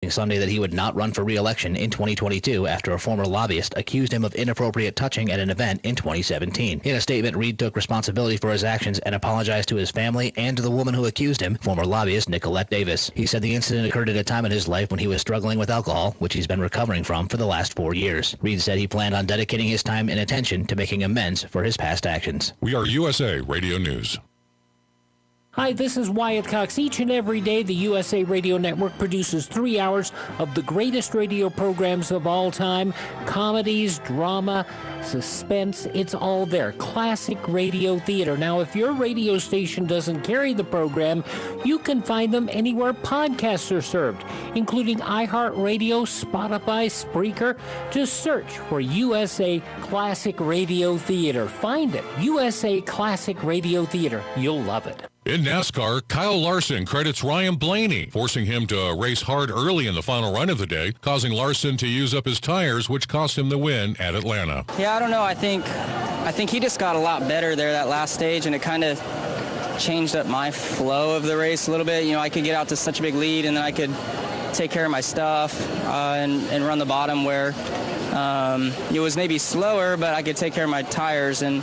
announcing Sunday that he would not run for re-election in 2022 after a former lobbyist accused him of inappropriate touching at an event in 2017. In a statement, Reed took responsibility for his actions and apologized to his family and to the woman who accused him, former lobbyist Nicolette Davis. He said the incident occurred at a time in his life when he was struggling with alcohol, which he's been recovering from for the last 4 years. Reed said he planned on dedicating his time and attention to making amends for his past actions. We are USA Radio News. Hi, this is Wyatt Cox. Each and every day, the USA Radio Network produces 3 hours of the greatest radio programs of all time. Comedies, drama, suspense, it's all there. Classic radio theater. Now, if your radio station doesn't carry the program, you can find them anywhere podcasts are served, including iHeartRadio, Spotify, Spreaker. Just search for USA Classic Radio Theater. Find it. USA Classic Radio Theater. You'll love it. In NASCAR, Kyle Larson credits Ryan Blaney, forcing him to race hard early in the final run of the day, causing Larson to use up his tires, which cost him the win at Atlanta. Yeah, I don't know. I think he just got a lot better there that last stage, and it kind of changed up my flow of the race a little bit. You know, I could get out to such a big lead, and then I could take care of my stuff and run the bottom where it was maybe slower, but I could take care of my tires. And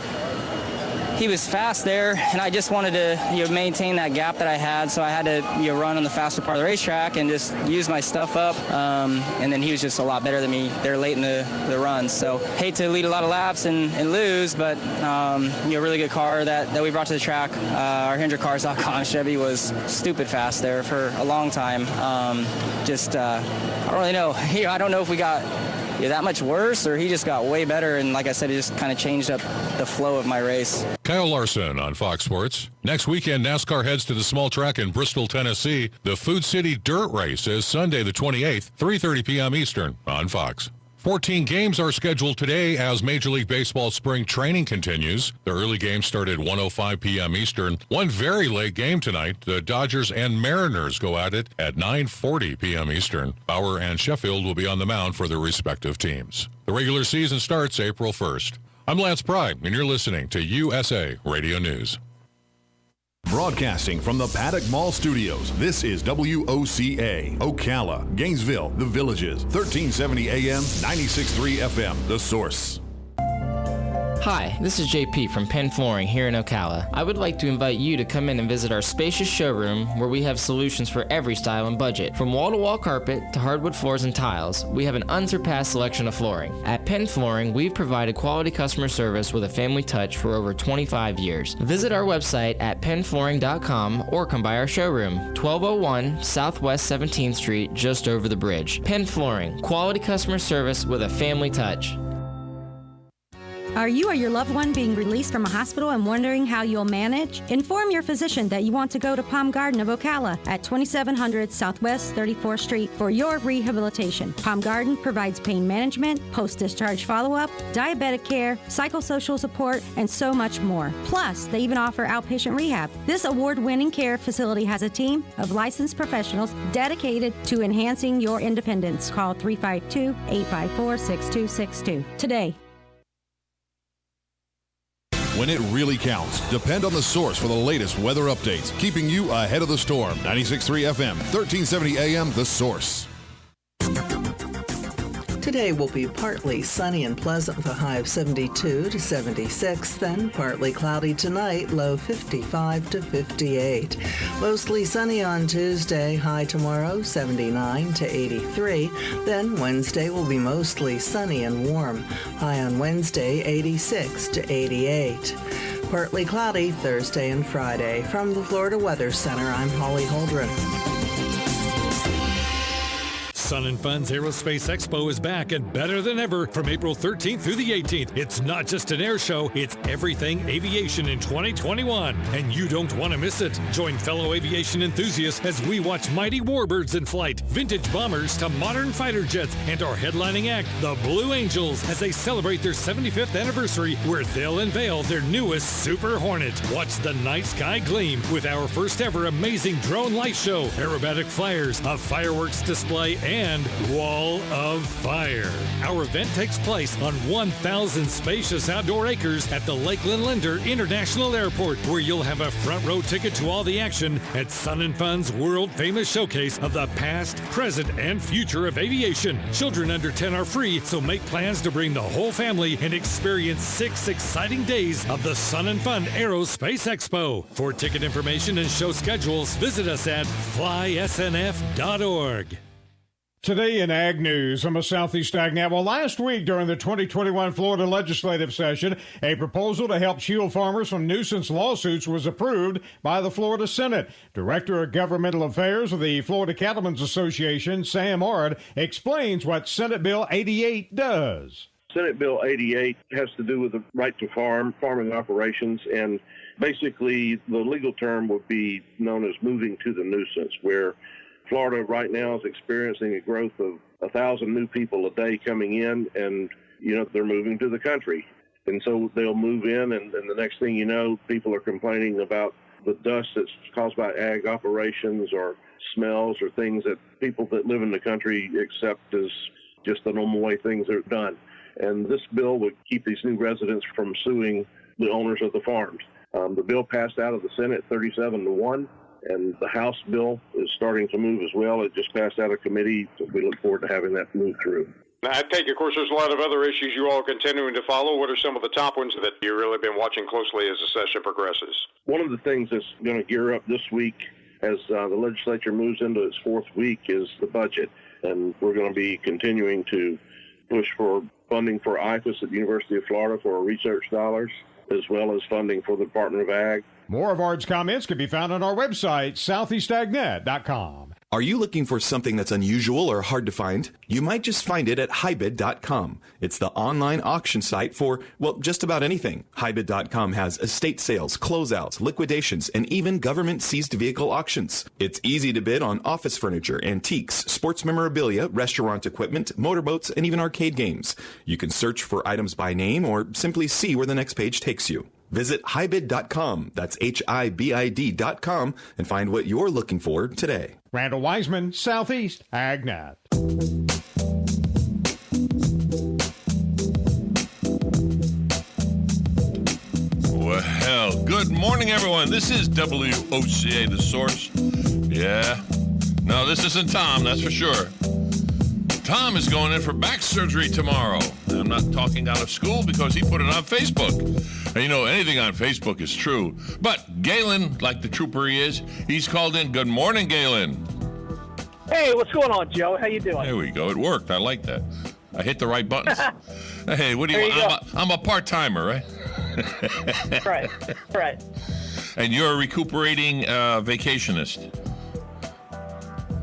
he was fast there, and I just wanted to maintain that gap that I had, so I had to run on the faster part of the racetrack and just use my stuff up. And then he was just a lot better than me there late in the run. So hate to lead a lot of laps and lose, but really good car that we brought to the track. Our HendrickCars.com Chevy was stupid fast there for a long time. I don't really know. I don't know if we got that much worse, or he just got way better, and like I said, it just kind of changed up the flow of my race. Kyle Larson on Fox Sports. Next weekend, NASCAR heads to the small track in Bristol, Tennessee. The Food City Dirt Race is Sunday the 28th, 3:30 p.m. Eastern on Fox. 14 games are scheduled today as Major League Baseball spring training continues. The early games start at 1:05 p.m. Eastern. One very late game tonight. The Dodgers and Mariners go at it at 9:40 p.m. Eastern. Bauer and Sheffield will be on the mound for their respective teams. The regular season starts April 1st. I'm Lance Pry, and you're listening to USA Radio News. Broadcasting from the Paddock Mall Studios, this is WOCA, Ocala, Gainesville, The Villages, 1370 AM, 96.3 FM, The Source. Hi, this is JP from Penn Flooring here in Ocala. I would like to invite you to come in and visit our spacious showroom where we have solutions for every style and budget. From wall-to-wall carpet to hardwood floors and tiles, we have an unsurpassed selection of flooring. At Penn Flooring, we've provided quality customer service with a family touch for over 25 years. Visit our website at pennflooring.com or come by our showroom, 1201 Southwest 17th Street, just over the bridge. Penn Flooring, quality customer service with a family touch. Are you or your loved one being released from a hospital and wondering how you'll manage? Inform your physician that you want to go to Palm Garden of Ocala at 2700 Southwest 34th Street for your rehabilitation. Palm Garden provides pain management, post-discharge follow-up, diabetic care, psychosocial support, and so much more. Plus, they even offer outpatient rehab. This award-winning care facility has a team of licensed professionals dedicated to enhancing your independence. Call 352-854-6262 today. When it really counts, depend on The Source for the latest weather updates, keeping you ahead of the storm. 96.3 FM, 1370 AM, The Source. Today will be partly sunny and pleasant with a high of 72 to 76, then partly cloudy tonight, low 55 to 58. Mostly sunny on Tuesday, high tomorrow 79 to 83. Then Wednesday will be mostly sunny and warm, high on Wednesday 86 to 88. Partly cloudy Thursday and Friday. From the Florida Weather Center, I'm Holly Holdren. Sun & Fun's Aerospace Expo is back and better than ever from April 13th through the 18th. It's not just an air show, it's everything aviation in 2021. And you don't want to miss it. Join fellow aviation enthusiasts as we watch mighty warbirds in flight, vintage bombers to modern fighter jets, and our headlining act, the Blue Angels, as they celebrate their 75th anniversary, where they'll unveil their newest Super Hornet. Watch the night sky gleam with our first ever amazing drone light show, aerobatic flyers, a fireworks display, and Wall of Fire. Our event takes place on 1,000 spacious outdoor acres at the Lakeland Linder International Airport, where you'll have a front row ticket to all the action at Sun and Fun's world-famous showcase of the past, present, and future of aviation. Children under 10 are free, so make plans to bring the whole family and experience 6 exciting days of the Sun and Fun Aerospace Expo. For ticket information and show schedules, visit us at flysnf.org. Today in Ag News, I'm a Southeast AgNet. Well, last week during the 2021 Florida legislative session, a proposal to help shield farmers from nuisance lawsuits was approved by the Florida Senate. Director of Governmental Affairs of the Florida Cattlemen's Association, Sam Ard, explains what Senate Bill 88 does. Senate Bill 88 has to do with the right to farming operations, and basically the legal term would be known as moving to the nuisance, where Florida right now is experiencing a growth of 1,000 new people a day coming in, and, they're moving to the country. And so they'll move in, and the next thing you know, people are complaining about the dust that's caused by ag operations or smells or things that people that live in the country accept as just the normal way things are done. And this bill would keep these new residents from suing the owners of the farms. The bill passed out of the Senate 37-1. And the House bill is starting to move as well. It just passed out of committee, so we look forward to having that move through. I take, of course, there's a lot of other issues you all are continuing to follow. What are some of the top ones that you've really been watching closely as the session progresses? One of the things that's going to gear up this week as the legislature moves into its fourth week is the budget. And we're going to be continuing to push for funding for IFAS at the University of Florida for research dollars, as well as funding for the Department of Ag. More of Ard's comments can be found on our website, southeastagnet.com. Are you looking for something that's unusual or hard to find? You might just find it at HiBid.com. It's the online auction site for, just about anything. HiBid.com has estate sales, closeouts, liquidations, and even government-seized vehicle auctions. It's easy to bid on office furniture, antiques, sports memorabilia, restaurant equipment, motorboats, and even arcade games. You can search for items by name or simply see where the next page takes you. Visit HiBid.com, that's HIBID.com, and find what you're looking for today. Randall Wiseman, Southeast AgNet. Well, good morning, everyone. This is WOCA, The Source. Yeah. No, this isn't Tom, that's for sure. Tom is going in for back surgery tomorrow. I'm not talking out of school because he put it on Facebook. And anything on Facebook is true. But Galen, like the trooper he is, he's called in. Good morning, Galen. Hey, what's going on, Joe? How you doing? There we go. It worked. I like that. I hit the right buttons. Hey, what do you want? I'm a part-timer, right? Right. And you're a recuperating vacationist.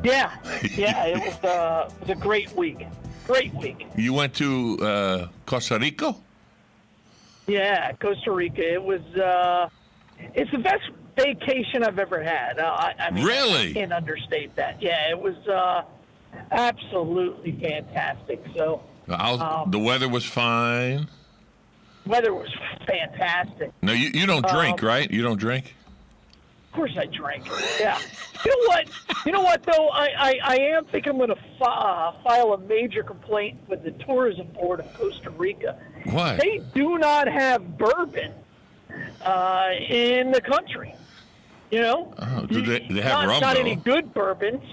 Yeah, it was a great week. You went to Costa Rica? Yeah, Costa Rica. It was it's the best vacation I've ever had. I mean, really? I can't understate that. Yeah, it was absolutely fantastic. So the weather was fine. Weather was fantastic. No, you don't drink, right? You don't drink? Of course I drink. Yeah. You know what, though? I am thinking I'm going to file a major complaint with the Tourism Board of Costa Rica. Why? They do not have bourbon in the country. Oh, do they have rum, Not though? any good bourbons.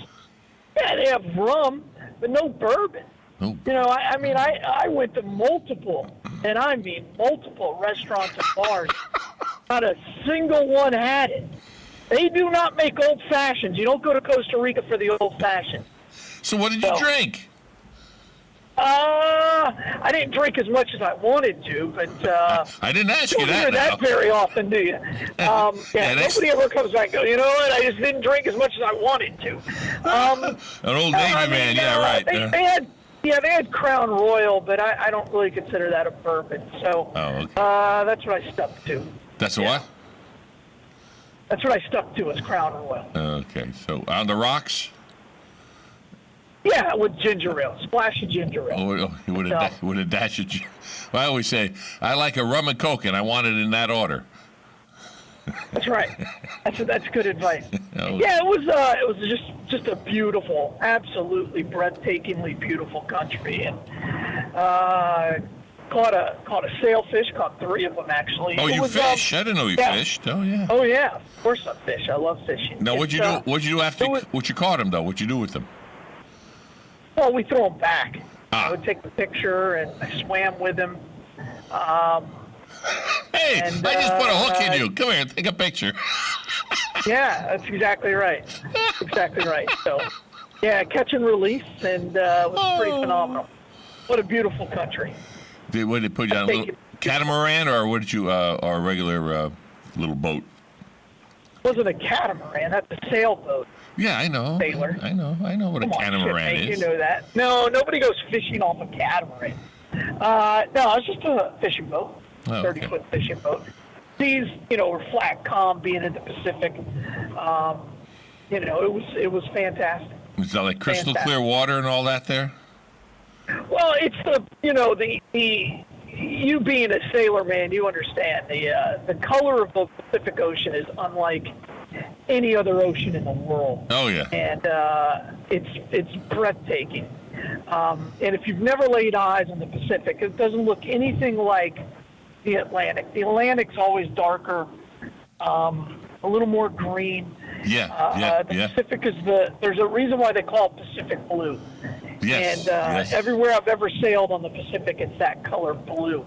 Yeah, they have rum, but no bourbon. Oh. I went to multiple restaurants and bars. Not a single one had it. They do not make old fashions. You don't go to Costa Rica for the old fashioned. So what did you drink? I didn't drink as much as I wanted to, but I didn't ask you don't that. hear that very often, do you? Nobody ever comes back and goes, you know what? I just didn't drink as much as I wanted to. An old Navy man, yeah, right. They had Crown Royal, but I don't really consider that a bourbon. So that's what I stuck to. That's what? That's what I stuck to, is Crown Royal. Okay, so on the rocks? Yeah, with ginger ale, splash of ginger ale. With a dash of ginger. Well, I always say, I like a rum and coke, and I want it in that order. That's right. That's good advice. Yeah, it was just a beautiful, absolutely breathtakingly beautiful country, and caught a sailfish. Caught 3 of them actually. Oh, you fish? I didn't know you fished. Oh yeah. Oh yeah. Of course I fish. I love fishing. Now, what'd you do? What'd you do after what you caught them though? What'd you do with them? Well, we throw them back. I would take the picture and I swam with them. Hey, I just put a hook in you. Come here, take a picture. Yeah, that's exactly right. Exactly right. So, yeah, catch and release, and it was pretty phenomenal. What a beautiful country. What did they put you on, a little catamaran, or what did you, or a regular little boat? It wasn't a catamaran. That's a sailboat. Yeah, I know. Sailor. I know what a catamaran is. You know that. No, nobody goes fishing off a catamaran. No, it's just a fishing boat. 30-foot fishing boat. Seas, were flat, calm, being in the Pacific. It was fantastic. Was that like crystal clear water and all that there? Well, it's the you being a sailor man, you understand the color of the Pacific Ocean is unlike any other ocean in the world. Oh yeah. And it's breathtaking. And if you've never laid eyes on the Pacific, it doesn't look anything like the Atlantic. The Atlantic's always darker, a little more green. The Pacific is there's a reason why they call it Pacific blue. Yes. And everywhere I've ever sailed on the Pacific, it's that color blue.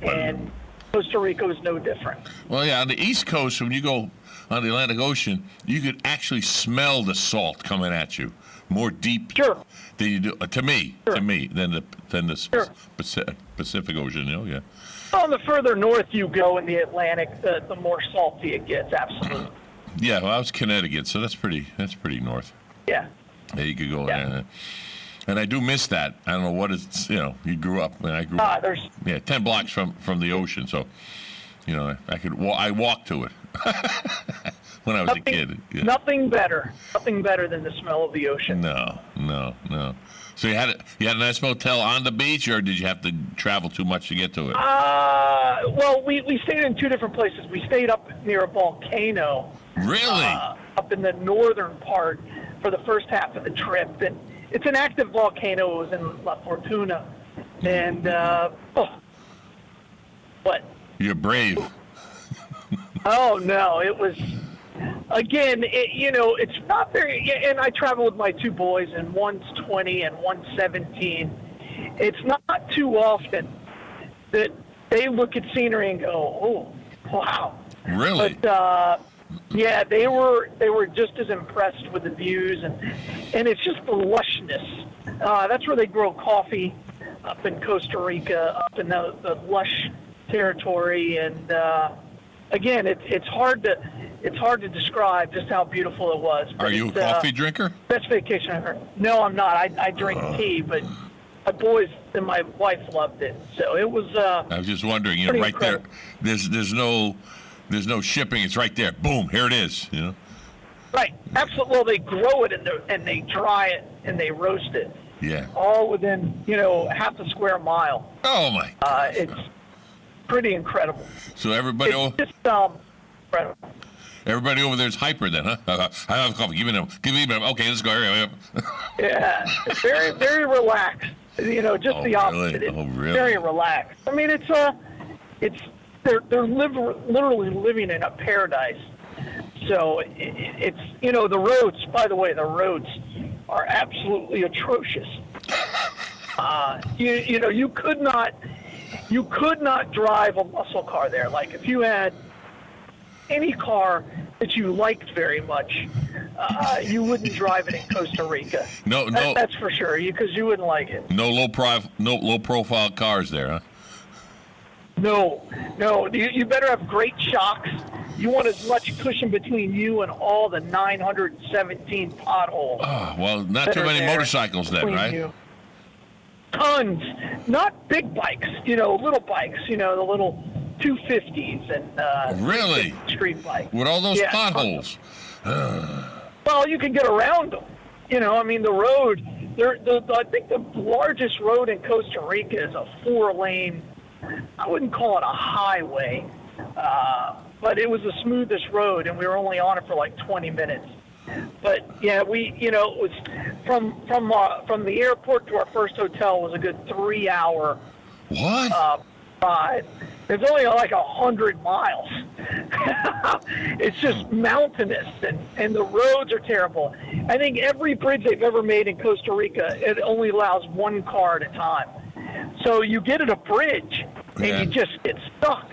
And Costa Rica is no different. Well, yeah, on the East Coast, when you go on the Atlantic Ocean, you could actually smell the salt coming at you more deep than you do than the Pacific Ocean. Yeah. Well, the further north you go in the Atlantic, the more salty it gets. Absolutely. Yeah, well, I was Connecticut, so that's pretty north. Yeah. Yeah, you could go there. And I do miss that. I don't know what it's, you grew up, and I grew up. 10 blocks from the ocean, so, I walked to it when I was a kid. Yeah. Nothing better than the smell of the ocean. No. So you had a nice motel on the beach, or did you have to travel too much to get to it? Well, we stayed in 2 different places. We stayed up near a volcano. Really? Up in the northern part for the first half of the trip, and it's an active volcano. It was in La Fortuna, and what? You're brave. Oh no, it was. Again, it's not very. And I travel with my 2 boys, and one's 20 and one's 17. It's not too often that they look at scenery and go, "Oh, wow." Really? But yeah, they were just as impressed with the views, and it's just the lushness. That's where they grow coffee, up in Costa Rica, up in the lush territory, and again, it's hard to describe just how beautiful it was. Are you a coffee drinker? Best vacation I've heard. No, I'm not. I drink tea, but my boys and my wife loved it. So it was. I was just wondering, right incredible. There, there's no shipping. It's right there. Boom, here it is. Right. Absolutely. Well, they grow it and they dry it and they roast it. Yeah. All within half a square mile. Oh my. It's pretty incredible. So everybody. It's just incredible. Everybody over there is hyper then, huh? I have coffee. Give me them. Okay, let's go. Yeah, very, very relaxed. Just the opposite. Really? Really? Very relaxed. I mean, they're literally living in a paradise. So it's the roads. By the way, the roads are absolutely atrocious. You could not drive a muscle car there. Like if you had any car that you liked very much, you wouldn't drive it in Costa Rica. No, that's for sure. Because you wouldn't like it. No low profile cars there, huh? No. You better have great shocks. You want as much cushion between you and all the 917 potholes. Oh, well, not too many motorcycles then, right? You. Tons. Not big bikes. Little bikes. The little 250s and really street bike with all those potholes. Well, you can get around them. The road. I think the largest road in Costa Rica is a 4-lane. I wouldn't call it a highway, but it was the smoothest road, and we were only on it for like 20 minutes. But yeah, it was from the airport to our first hotel was a good 3-hour ride. It's only like 100 miles. It's just mountainous, and the roads are terrible. I think every bridge they've ever made in Costa Rica, it only allows one car at a time. So you get at a bridge, and you just get stuck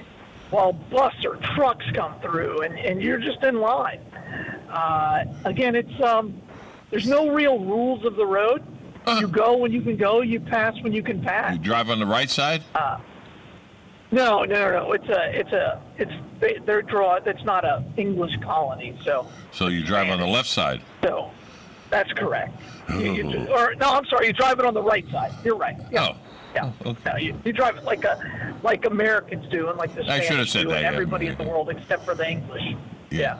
while bus or trucks come through, and you're just in line. Again, it's there's no real rules of the road. You go when you can go, you pass when you can pass. You drive on the right side? No. It's not a English colony, so. So you drive on the left side. So, that's correct. I'm sorry, you drive it on the right side. You're right. Yeah. Oh. Yeah. Okay. No, you drive it like Americans do, and like the Spanish I should have said do, that. and everybody in the world except for the English. Yeah.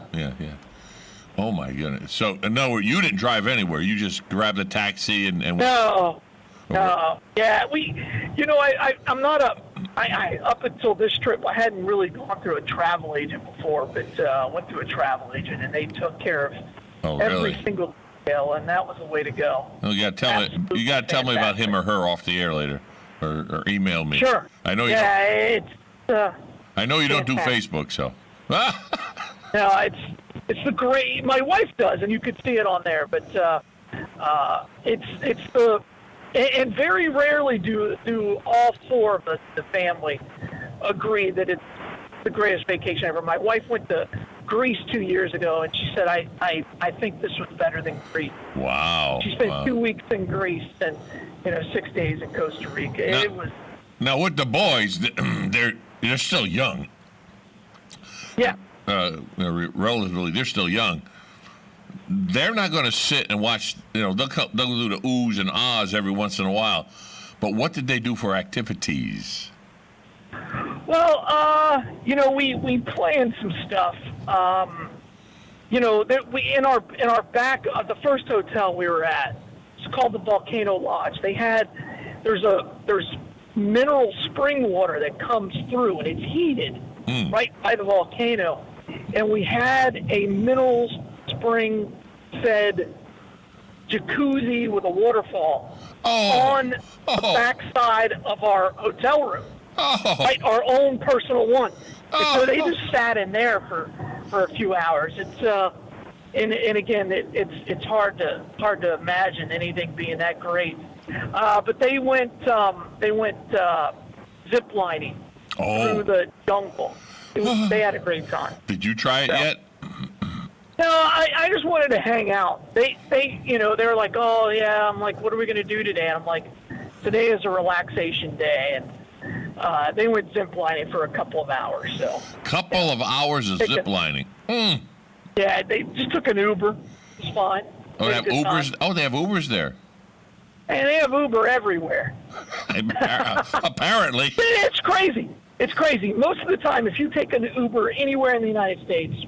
Oh my goodness. So no, you didn't drive anywhere. You just grabbed a taxi and went. No. Yeah, I'm not up until this trip, I hadn't really gone through a travel agent before, but went through a travel agent, and they took care of every single detail, and that was the way to go. Oh, you got to tell me about him or her off the air later, or email me. Sure. I know you. Yeah, I know you don't do Facebook, so. No, it's the great. My wife does, and you could see it on there. But it's the and very rarely do all four of the family agree that it's the greatest vacation ever. My wife went to Greece 2 years ago, and she said, I think this was better than Greece. Wow. She spent 2 weeks in Greece and 6 days in Costa Rica. Now with the boys, they're still young. Yeah. Relatively, they're still young. They're not going to sit and watch. They'll do the oohs and ahs every once in a while. But what did they do for activities? Well, we planned some stuff. In our back of the first hotel we were at, it's called the Volcano Lodge. There's mineral spring water that comes through, and it's heated right by the volcano. And we had a mineral spring fed jacuzzi with a waterfall on the backside of our hotel room. Right, our own personal one. And so they just sat in there for a few hours. It's and again, it's hard to imagine anything being that great. But they went zip lining through the jungle. They had a great time. Did you try it yet? No, I just wanted to hang out. They were like, oh yeah. I'm like, what are we gonna do today? And I'm like, today is a relaxation day, and they went zip lining for a couple of hours. So. Couple of hours of zip lining. Yeah, they just took an Uber. It's fine. Oh, they have Ubers. Oh, they have Ubers there. And they have Uber everywhere. Apparently. It's crazy. It's crazy. Most of the time, if you take an Uber anywhere in the United States,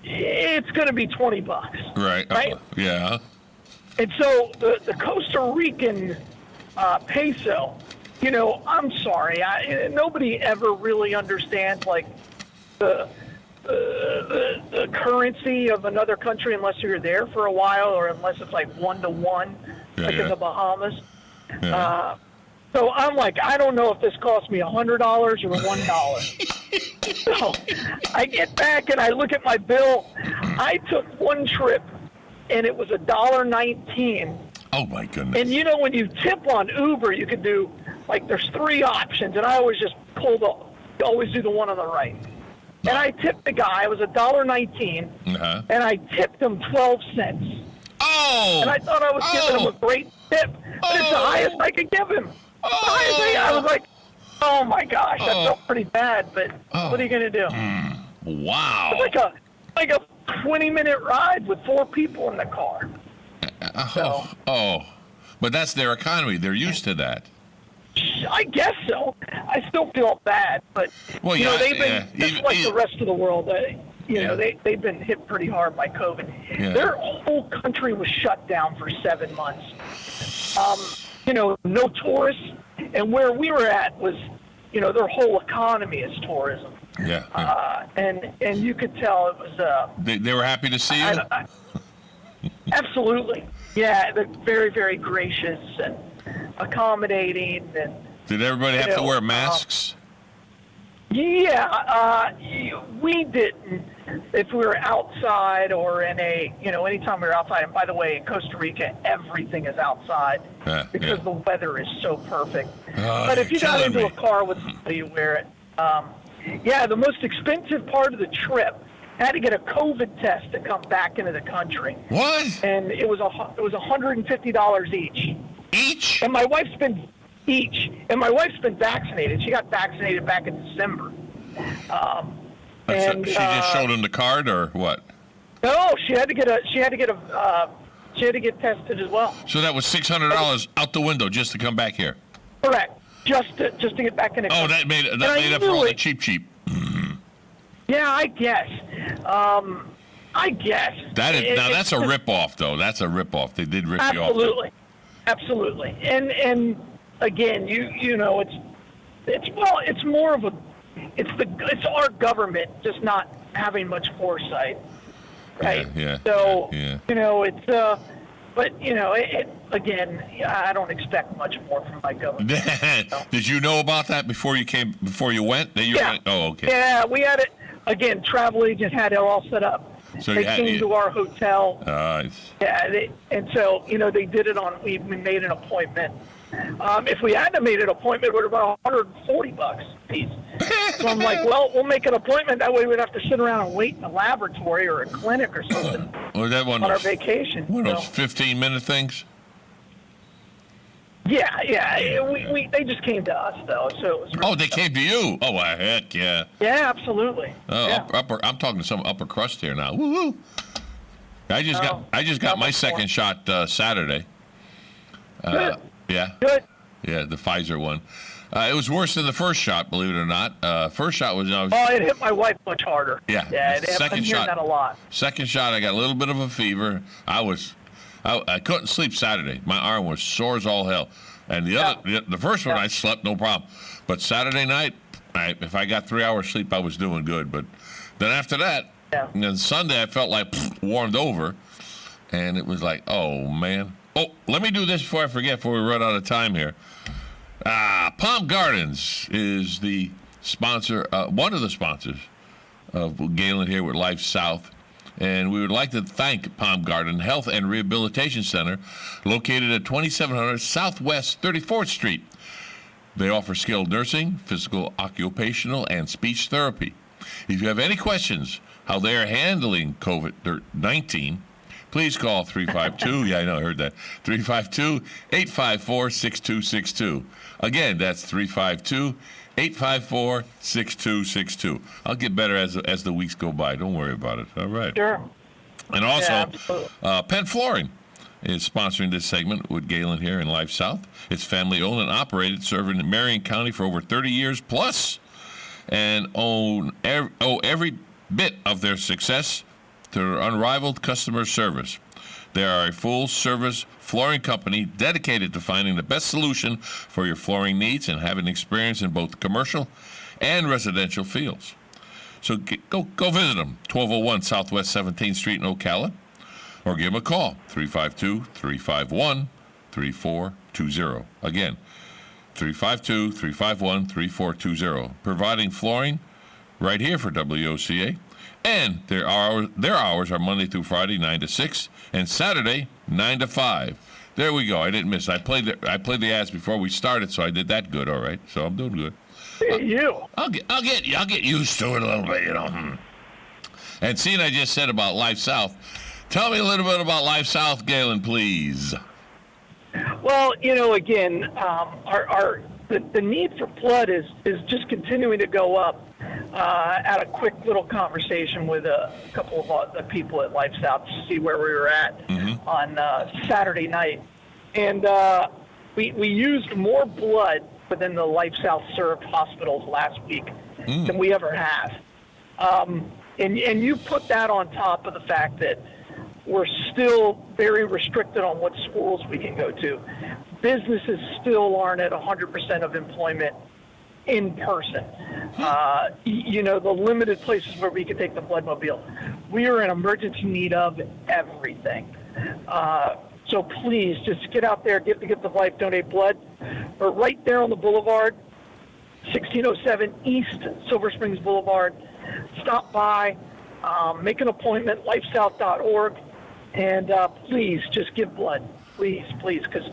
it's going to be $20. Right. Yeah. And so the Costa Rican peso, I'm sorry, nobody ever really understands like the currency of another country unless you're there for a while or unless it's like 1-to-1, in the Bahamas. Yeah. So I'm like, I don't know if this cost me $100 or $1. So I get back and I look at my bill. I took one trip and it was $1.19. Oh my goodness. And when you tip on Uber, you can do there's 3 options, and I always just always do the one on the right. And I tipped the guy. It was $1.19, and I tipped him 12 cents. Oh! And I thought I was giving him a great tip, but it's the highest I could give him. I was like, oh my gosh, that felt pretty bad, but what are you gonna do? Wow! It's like a 20-minute ride with 4 people in the car. But that's their economy. They're used to that. I guess so. I still feel bad, but they've been just like the rest of the world. They've been hit pretty hard by COVID. Yeah. Their whole country was shut down for 7 months. No tourists, and where we were at was, their whole economy is tourism. Yeah. And you could tell it was. They were happy to see you. Absolutely. Yeah, they're very, very gracious and accommodating. And did everybody have to wear masks? Yeah, we didn't. If we were outside or in anytime we were outside, and by the way, in Costa Rica, everything is outside because the weather is so perfect. But if you got into a car with somebody, you wear it. The most expensive part of the trip, I had to get a COVID test to come back into the country. What? And it was $150 each. Each? And my wife's been vaccinated. She got vaccinated back in December. She just showed him the card, or what? No, she had to get tested as well. So that was $600 out the window just to come back here. Correct. Just to get back in the country. Oh, that made up for all the cheap. Yeah, I guess. That's a ripoff, though. That's a ripoff. They did rip you off. Absolutely. And again, it's more of it's our government just not having much foresight, right? Yeah. So again, I don't expect much more from my government. Did you know about that before you went? Oh, okay. Yeah, we had it. Again, travel agent had it all set up. So they came to our hotel. And so they did it on. We made an appointment. If we hadn't made an appointment, it would have been $140 a piece. So I'm like, well, we'll make an appointment. That way we'd have to sit around and wait in a laboratory or a clinic or something on our vacation. One of those 15-minute things? Yeah. They just came to us, though. So it was they came to you? Oh, heck yeah. Yeah, absolutely. I'm talking to some upper crust here now. Woo-hoo. I just got my second shot Saturday. Good. Yeah. Good. Yeah, the Pfizer one. It was worse than the first shot, believe it or not. First shot was. It hit my wife much harder. Yeah. Second shot. That a lot. Second shot, I got a little bit of a fever. I couldn't sleep Saturday. My arm was sore as all hell. And the first one I slept no problem. But Saturday night, if I got 3 hours sleep, I was doing good. But then after that, and then Sunday, I felt like warmed over, and it was like, oh man. Oh, let me do this before I forget, before we run out of time here. Palm Gardens is the sponsor, one of the sponsors of Galen here with Life South. And we would like to thank Palm Garden Health and Rehabilitation Center, located at 2700 Southwest 34th Street. They offer skilled nursing, physical, occupational, and speech therapy. If you have any questions how they are handling COVID-19, please call 352, I heard that, 352-854-6262. Again, that's 352-854-6262. I'll get better as the weeks go by. Don't worry about it. All right. Sure. And also, Penn Flooring is sponsoring this segment with Galen here in Life South. It's family-owned and operated, serving Marion County for over 30 years plus, and owe every bit of their success to their unrivaled customer service. They are a full-service flooring company dedicated to finding the best solution for your flooring needs and having experience in both commercial and residential fields. So go visit them, 1201 Southwest 17th Street in Ocala, or give them a call, 352-351-3420. Again, 352-351-3420. Providing flooring right here for WOCA. And their hours are Monday through Friday, 9 to 6, and Saturday, 9 to 5. There we go. I didn't miss. I played the ads before we started, so I did that good. All right, so I'm doing good. I'll get used to it a little bit, And seeing I just said about Life South, tell me a little bit about Life South, Galen, please. Well, again, the need for blood is just continuing to go up. I had a quick little conversation with a couple of the people at Life South to see where we were at on Saturday night. And we used more blood within the Life South served hospitals last week than we ever have. And you put that on top of the fact that we're still very restricted on what schools we can go to. Businesses still aren't at 100% of employment. in person. The limited places where we could take the bloodmobile. We are in emergency need of everything. So please just get out there, get the Gift of Life, donate blood. We're right there on the boulevard, 1607 East Silver Springs Boulevard. Stop by, make an appointment, lifesouth.org, and please just give blood. Please, because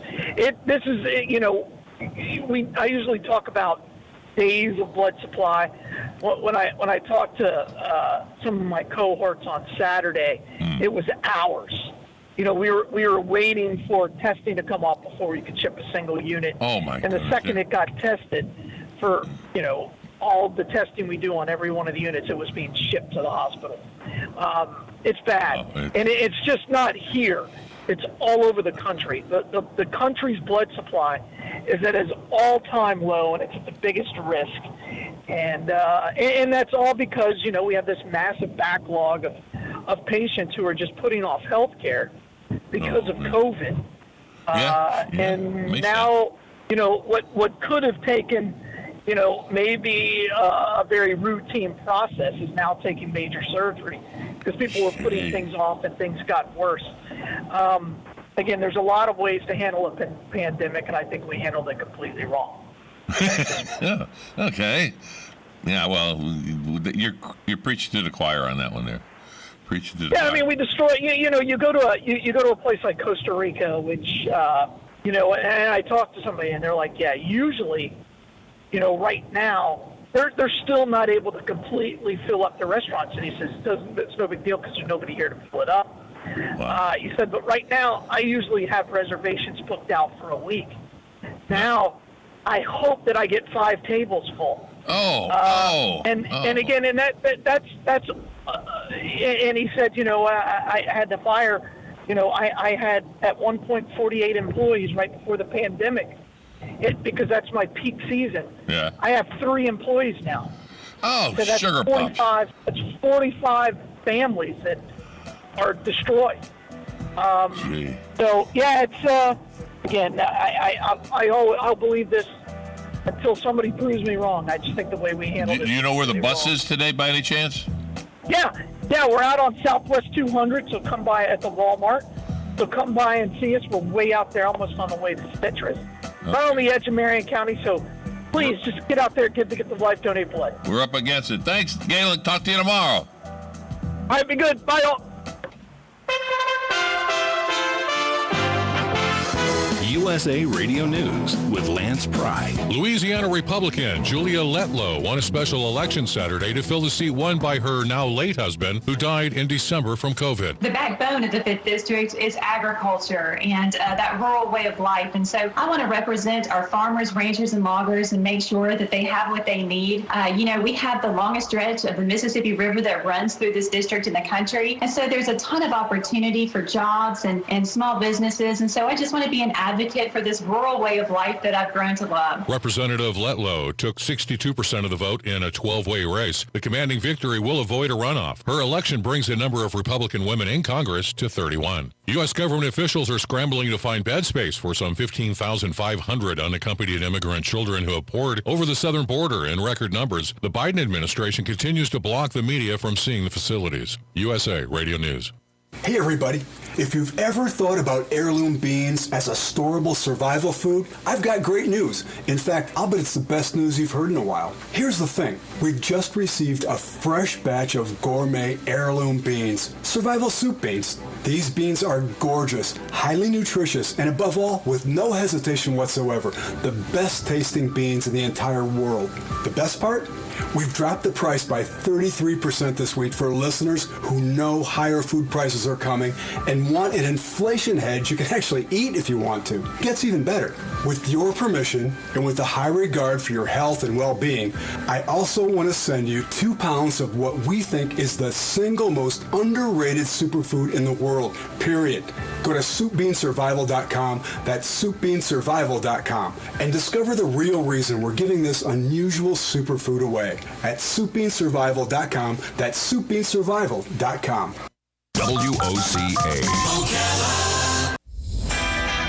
I usually talk about days of blood supply. When I talked to some of my cohorts on Saturday, it was hours. We were waiting for testing to come off before we could ship a single unit. Oh my! And the second it got tested, for all the testing we do on every one of the units, it was being shipped to the hospital. It's bad, and it's just not here. It's all over the country. The country's blood supply is at its all-time low, and it's at the biggest risk. And that's all because, we have this massive backlog of patients who are just putting off health care because of COVID. And now, what could have taken, maybe a very routine process is now taking major surgery because people were putting things off and things got worse. Again, there's a lot of ways to handle a pandemic, and I think we handled it completely wrong. Yeah. Okay. Yeah. Well, you're preaching to the choir on that one there. Preaching to the choir. I mean, we destroy. You go to a place like Costa Rica, which and I talked to somebody, and they're like, yeah, usually, right now they're still not able to completely fill up the restaurants, and he says it's no big deal because there's nobody here to fill it up. Wow. He said, but right now, I usually have reservations booked out for a week. Now, I hope that I get 5 tables full. And again, and that's and he said, I had to fire, I had at one point 48 employees right before the pandemic, because that's my peak season. Yeah. I have 3 employees now. Oh, so that's sugar 45, pops. That's 45 families that are destroyed. So yeah, it's again, I'll believe this until somebody proves me wrong. I just think the way we handle it. Do you know where the bus is today, by any chance? Yeah, we're out on Southwest 200, so come by at the Walmart. So come by and see us. We're way out there, almost on the way to Citrus. Okay. Right on the edge of Marion County, so please just get out there, get the Life, donate blood. We're up against it. Thanks, Galen. Talk to you tomorrow. All right, be good. Bye, all. USA Radio News with Lance Pry. Louisiana Republican Julia Letlow won a special election Saturday to fill the seat won by her now late husband, who died in December from COVID. The backbone of the 5th District is agriculture and that rural way of life. And so I want to represent our farmers, ranchers, and loggers and make sure that they have what they need. We have the longest stretch of the Mississippi River that runs through this district in the country. And so there's a ton of opportunity for jobs and small businesses. And so I just want to be an advocate for this rural way of life that I've grown to love. Representative Letlow took 62% of the vote in a 12-way race. The commanding victory will avoid a runoff. Her election brings the number of Republican women in Congress to 31. U.S. government officials are scrambling to find bed space for some 15,500 unaccompanied immigrant children who have poured over the southern border in record numbers. The Biden administration continues to block the media from seeing the facilities. USA Radio News. Hey everybody, if you've ever thought about heirloom beans as a storable survival food, I've got great news. In fact, I'll bet it's the best news you've heard in a while. Here's the thing, we've just received a fresh batch of gourmet heirloom beans, survival soup beans. These beans are gorgeous, highly nutritious, and above all, with no hesitation whatsoever, the best tasting beans in the entire world. The best part? We've dropped the price by 33% this week for listeners who know higher food prices are coming and want an inflation hedge you can actually eat if you want to. Gets even better. With your permission and with a high regard for your health and well-being, I also want to send you 2 pounds of what we think is the single most underrated superfood in the world, period. Go to soupbeansurvival.com, that's soupbeansurvival.com, and discover the real reason we're giving this unusual superfood away at soupbeansurvival.com, that's soupbeansurvival.com. WOCA.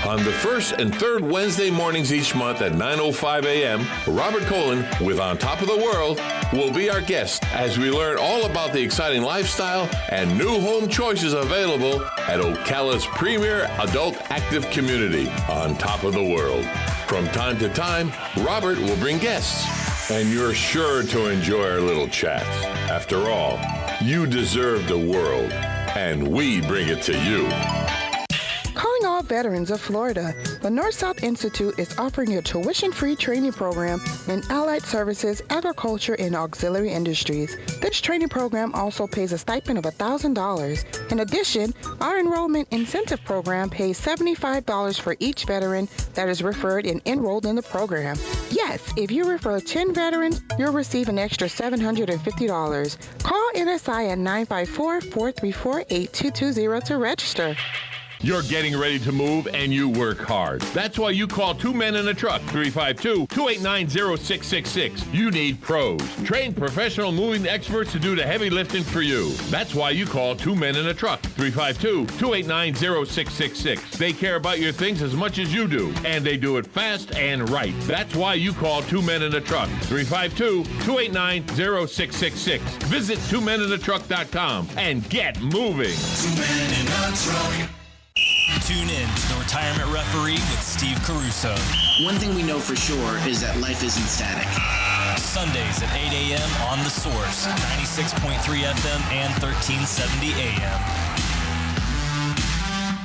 On the first and third Wednesday mornings each month at 9:05 a.m., Robert Colin with On Top of the World will be our guest as we learn all about the exciting lifestyle and new home choices available at Ocala's premier adult active community, On Top of the World. From time to time, Robert will bring guests, and you're sure to enjoy our little chats. After all, you deserve the world, and we bring it to you. Calling all veterans of Florida, the North-South Institute is offering a tuition-free training program in allied services, agriculture, and auxiliary industries. This training program also pays a stipend of $1,000. In addition, our enrollment incentive program pays $75 for each veteran that is referred and enrolled in the program. Yes, if you refer 10 veterans, you'll receive an extra $750. Call NSI at 954-434-8220 to register. You're getting ready to move and you work hard. That's why you call Two Men in a Truck, 352-289-0666. You need pros. Trained professional moving experts to do the heavy lifting for you. That's why you call Two Men in a Truck, 352-289-0666. They care about your things as much as you do, and they do it fast and right. That's why you call Two Men in a Truck, 352-289-0666. Visit twomeninatruck.com and get moving. 2 Men in a Truck. Tune in to The Retirement Referee with Steve Caruso. One thing we know for sure is that life isn't static. Sundays at 8 a.m. on The Source, 96.3 FM and 1370 AM.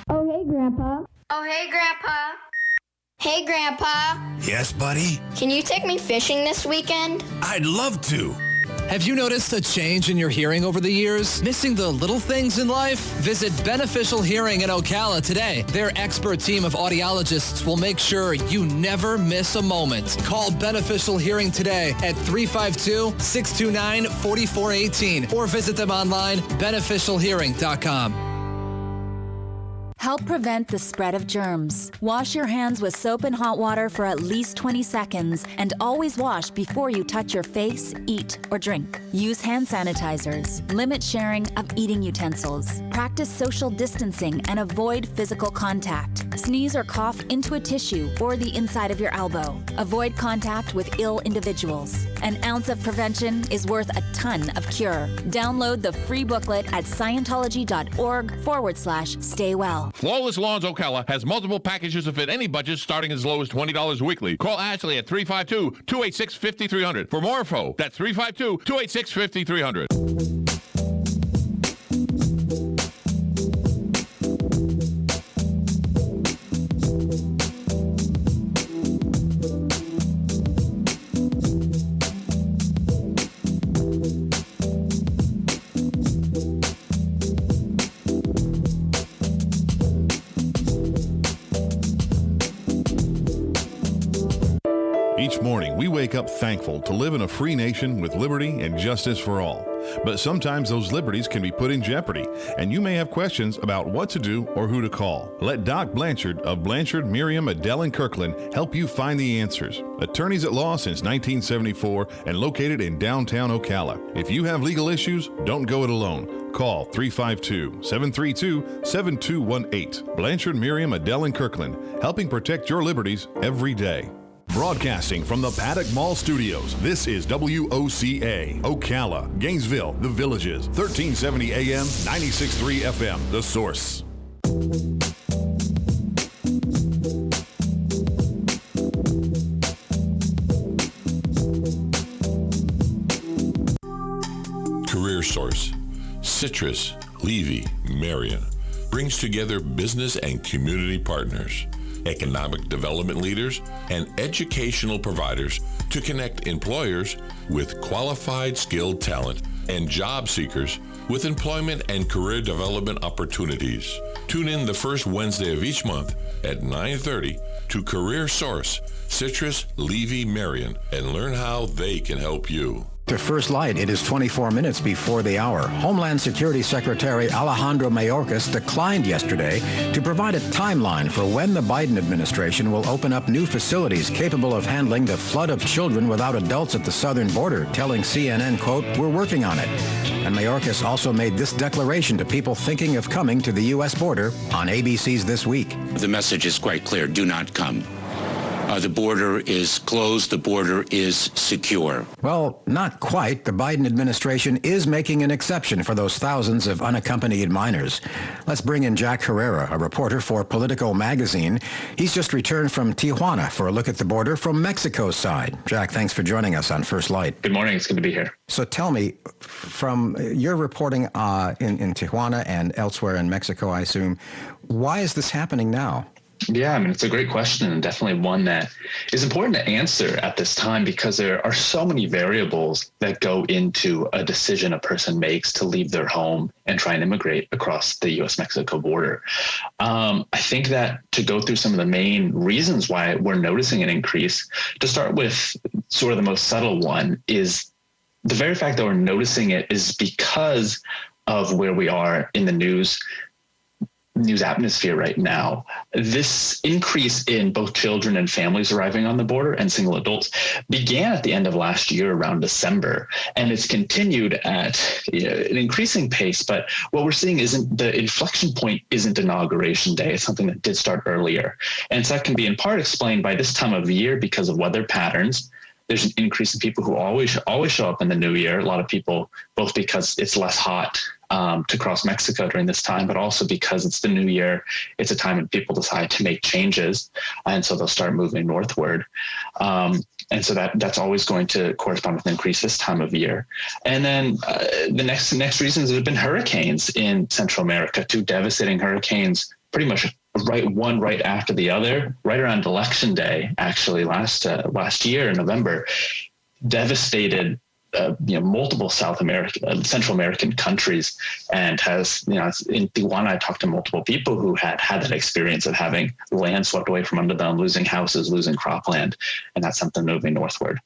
Oh, hey, Grandpa. Oh, hey, Grandpa. Hey, Grandpa. Yes, buddy? Can you take me fishing this weekend? I'd love to. Have you noticed a change in your hearing over the years? Missing the little things in life? Visit Beneficial Hearing in Ocala today. Their expert team of audiologists will make sure you never miss a moment. Call Beneficial Hearing today at 352-629-4418 or visit them online, beneficialhearing.com. Help prevent the spread of germs. Wash your hands with soap and hot water for at least 20 seconds and always wash before you touch your face, eat, or drink. Use hand sanitizers. Limit sharing of eating utensils. Practice social distancing and avoid physical contact. Sneeze or cough into a tissue or the inside of your elbow. Avoid contact with ill individuals. An ounce of prevention is worth a ton of cure. Download the free booklet at Scientology.org/stay well. Flawless Lawns Ocala has multiple packages to fit any budget starting as low as $20 weekly. Call Ashley at 352-286-5300. For more info, that's 352-286-5300. Each morning, we wake up thankful to live in a free nation with liberty and justice for all. But sometimes those liberties can be put in jeopardy, and you may have questions about what to do or who to call. Let Doc Blanchard of Blanchard, Miriam, Adele, and Kirkland help you find the answers. Attorneys at law since 1974 and located in downtown Ocala. If you have legal issues, don't go it alone. Call 352-732-7218. Blanchard, Miriam, Adele, and Kirkland, helping protect your liberties every day. Broadcasting from the Paddock Mall Studios, this is WOCA, Ocala, Gainesville, The Villages, 1370 AM, 96.3 FM, The Source. Career Source, Citrus, Levy, Marion, brings together business and community partners, economic development leaders, and educational providers to connect employers with qualified, skilled talent and job seekers with employment and career development opportunities. Tune in the first Wednesday of each month at 9:30 to Career Source, Citrus, Levy, Marion, and learn how they can help you. to First Light. It is 24 minutes before the hour. Homeland Security Secretary Alejandro Mayorkas declined yesterday to provide a timeline for when the Biden administration will open up new facilities capable of handling the flood of children without adults at the southern border, telling CNN, quote, "We're working on it." And Mayorkas also made this declaration to people thinking of coming to the U.S. border on ABC's This Week. The message is quite clear. Do not come. The border is closed. The border is secure. Well, not quite. The Biden administration is making an exception for those thousands of unaccompanied minors. Let's bring in Jack Herrera, a reporter for Politico magazine. He's just returned from Tijuana for a look at the border from Mexico's side. Jack, thanks for joining us on First Light. Good morning. It's good to be here. So tell me, from your reporting in Tijuana and elsewhere in Mexico, I assume, why is this happening now? Yeah, I mean, it's a great question and definitely one that is important to answer at this time because there are so many variables that go into a decision a person makes to leave their home and try and immigrate across the U.S.-Mexico border. I think that to go through some of the main reasons why we're noticing an increase, to start with sort of the most subtle one, is the very fact that we're noticing it is because of where we are in the news atmosphere right now. This increase in both children and families arriving on the border and single adults began at the end of last year around December, and it's continued at an increasing pace. But what we're seeing isn't the inflection point isn't Inauguration Day. It's something that did start earlier. And so that can be in part explained by this time of year because of weather patterns. There's an increase in people who always show up in the new year. A lot of people, both because it's less hot to cross Mexico during this time, but also because it's the new year. It's a time when people decide to make changes, and so they'll start moving northward. And so that's always going to correspond with an increase this time of year. And then the next reasons have been hurricanes in Central America, 2 devastating hurricanes, pretty much one right after the other, right around Election Day, actually last year in November, devastated multiple Central American countries, and has, in Tijuana, I talked to multiple people who had that experience of having land swept away from under them, losing houses, losing cropland, and that's something moving northward.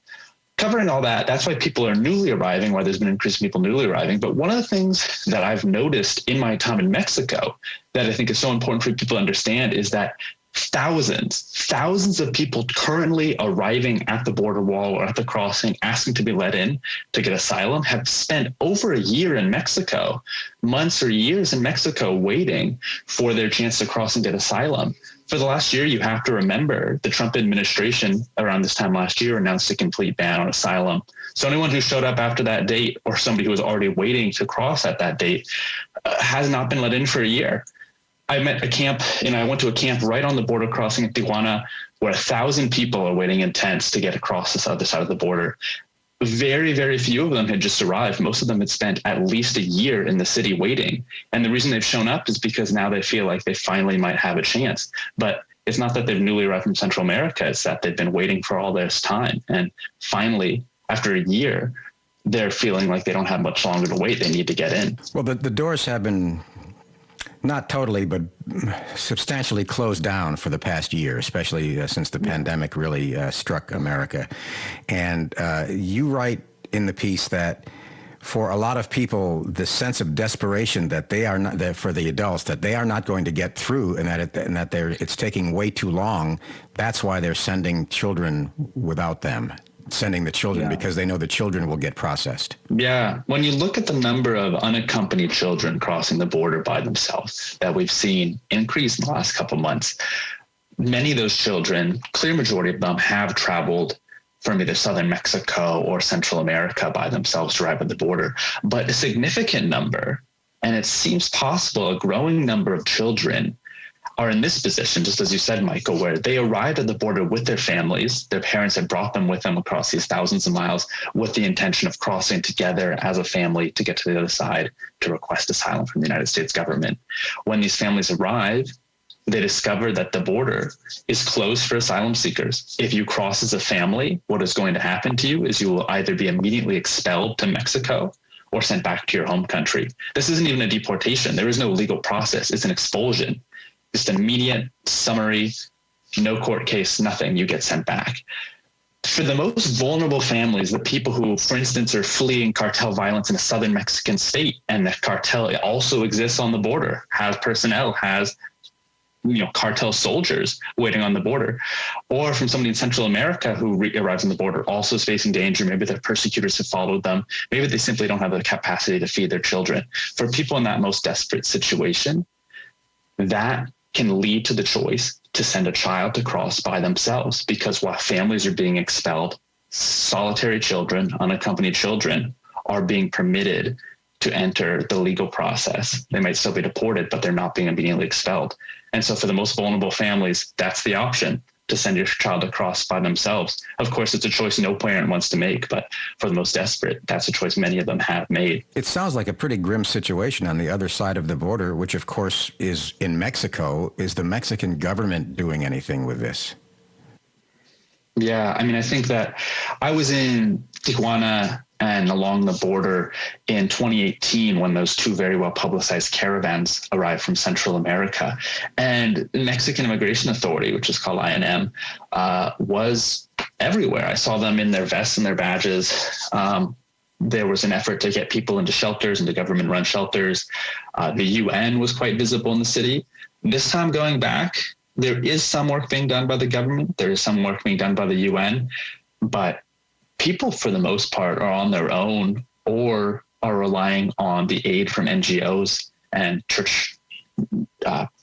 Covering all that, that's why people are newly arriving, why there's been an increase in people newly arriving. But one of the things that I've noticed in my time in Mexico that I think is so important for people to understand is that thousands of people currently arriving at the border wall or at the crossing, asking to be let in to get asylum, have spent over a year in Mexico, months or years in Mexico, waiting for their chance to cross and get asylum. For the last year, you have to remember the Trump administration around this time last year announced a complete ban on asylum. So anyone who showed up after that date, or somebody who was already waiting to cross at that date, has not been let in for a year. I went to a camp right on the border crossing at Tijuana where 1,000 people are waiting in tents to get across this other side of the border. Very, very few of them had just arrived. Most of them had spent at least a year in the city waiting. And the reason they've shown up is because now they feel like they finally might have a chance. But it's not that they've newly arrived from Central America. It's that they've been waiting for all this time. And finally, after a year, they're feeling like they don't have much longer to wait. They need to get in. Well, the doors have been not totally, but substantially closed down for the past year, especially since the pandemic really struck America. And you write in the piece that for a lot of people, the sense of desperation that they are not, that for the adults, that they are not going to get through, and that it's taking way too long. That's why they're sending children without them. Sending the children because they know the children will get processed. Yeah. When you look at the number of unaccompanied children crossing the border by themselves that we've seen increase in the last couple of months, many of those children, clear majority of them, have traveled from either southern Mexico or Central America by themselves to arrive at the border. But a significant number, and it seems possible, a growing number of children are in this position, just as you said, Michael, where they arrived at the border with their families. Their parents had brought them with them across these thousands of miles with the intention of crossing together as a family to get to the other side to request asylum from the United States government. When these families arrive, they discover that the border is closed for asylum seekers. If you cross as a family, what is going to happen to you is you will either be immediately expelled to Mexico or sent back to your home country. This isn't even a deportation. There is no legal process. It's an expulsion. Just immediate, summary, no court case, nothing, you get sent back. for the most vulnerable families, the people who, for instance, are fleeing cartel violence in a southern Mexican state, and the cartel also exists on the border, has personnel, has cartel soldiers waiting on the border, or from somebody in Central America who arrives on the border, also is facing danger. Maybe their persecutors have followed them. Maybe they simply don't have the capacity to feed their children. For people in that most desperate situation, that can lead to the choice to send a child to cross by themselves, because while families are being expelled, solitary children, unaccompanied children are being permitted to enter the legal process. They might still be deported, but they're not being immediately expelled. And so for the most vulnerable families, that's the option, to send your child across by themselves. Of course, it's a choice no parent wants to make, but for the most desperate, that's a choice many of them have made. It sounds like a pretty grim situation on the other side of the border, which of course is in Mexico. Is the Mexican government doing anything with this? Yeah, I mean, I think that I was in Tijuana and along the border in 2018 when those two very well publicized caravans arrived from Central America. And the Mexican Immigration Authority, which is called INM, was everywhere. I saw them in their vests and their badges. There was an effort to get people into shelters, into government-run shelters. The UN was quite visible in the city. This time going back, there is some work being done by the government. There is some work being done by the UN, but people, for the most part, are on their own or are relying on the aid from NGOs and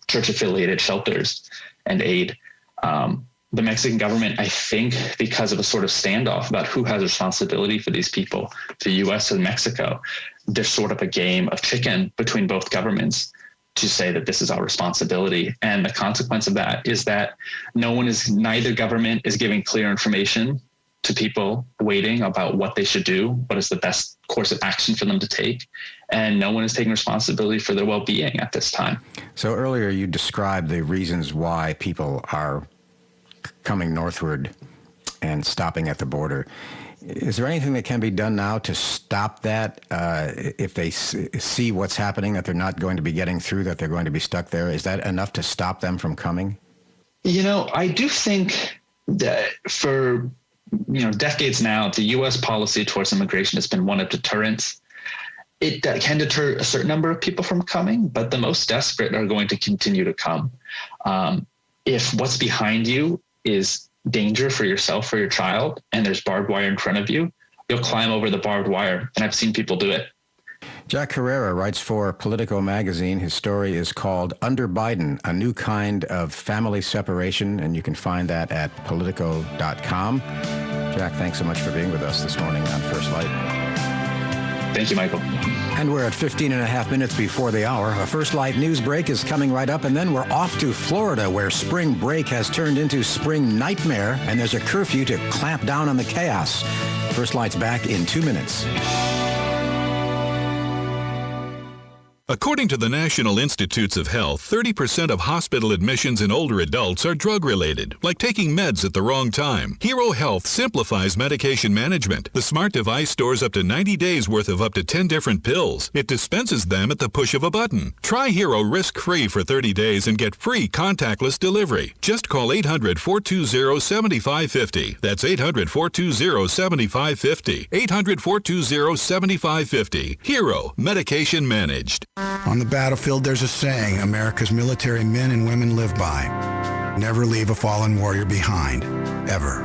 church-affiliated shelters and aid. The Mexican government, I think, because of a sort of standoff about who has responsibility for these people, the U.S. and Mexico, there's sort of a game of chicken between both governments to say that this is our responsibility. And the consequence of that is that neither government is giving clear information to people waiting about what they should do, what is the best course of action for them to take, and no one is taking responsibility for their well-being at this time. So earlier you described the reasons why people are coming northward and stopping at the border. Is there anything that can be done now to stop that if they see what's happening, that they're not going to be getting through, that they're going to be stuck there? Is that enough to stop them from coming? I do think that for decades now, the U.S. policy towards immigration has been one of deterrence. It can deter a certain number of people from coming, but the most desperate are going to continue to come. If what's behind you is danger for yourself or your child, and there's barbed wire in front of you, you'll climb over the barbed wire. And I've seen people do it. Jack Herrera writes for Politico magazine. His story is called Under Biden, A New Kind of Family Separation, and you can find that at Politico.com. Jack, thanks so much for being with us this morning on First Light. Thank you, Michael. And we're at 15 and a half minutes before the hour. A First Light news break is coming right up, and then we're off to Florida, where spring break has turned into spring nightmare, and there's a curfew to clamp down on the chaos. First Light's back in 2 minutes. According to the National Institutes of Health, 30% of hospital admissions in older adults are drug-related, like taking meds at the wrong time. Hero Health simplifies medication management. The smart device stores up to 90 days worth of up to 10 different pills. It dispenses them at the push of a button. Try Hero risk-free for 30 days and get free contactless delivery. Just call 800-420-7550. That's 800-420-7550. 800-420-7550. Hero, medication managed. On the battlefield, there's a saying America's military men and women live by. Never leave a fallen warrior behind, ever.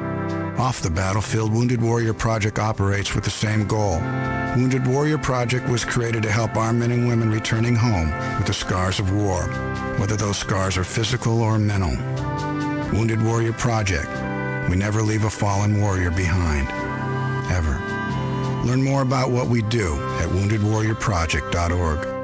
Off the battlefield, Wounded Warrior Project operates with the same goal. Wounded Warrior Project was created to help our men and women returning home with the scars of war, whether those scars are physical or mental. Wounded Warrior Project. We never leave a fallen warrior behind, ever. Learn more about what we do at woundedwarriorproject.org.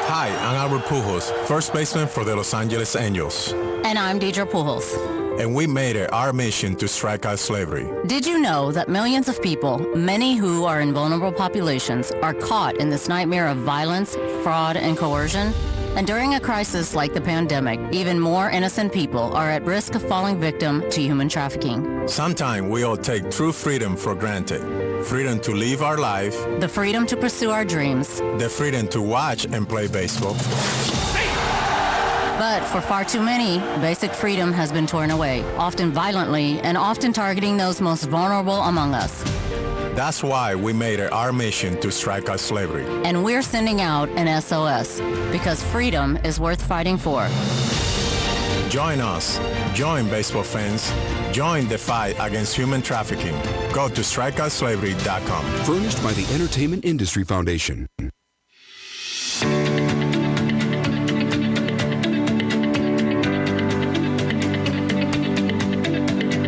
Hi, I'm Albert Pujols, first baseman for the Los Angeles Angels. And I'm Deidre Pujols. And we made it our mission to strike out slavery. Did you know that millions of people, many who are in vulnerable populations, are caught in this nightmare of violence, fraud, and coercion? And during a crisis like the pandemic, even more innocent people are at risk of falling victim to human trafficking. Sometimes we all take true freedom for granted. Freedom to live our life. The freedom to pursue our dreams. The freedom to watch and play baseball. But for far too many, basic freedom has been torn away, often violently and often targeting those most vulnerable among us. That's why we made it our mission to strike out slavery. And we're sending out an SOS, because freedom is worth fighting for. Join us. Join baseball fans. Join the fight against human trafficking. Go to strikeoutslavery.com. Furnished by the Entertainment Industry Foundation.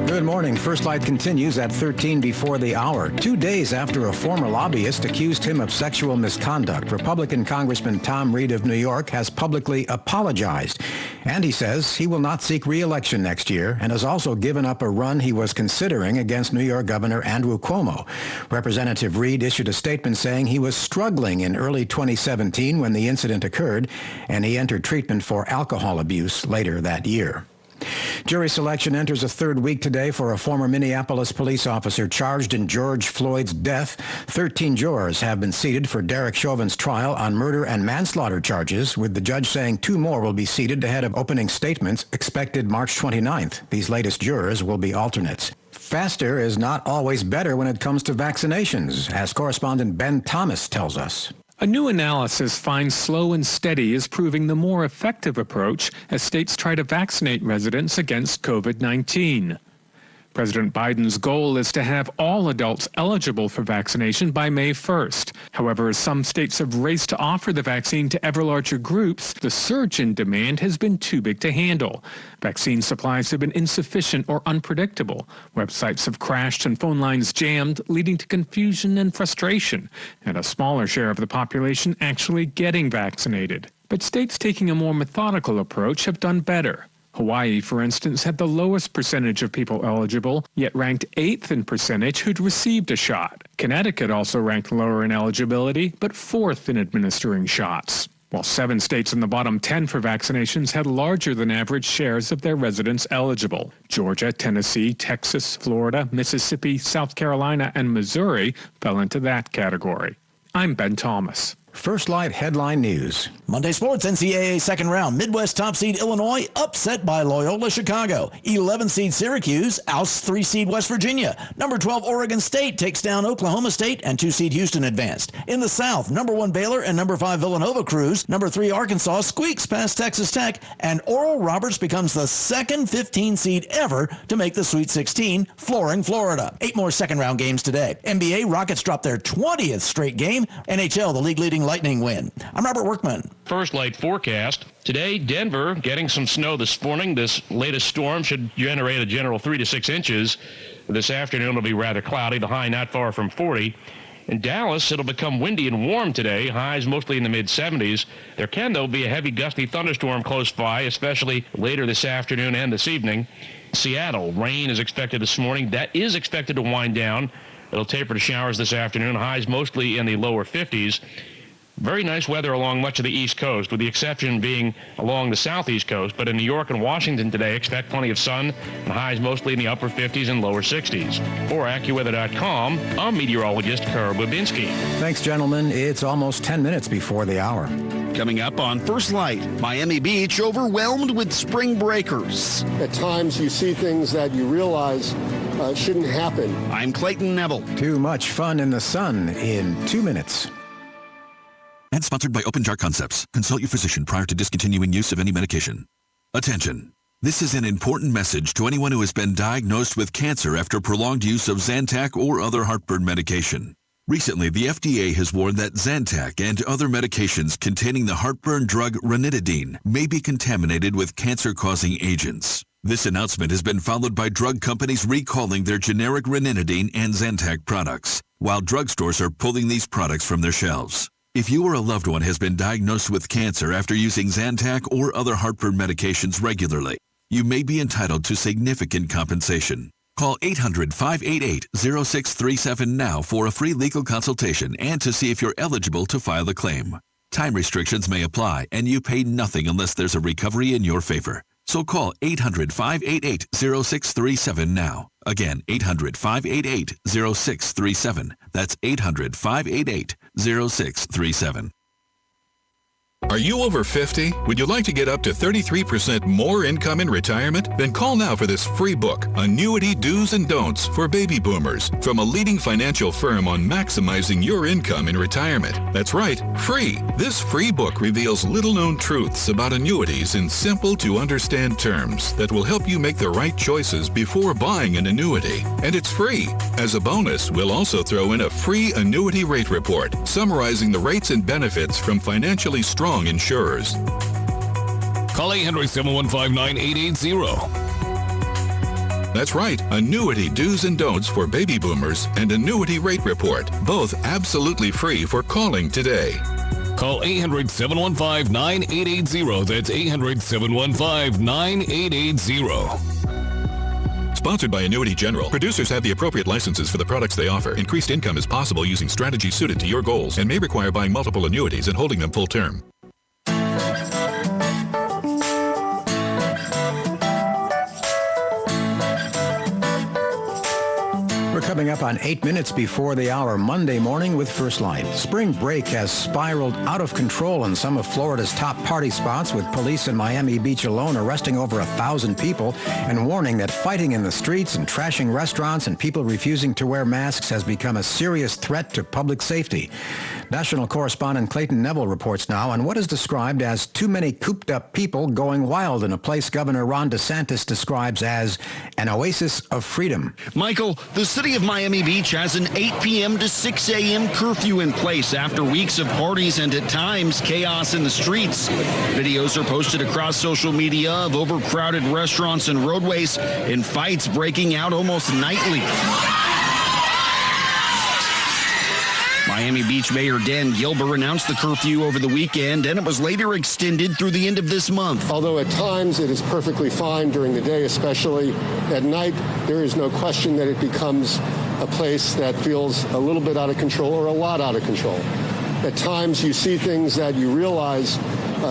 Good morning. First Light continues at 13 before the hour. 2 days after a former lobbyist accused him of sexual misconduct, Republican Congressman Tom Reed of New York has publicly apologized. And he says he will not seek re-election next year and has also given up a run he was considering against New York Governor Andrew Cuomo. Representative Reed issued a statement saying he was struggling in early 2017 when the incident occurred, and he entered treatment for alcohol abuse later that year. Jury selection enters a third week today for a former Minneapolis police officer charged in George Floyd's death. 13 jurors have been seated for Derek Chauvin's trial on murder and manslaughter charges, with the judge saying 2 more will be seated ahead of opening statements expected March 29th. These latest jurors will be alternates. Faster is not always better when it comes to vaccinations, as correspondent Ben Thomas tells us. A new analysis finds slow and steady is proving the more effective approach as states try to vaccinate residents against COVID-19. President Biden's goal is to have all adults eligible for vaccination by May 1st. However, as some states have raced to offer the vaccine to ever larger groups, the surge in demand has been too big to handle. Vaccine supplies have been insufficient or unpredictable. Websites have crashed and phone lines jammed, leading to confusion and frustration, and a smaller share of the population actually getting vaccinated. But states taking a more methodical approach have done better. Hawaii, for instance, had the lowest percentage of people eligible, yet ranked 8th in percentage who'd received a shot. Connecticut also ranked lower in eligibility, but 4th in administering shots. While 7 states in the bottom 10 for vaccinations had larger than average shares of their residents eligible. Georgia, Tennessee, Texas, Florida, Mississippi, South Carolina, and Missouri fell into that category. I'm Ben Thomas. First Light Headline News. Monday Sports, NCAA second round. Midwest top seed Illinois upset by Loyola Chicago. 11 seed Syracuse ousts 3 seed West Virginia. Number 12 Oregon State takes down Oklahoma State, and 2 seed Houston advanced. In the South, number 1 Baylor and number 5 Villanova cruise. Number 3 Arkansas squeaks past Texas Tech, and Oral Roberts becomes the second 15 seed ever to make the Sweet 16, flooring Florida. 8 more second round games today. NBA Rockets drop their 20th straight game. NHL, the league leading Lightning win. I'm Robert Workman. First Light forecast. Today, Denver getting some snow this morning. This latest storm should generate a general 3 to 6 inches. This afternoon will be rather cloudy, the high not far from 40. In Dallas, it'll become windy and warm today, highs mostly in the mid-70s. There can, though, be a heavy gusty thunderstorm close by, especially later this afternoon and this evening. Seattle, rain is expected this morning. That is expected to wind down. It'll taper to showers this afternoon, highs mostly in the lower 50s. Very nice weather along much of the East Coast, with the exception being along the southeast coast. But in New York and Washington today, expect plenty of sun and highs mostly in the upper 50s and lower 60s. For AccuWeather.com, I'm meteorologist Kara Babinski. Thanks, gentlemen. It's almost 10 minutes before the hour. Coming up on First Light, Miami Beach overwhelmed with spring breakers. At times you see things that you realize shouldn't happen. I'm Clayton Neville. Too much fun in the sun in 2 minutes. And sponsored by Open Jar Concepts. Consult your physician prior to discontinuing use of any medication. Attention. This is an important message to anyone who has been diagnosed with cancer after prolonged use of Zantac or other heartburn medication. Recently, the FDA has warned that Zantac and other medications containing the heartburn drug ranitidine may be contaminated with cancer-causing agents. This announcement has been followed by drug companies recalling their generic ranitidine and Zantac products, while drugstores are pulling these products from their shelves. If you or a loved one has been diagnosed with cancer after using Zantac or other heartburn medications regularly, you may be entitled to significant compensation. Call 800-588-0637 now for a free legal consultation and to see if you're eligible to file a claim. Time restrictions may apply, and you pay nothing unless there's a recovery in your favor. So call 800-588-0637 now. Again, 800-588-0637. That's 800-588-0637. Are you over 50? Would you like to get up to 33% more income in retirement? Then call now for this free book, Annuity Do's and Don'ts for Baby Boomers, from a leading financial firm on maximizing your income in retirement. That's right, free. This free book reveals little-known truths about annuities in simple-to-understand terms that will help you make the right choices before buying an annuity. And it's free. As a bonus, we'll also throw in a free annuity rate report summarizing the rates and benefits from financially strong insurers. Call 800-715-9880. That's right, Annuity Do's and Don'ts for Baby Boomers and Annuity Rate Report, both absolutely free for calling today. Call 800-715-9880. That's 800-715-9880. Sponsored by Annuity General. Producers have the appropriate licenses for the products they offer. Increased income is possible using strategies suited to your goals and may require buying multiple annuities and holding them full term. We're coming up on 8 minutes before the hour Monday morning with First Light. Spring break has spiraled out of control in some of Florida's top party spots, with police in Miami Beach alone arresting over 1,000 people and warning that fighting in the streets and trashing restaurants and people refusing to wear masks has become a serious threat to public safety. National correspondent Clayton Neville reports now on what is described as too many cooped-up people going wild in a place Governor Ron DeSantis describes as an oasis of freedom. Michael, the city of Miami Beach has an 8 p.m. to 6 a.m. curfew in place after weeks of parties and at times chaos in the streets. Videos are posted across social media of overcrowded restaurants and roadways and fights breaking out almost nightly. Miami Beach Mayor Dan Gilbert announced the curfew over the weekend, and it was later extended through the end of this month. Although at times it is perfectly fine during the day, especially at night, there is no question that it becomes a place that feels a little bit out of control or a lot out of control. At times you see things that you realize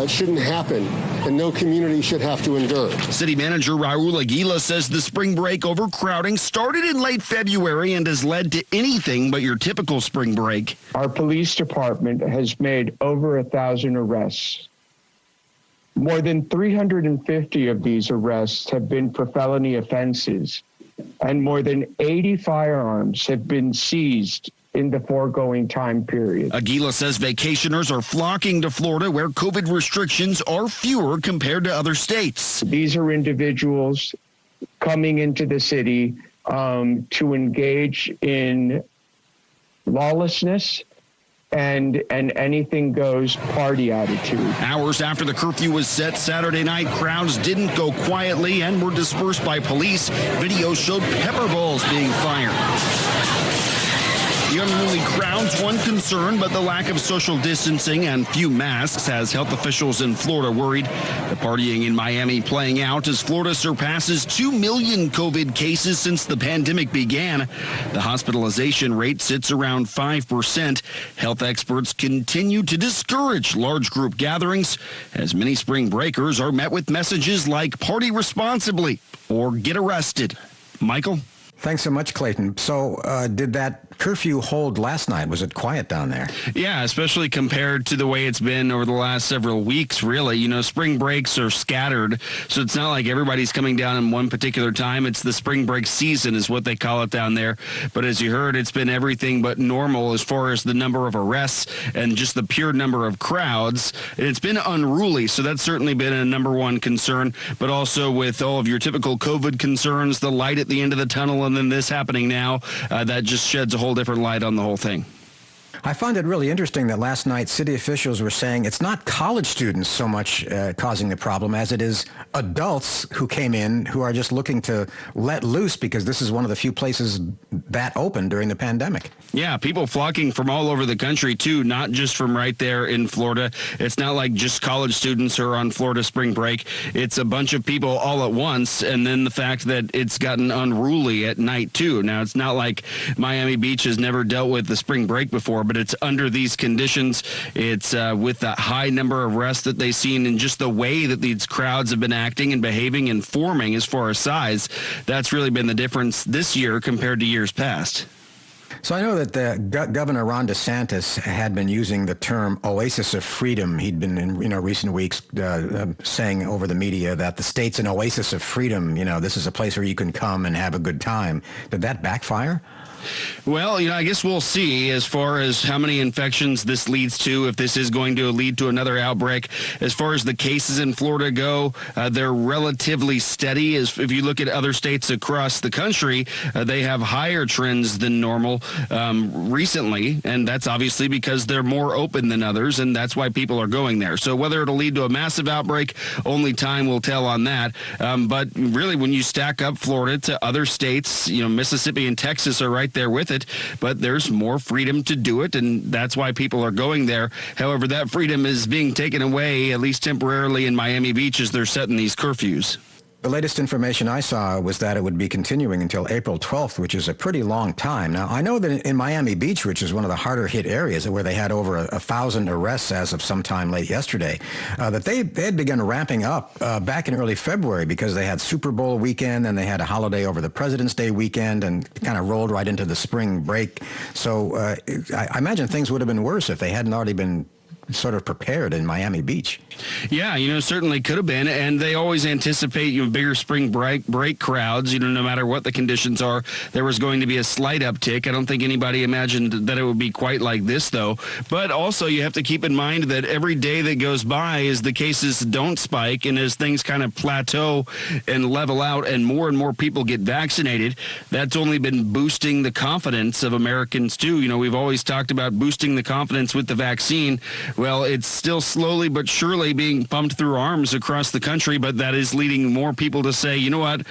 shouldn't happen, and no community should have to endure. City Manager Raul Aguila says the spring break overcrowding started in late February and has led to anything but your typical spring break. Our police department has made over 1,000 arrests. More than 350 of these arrests have been for felony offenses, and more than 80 firearms have been seized in the foregoing time period. Aguila says vacationers are flocking to Florida, where COVID restrictions are fewer compared to other states. These are individuals coming into the city to engage in lawlessness and an anything goes party attitude. Hours after the curfew was set Saturday night, crowds didn't go quietly and were dispersed by police. Videos showed pepper balls being fired. The unruly crowd's one concern, but the lack of social distancing and few masks has health officials in Florida worried. The partying in Miami playing out as Florida surpasses 2 million COVID cases since the pandemic began. The hospitalization rate sits around 5%. Health experts continue to discourage large group gatherings, as many spring breakers are met with messages like party responsibly or get arrested. Michael? Thanks so much, Clayton. So did that curfew hold last night? Was it quiet down there? Yeah, especially compared to the way it's been over the last several weeks, really. You know, spring breaks are scattered, so it's not like everybody's coming down in one particular time. It's the spring break season is what they call it down there. But as you heard, it's been everything but normal as far as the number of arrests and just the pure number of crowds. And it's been unruly, so that's certainly been a number one concern. But also with all of your typical COVID concerns, the light at the end of the tunnel, and then this happening now, that just sheds a whole different light on the whole thing. I find it really interesting that last night city officials were saying it's not college students so much causing the problem as it is adults who came in who are just looking to let loose because this is one of the few places that open during the pandemic. Yeah, people flocking from all over the country, too, not just from right there in Florida. It's not like just college students who are on Florida spring break. It's a bunch of people all at once, and then the fact that it's gotten unruly at night, too. Now, it's not like Miami Beach has never dealt with the spring break before, but it's under these conditions. It's with the high number of arrests that they've seen and just the way that these crowds have been acting and behaving and forming as far as size. That's really been the difference this year compared to years past. So I know that Governor Ron DeSantis had been using the term oasis of freedom. He'd been in recent weeks saying over the media that the state's an oasis of freedom. This is a place where you can come and have a good time. Did that backfire? Well, I guess we'll see as far as how many infections this leads to, if this is going to lead to another outbreak. As far as the cases in Florida go, they're relatively steady. If you look at other states across the country, they have higher trends than normal recently, and that's obviously because they're more open than others, and that's why people are going there. So whether it'll lead to a massive outbreak, only time will tell on that. But really, when you stack up Florida to other states, Mississippi and Texas are right there with it, but there's more freedom to do it, and that's why people are going there. However, that freedom is being taken away, at least temporarily, in Miami Beach as they're setting these curfews. The latest information I saw was that it would be continuing until April 12th, which is a pretty long time. Now, I know that in Miami Beach, which is one of the harder hit areas where they had over 1,000 arrests as of sometime late yesterday, that they had begun ramping up back in early February because they had Super Bowl weekend and they had a holiday over the President's Day weekend and kind of rolled right into the spring break. So I imagine things would have been worse if they hadn't already been sort of prepared in Miami Beach. Yeah, certainly could have been, and they always anticipate bigger spring break crowds. No matter what the conditions are, there was going to be a slight uptick. I don't think anybody imagined that it would be quite like this, though. But also, you have to keep in mind that every day that goes by, as the cases don't spike and as things kind of plateau and level out, and more people get vaccinated, that's only been boosting the confidence of Americans too. We've always talked about boosting the confidence with the vaccine. Well, it's still slowly but surely being pumped through arms across the country, but that is leading more people to say, you know what,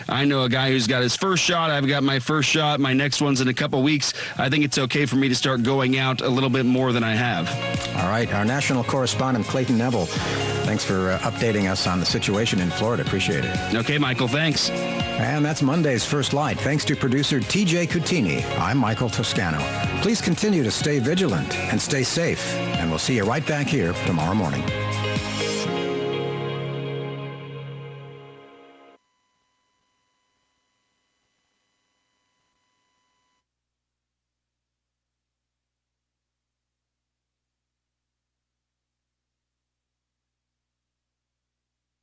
I know a guy who's got his first shot, I've got my first shot, my next one's in a couple weeks. I think it's okay for me to start going out a little bit more than I have. All right, our national correspondent, Clayton Neville, thanks for updating us on the situation in Florida. Appreciate it. Okay, Michael, thanks. And that's Monday's First Light. Thanks to producer TJ Cutini. I'm Michael Toscano. Please continue to stay vigilant and stay safe, and we'll see you right back here tomorrow morning.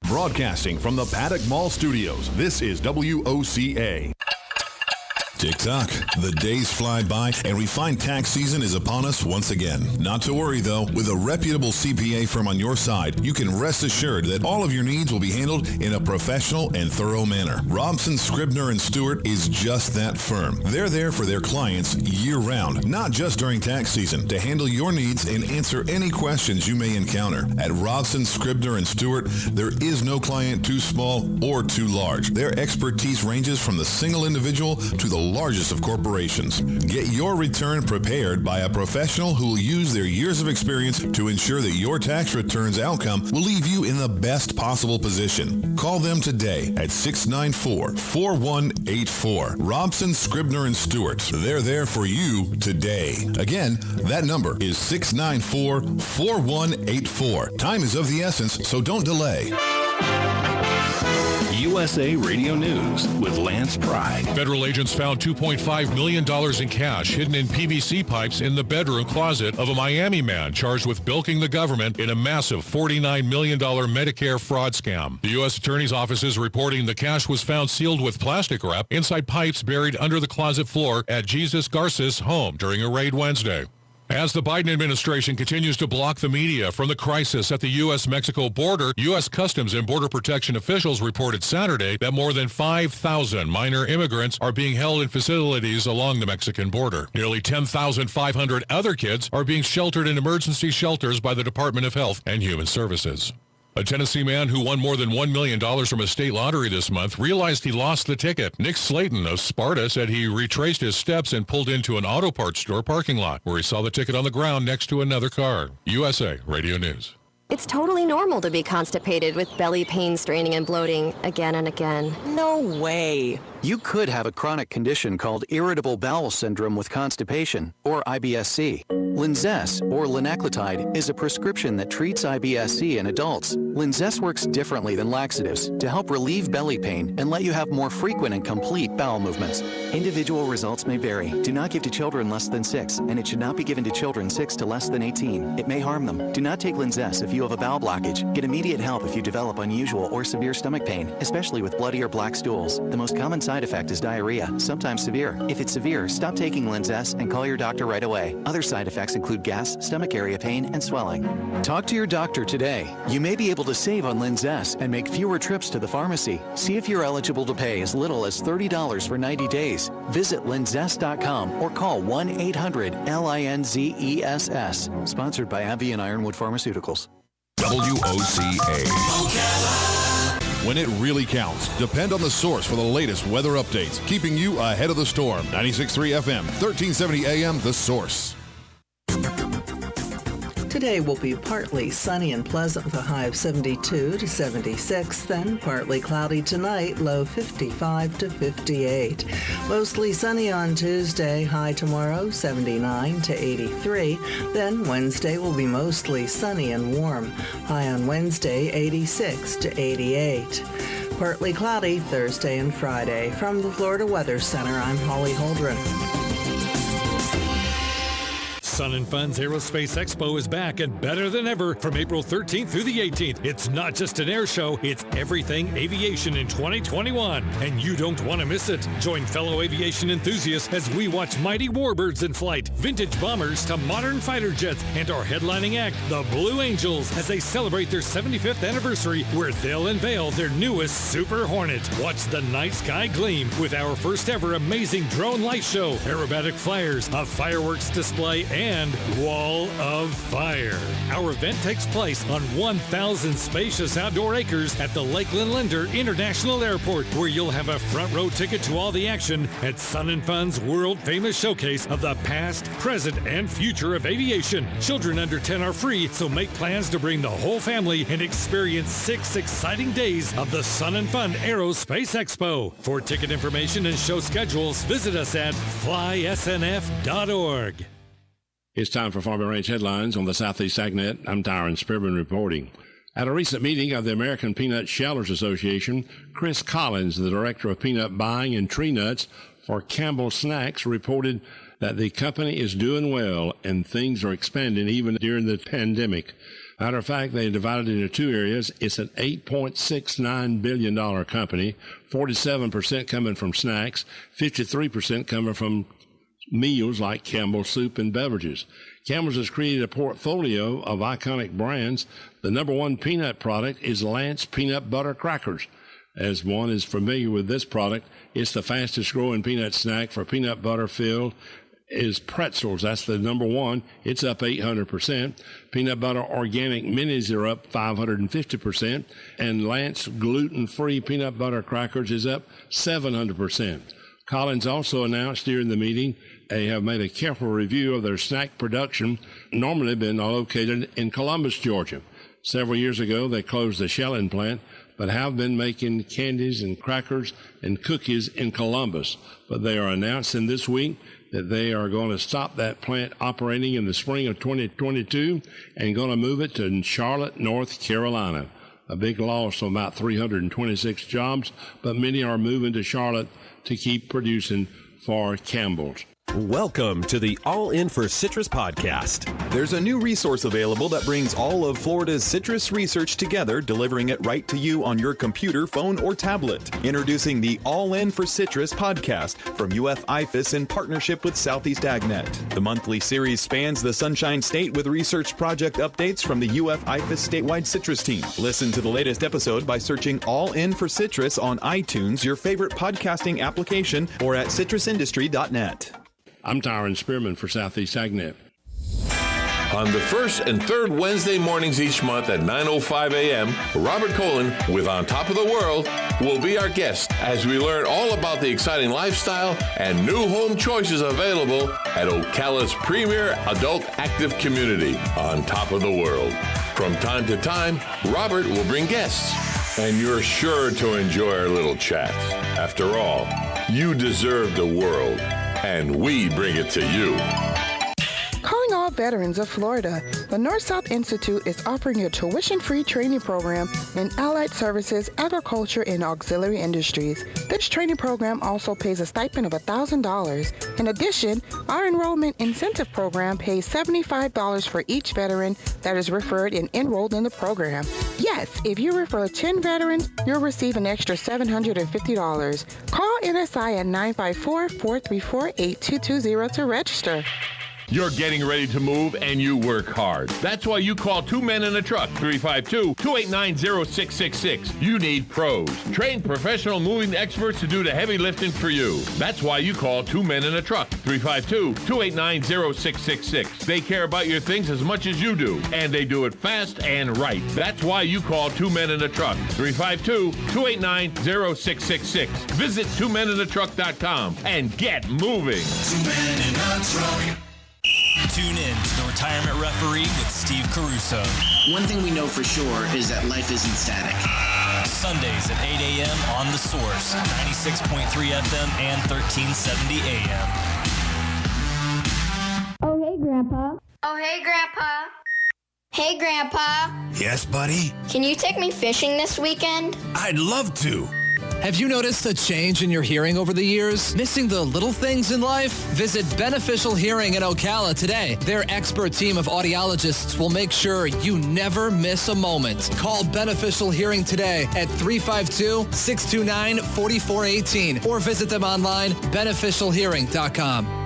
Broadcasting from the Paddock Mall Studios, this is WOCA. Tick-tock. The days fly by, and we find tax season is upon us once again. Not to worry, though. With a reputable CPA firm on your side, you can rest assured that all of your needs will be handled in a professional and thorough manner. Robson, Scribner & Stewart is just that firm. They're there for their clients year-round, not just during tax season, to handle your needs and answer any questions you may encounter. At Robson, Scribner & Stewart, there is no client too small or too large. Their expertise ranges from the single individual to the largest of corporations. Get your return prepared by a professional who will use their years of experience to ensure that your tax return's outcome will leave you in the best possible position. Call them today at 694-4184. Robson, Scribner & Stewart. They're there for you today. Again, that number is 694-4184. Time is of the essence, so don't delay. USA Radio News with Lance Pride. Federal agents found $2.5 million in cash hidden in PVC pipes in the bedroom closet of a Miami man charged with bilking the government in a massive $49 million Medicare fraud scam. The U.S. Attorney's Office is reporting the cash was found sealed with plastic wrap inside pipes buried under the closet floor at Jesus Garces' home during a raid Wednesday. As the Biden administration continues to block the media from the crisis at the U.S.-Mexico border, U.S. Customs and Border Protection officials reported Saturday that more than 5,000 minor immigrants are being held in facilities along the Mexican border. Nearly 10,500 other kids are being sheltered in emergency shelters by the Department of Health and Human Services. A Tennessee man who won more than $1 million from a state lottery this month realized he lost the ticket. Nick Slayton of Sparta said he retraced his steps and pulled into an auto parts store parking lot where he saw the ticket on the ground next to another car. USA Radio News. It's totally normal to be constipated with belly pain, straining, and bloating again and again. No way. You could have a chronic condition called irritable bowel syndrome with constipation, or IBS-C. Linzess, or linaclotide, is a prescription that treats IBS-C in adults. Linzess works differently than laxatives to help relieve belly pain and let you have more frequent and complete bowel movements. Individual results may vary. Do not give to children less than 6, and it should not be given to children 6 to less than 18. It may harm them. Do not take Linzess if you have a bowel blockage. Get immediate help if you develop unusual or severe stomach pain, especially with bloody or black stools. The most common side effect is diarrhea, sometimes severe. If it's severe, stop taking Linzess and call your doctor right away. Other side effects include gas, stomach area pain, and swelling. Talk to your doctor today. You may be able to save on Linzess and make fewer trips to the pharmacy. See if you're eligible to pay as little as $30 for 90 days. Visit linzess.com or call 1-800-LINZESS. Sponsored by AbbVie and Ironwood Pharmaceuticals. WOCA. When it really counts, depend on the source for the latest weather updates, keeping you ahead of the storm. 96.3 FM, 1370 AM, The Source. Today will be partly sunny and pleasant with a high of 72 to 76, then partly cloudy tonight, low 55 to 58. Mostly sunny on Tuesday, high tomorrow 79 to 83. Then Wednesday will be mostly sunny and warm, high on Wednesday 86 to 88. Partly cloudy Thursday and Friday. From the Florida Weather Center, I'm Holly Holdren. Sun and Fun's Aerospace Expo is back and better than ever from April 13th through the 18th. It's not just an air show, it's everything aviation in 2021. And you don't want to miss it. Join fellow aviation enthusiasts as we watch mighty warbirds in flight, vintage bombers to modern fighter jets, and our headlining act, the Blue Angels, as they celebrate their 75th anniversary, where they'll unveil their newest Super Hornet. Watch the night sky gleam with our first ever amazing drone light show, aerobatic flyers, a fireworks display, and Wall of Fire. Our event takes place on 1,000 spacious outdoor acres at the Lakeland Linder International Airport, where you'll have a front row ticket to all the action at Sun and Fun's world-famous showcase of the past, present, and future of aviation. Children under 10 are free, so make plans to bring the whole family and experience 6 exciting days of the Sun and Fun Aerospace Expo. For ticket information and show schedules, visit us at flysnf.org. It's time for Farm and Ranch headlines on the Southeast AgNet. I'm Tyron Spearman reporting. At a recent meeting of the American Peanut Shellers Association, Chris Collins, the director of peanut buying and tree nuts for Campbell Snacks, reported that the company is doing well and things are expanding even during the pandemic. Matter of fact, they divided it into two areas. It's an $8.69 billion company, 47% coming from snacks, 53% coming from meals like Campbell's soup and beverages. Campbell's has created a portfolio of iconic brands. The number one peanut product is Lance Peanut Butter Crackers. As one is familiar with this product, it's the fastest growing peanut snack for peanut butter filled is pretzels. That's the number one. It's up 800%. Peanut butter organic minis are up 550%. And Lance gluten-free peanut butter crackers is up 700%. Collins also announced during the meeting they have made a careful review of their snack production, normally been located in Columbus, Georgia. Several years ago, they closed the shelling plant, but have been making candies and crackers and cookies in Columbus. But they are announcing this week that they are going to stop that plant operating in the spring of 2022 and going to move it to Charlotte, North Carolina. A big loss of about 326 jobs, but many are moving to Charlotte to keep producing for Campbell's. Welcome to the All In for Citrus podcast. There's a new resource available that brings all of Florida's citrus research together, delivering it right to you on your computer, phone, or tablet. Introducing the All In for Citrus podcast from UF IFAS in partnership with Southeast AgNet. The monthly series spans the Sunshine State with research project updates from the UF IFAS statewide citrus team. Listen to the latest episode by searching All In for Citrus on iTunes, your favorite podcasting application, or at citrusindustry.net. I'm Tyron Spearman for Southeast AgNet. On the first and third Wednesday mornings each month at 9:05 a.m., Robert Colin with On Top of the World will be our guest as we learn all about the exciting lifestyle and new home choices available at Ocala's premier adult active community, On Top of the World. From time to time, Robert will bring guests, and you're sure to enjoy our little chat. After all, you deserve the world, and we bring it to you. Calling all veterans of Florida. The North-South Institute is offering a tuition-free training program in allied services, agriculture, and auxiliary industries. This training program also pays a stipend of $1,000. In addition, our enrollment incentive program pays $75 for each veteran that is referred and enrolled in the program. Yes, if you refer 10 veterans, you'll receive an extra $750. Call NSI at 954-434-8220 to register. You're getting ready to move and you work hard. That's why you call Two Men in a Truck, 352-289-0666. You need pros. Trained professional moving experts to do the heavy lifting for you. That's why you call Two Men in a Truck, 352-289-0666. They care about your things as much as you do, and they do it fast and right. That's why you call Two Men in a Truck, 352-289-0666. Visit twomeninatruck.com and get moving. 2 Men in a Truck. Tune in to the Retirement Referee with Steve Caruso. One thing we know for sure is that life isn't static. Sundays at 8 a.m. on The Source, 96.3 FM and 1370 AM. Oh, hey, Grandpa. Oh, hey, Grandpa. Hey, Grandpa. Yes, buddy? Can you take me fishing this weekend? I'd love to. Have you noticed a change in your hearing over the years? Missing the little things in life? Visit Beneficial Hearing in Ocala today. Their expert team of audiologists will make sure you never miss a moment. Call Beneficial Hearing today at 352-629-4418 or visit them online, beneficialhearing.com.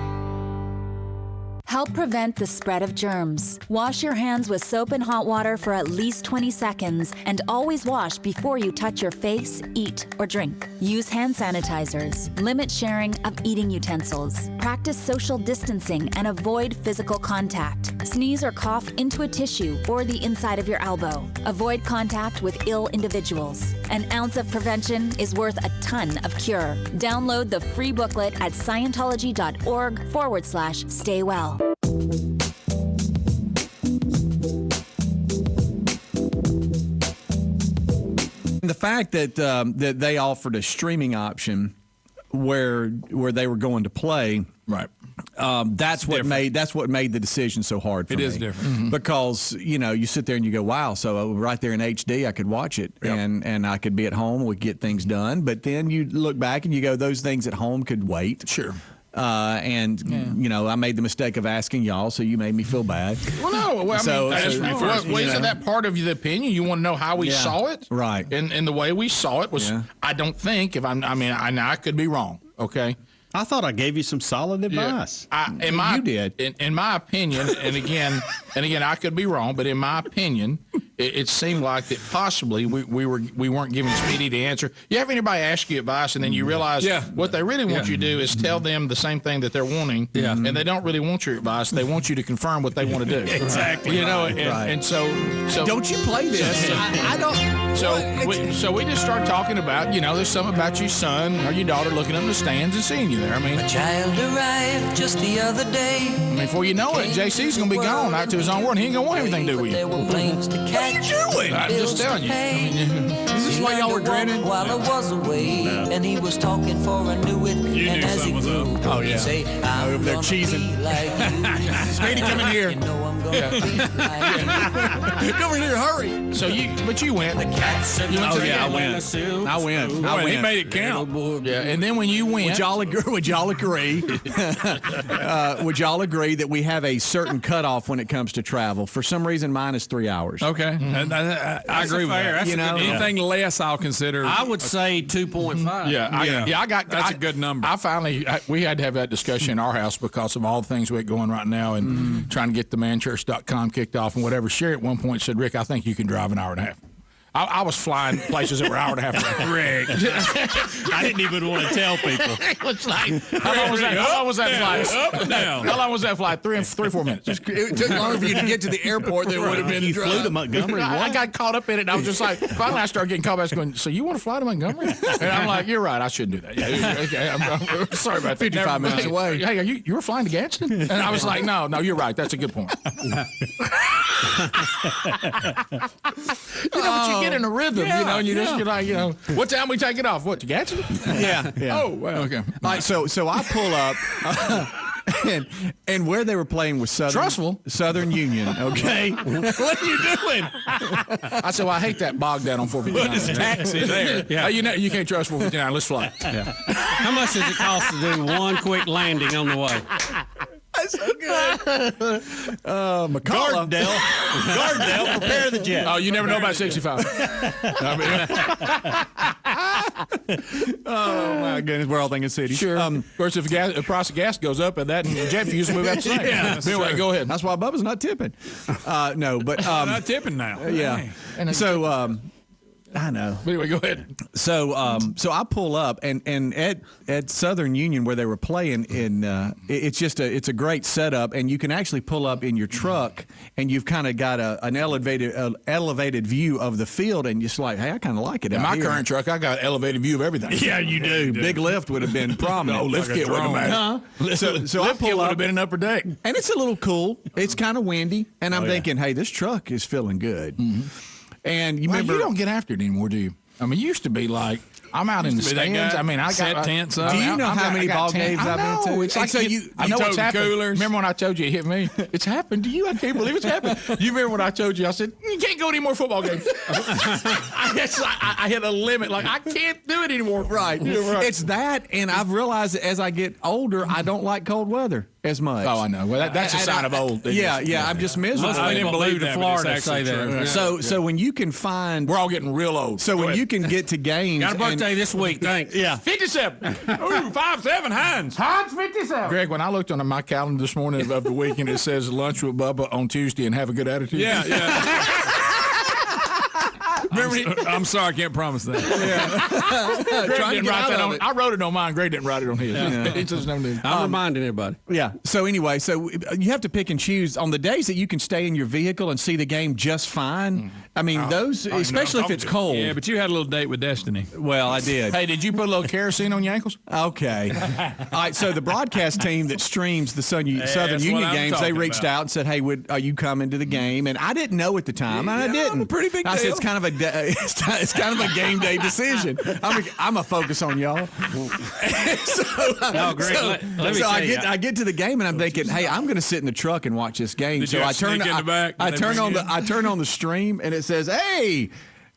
Help prevent the spread of germs. Wash your hands with soap and hot water for at least 20 seconds and always wash before you touch your face, eat, or drink. Use hand sanitizers. Limit sharing of eating utensils. Practice social distancing and avoid physical contact. Sneeze or cough into a tissue or the inside of your elbow. Avoid contact with ill individuals. An ounce of prevention is worth a ton of cure. Download the free booklet at Scientology.org/stay well. The fact that that they offered a streaming option where they were going to play, right? That's what made the decision so hard for me. It is different because you sit there and you go, wow, so right there in HD I could watch it and I could be at home, we could get things done. But then you look back and you go, those things at home could wait. Sure. I made the mistake of asking y'all, so you made me feel bad. Well, no. Well, isn't that part of the opinion? You want to know how we saw it, right? And the way we saw it was, I don't think I could be wrong. Okay. I thought I gave you some solid advice. You did. In my opinion, and again, I could be wrong, but in my opinion, it seemed like that possibly we weren't giving Speedy the answer. You have anybody ask you advice, and then you realize what they really want you to do is tell them the same thing that they're wanting, and they don't really want your advice. They want you to confirm what they want to do. Exactly. And so don't you play this? I don't. So we just start talking about, there's something about your son or your daughter looking up in the stands and seeing you there. A child arrived just the other day. Before you know it, JC's going to be gone out to his own world. He ain't going to want anything to do with you. There were planes to catch. What are you doing? I'm just telling you. Is this why y'all were grinning? While I was away, and he was talking for I knew it. You and knew as something was grew, up. Oh, yeah. Say, I'm they're cheesing. like Speedy, come in here. You know I'm gonna be like you. Come in here, hurry. So you went. The cat said, I went. He made it count. Yeah, and then when you went, would y'all agree? Would y'all agree that we have a certain cutoff when it comes to travel? For some reason, mine is 3 hours. Okay, I agree with that. Anything less, I'll consider. I would say 2.5. That's a good number. We had to have that discussion in our house because of all the things we got going right now and trying to get the manchurch.com kicked off and whatever. Sherry at one point said, Rick, I think you can drive an hour and a half. I was flying places that were an hour and a half. Rick. I didn't even want to tell people. It's like, how long was that flight? Up, down. How long was that flight? 3 or 4 minutes. It took longer for you to get to the airport than it would have been. You flew to Montgomery. I got caught up in it. And I was just like, finally I started getting called back going, so you want to fly to Montgomery? And I'm like, you're right. I shouldn't do that. Yeah, okay, I'm sorry about that. 55 minutes away. Hey, you were flying to Gadsden? And I was like, no, you're right. That's a good point. But you get in a rhythm, and you're like, what time we take it off? What, to Gadsden? Yeah. Oh, well, okay. All right, so I pull up. and where they were playing was Southern Union. Okay, what are you doing? I said, well, I hate that bog down on 459. Put his taxi there. Yeah, you can't trust 459. Let's fly. Yeah. How much does it cost to do one quick landing on the way? That's so good. Ocala. Gardendale, prepare the jet. Oh, you never know about 65. Oh, my goodness. We're all thinking cities. Sure. Of course, if the price of gas goes up, and that jet fuel will move out the same. Yeah, anyway, go ahead. That's why Bubba's not tipping. No, but not tipping now. Yeah. So, I know. Anyway, go ahead. So I pull up and at Southern Union where they were playing it's a great setup, and you can actually pull up in your truck and you've kind of got an elevated view of the field, and just like, hey, I kind of like it. In my current truck, I got an elevated view of everything. Yeah, you do. Big lift would have been prominent. No, lift kit would have mattered. So lift kit would have been an upper deck, and it's a little cool. It's kind of windy, and I'm thinking, hey, this truck is feeling good. Mm-hmm. And you remember, you don't get after it anymore, do you? I mean, you used to be like, I'm out in the stands. I mean, I got tents up. Do you know how many ball games I've been to? It's like I know what's happened. Coolers. Remember when I told you it hit me? It's happened to you. I can't believe it's happened. You remember when I told you? I said you can't go to any more football games. I hit a limit. Like I can't do it anymore. Right. It's that, and I've realized that as I get older, I don't like cold weather as much. Oh, I know. Well, that's a sign of old. Yeah. I'm just miserable. I didn't believe that Florida say that. So when you can find, we're all getting real old. So when you can get to games, got a birthday this week. Thanks. Yeah. 57. Ooh, 5'7", Hines. Hines 57. Greg, when I looked on my calendar this morning of the weekend, it says lunch with Bubba on Tuesday and have a good attitude. Yeah. I'm sorry, I can't promise that. Yeah. Greg didn't write that on. I wrote it on mine. Greg didn't write it on his. Yeah. I'm reminding everybody. Yeah. So anyway, you have to pick and choose on the days that you can stay in your vehicle and see the game just fine. I mean, those, especially if it's cold. Yeah, but you had a little date with Destiny. Well, I did. Hey, did you put a little kerosene on your ankles? Okay. All right. So the broadcast team that streams the Southern Union games, they reached out and said, "Hey, are you coming to the game?" And I didn't know at the time, and I didn't. Pretty big deal. I said it's kind of a game day decision. I'm a focus on y'all. I get to the game and I'm thinking, hey, I'm going to sit in the truck and watch this game. So I turn on the stream and it says, hey,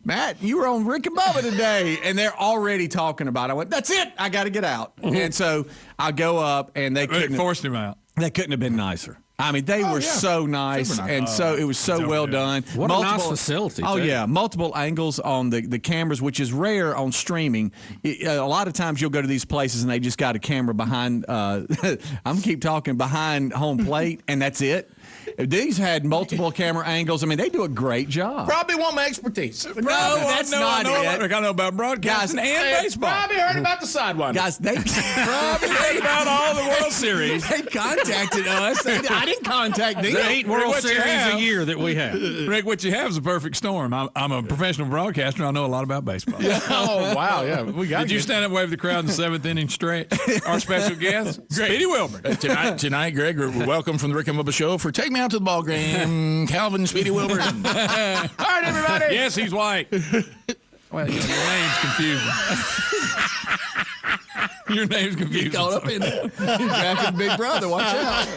Matt, you were on Rick and Bubba today, and they're already talking about it. I went, that's it. I got to get out. And so I go up, and they forced him out. They couldn't have been nicer. I mean, they were so nice, and so it was so well done. What a nice facility. Oh, yeah. Multiple angles on the cameras, which is rare on streaming. A lot of times you'll go to these places, and they just got a camera behind, I'm going to keep talking, behind home plate, and that's it. These had multiple camera angles. I mean, they do a great job. Probably want my expertise. No, that's not it. I know about broadcasting and baseball. Probably heard about the Sidewinder. Guys, they probably heard about all the World Series. They contacted us. I didn't contact them. The 8 World Series a year that we have. Rick, what you have is a perfect storm. I'm a professional broadcaster. I know a lot about baseball. Oh, wow. Yeah. Did you stand up and wave the crowd in the 7th inning stretch? Our special guest, Speedy Wilbur. Tonight, Greg, we're welcome from the Rick and Bubba Show for Take Me Out to the Ball Game, Calvin Speedy Wilbur. All right, everybody. Yes, he's white. Well, your name's confusing. Your name's confusing. Caught up in it. You drafted Big Brother. Watch out.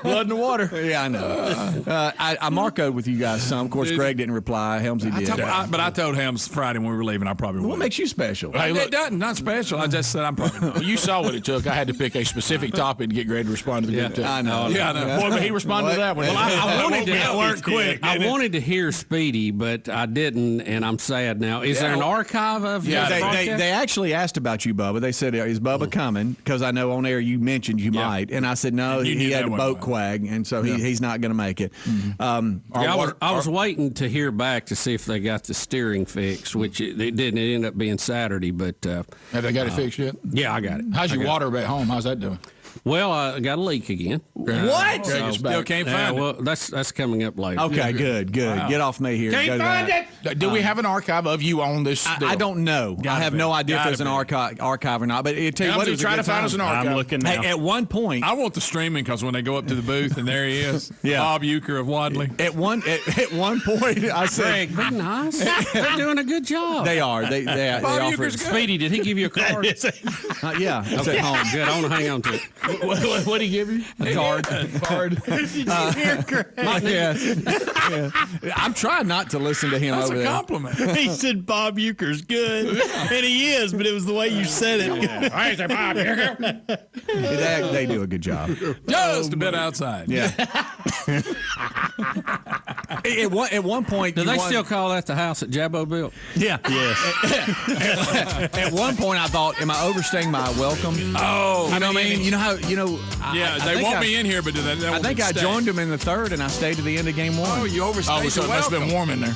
Blood in the water. Yeah, I know. I marcoed with you guys some. Of course, Greg didn't reply. Helmsy did. But I told Helms Friday when we were leaving I probably would. What makes you special? Hey, look, not special. I just said I'm probably not. You saw what it took. I had to pick a specific topic to get Greg to respond to the group. I know. Yeah, I know. Boy, but he responded to that one. Well, I wanted to work quick. I wanted to hear Speedy, but I didn't, and I'm sad now. Is there an archive of they actually asked about you, Bubba. They said, is Bubba coming? Because I know on air you mentioned you might. And I said, no, he had a boat quag, and so he's not going to make it. Mm-hmm. I was waiting to hear back to see if they got the steering fixed, which it didn't. It ended up being Saturday. But have they got it fixed yet? Yeah, I got it. How's your water at home? How's that doing? Well, I got a leak again. What? Still can't find it. Well, that's coming up later. Okay, good. Wow. Get off me here. Can't find it. Do we have an archive of you on this? I don't know. I have no idea if there's an archive or not. But it tell you what, try to find us an archive. I'm looking now. Hey, at one point, I want the streaming because when they go up to the booth and there he is, Bob Euchre of Wadley. At one point, I said, Greg, be nice. They're doing a good job. They are. They offer it. Speedy, did he give you a card? Yeah, it's at home. Good. I want to hang on to it. What did he give you? A card. I'm trying not to listen to him. That's over a there. compliment. He said Bob Euchre's good, and he is, but it was the way you said it. I said Bob Euchre. They do a good job. Just a bit outside. Yeah. At one point, do they still call that the house that Jabbo built? Yeah. Yes. At one point, I thought, "Am I overstaying my welcome?" Oh, you know what I mean? You know how they want me in here, but I think I joined them in the third, and I stayed to the end of game one. Oh, you overstayed. So it must have been warm in there.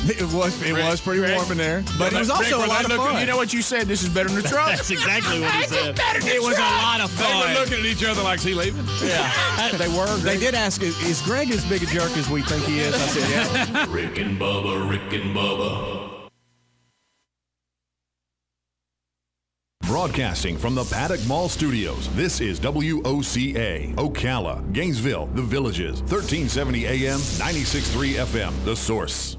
It was pretty warm in there, but it was also a lot of fun. You know what you said? This is better than the truck. That's exactly what he said. It was a lot of They fun. were looking at each other like, is he leaving? Yeah, they were. They did ask, "Is Greg as big a jerk as we think he is?" I said, "Yeah." Rick and Bubba. Broadcasting from the Paddock Mall Studios, this is WOCA, Ocala, Gainesville, The Villages, 1370 AM, 96.3 FM, The Source.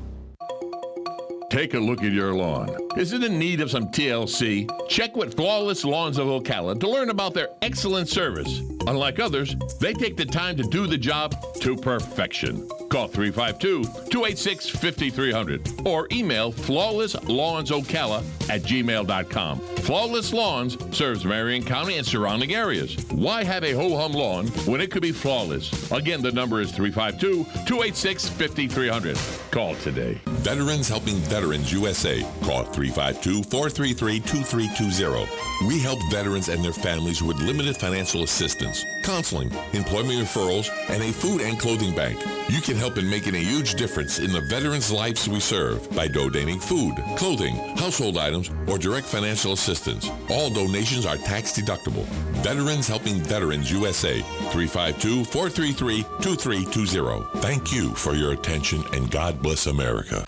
Take a look at your lawn. Is it in need of some TLC? Check with Flawless Lawns of Ocala to learn about their excellent service. Unlike others, they take the time to do the job to perfection. Call 352-286-5300 or email flawlesslawnsocala@gmail.com. Flawless Lawns serves Marion County and surrounding areas. Why have a ho-hum lawn when it could be flawless? Again, the number is 352-286-5300. Call today. Veterans Helping Veterans USA. Call 352-433-2320. We help veterans and their families with limited financial assistance, counseling, employment referrals, and a food and clothing bank. You can help in making a huge difference in the veterans' lives we serve by donating food, clothing, household items, or direct financial assistance. All donations are tax deductible. Veterans Helping Veterans USA. 352-433-2320. Thank you for your attention, and God bless America.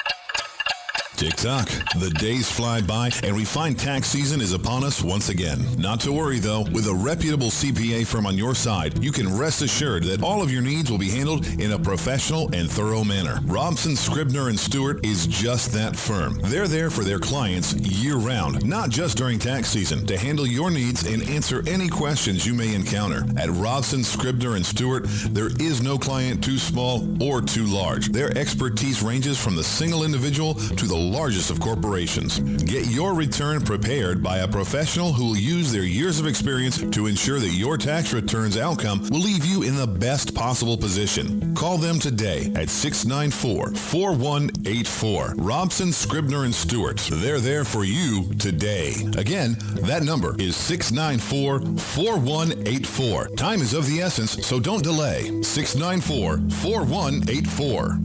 Tick-tock. The days fly by, and we find tax season is upon us once again. Not to worry, though. With a reputable CPA firm on your side, you can rest assured that all of your needs will be handled in a professional and thorough manner. Robson, Scribner & Stewart is just that firm. They're there for their clients year-round, not just during tax season, to handle your needs and answer any questions you may encounter. At Robson, Scribner & Stewart, there is no client too small or too large. Their expertise ranges from the single individual to the largest of corporations. Get your return prepared by a professional who will use their years of experience to ensure that your tax return's outcome will leave you in the best possible position. Call them today at 694-4184. Robson, Scribner & Stewart. They're there for you today. Again, that number is 694-4184. Time is of the essence, so don't delay. 694-4184.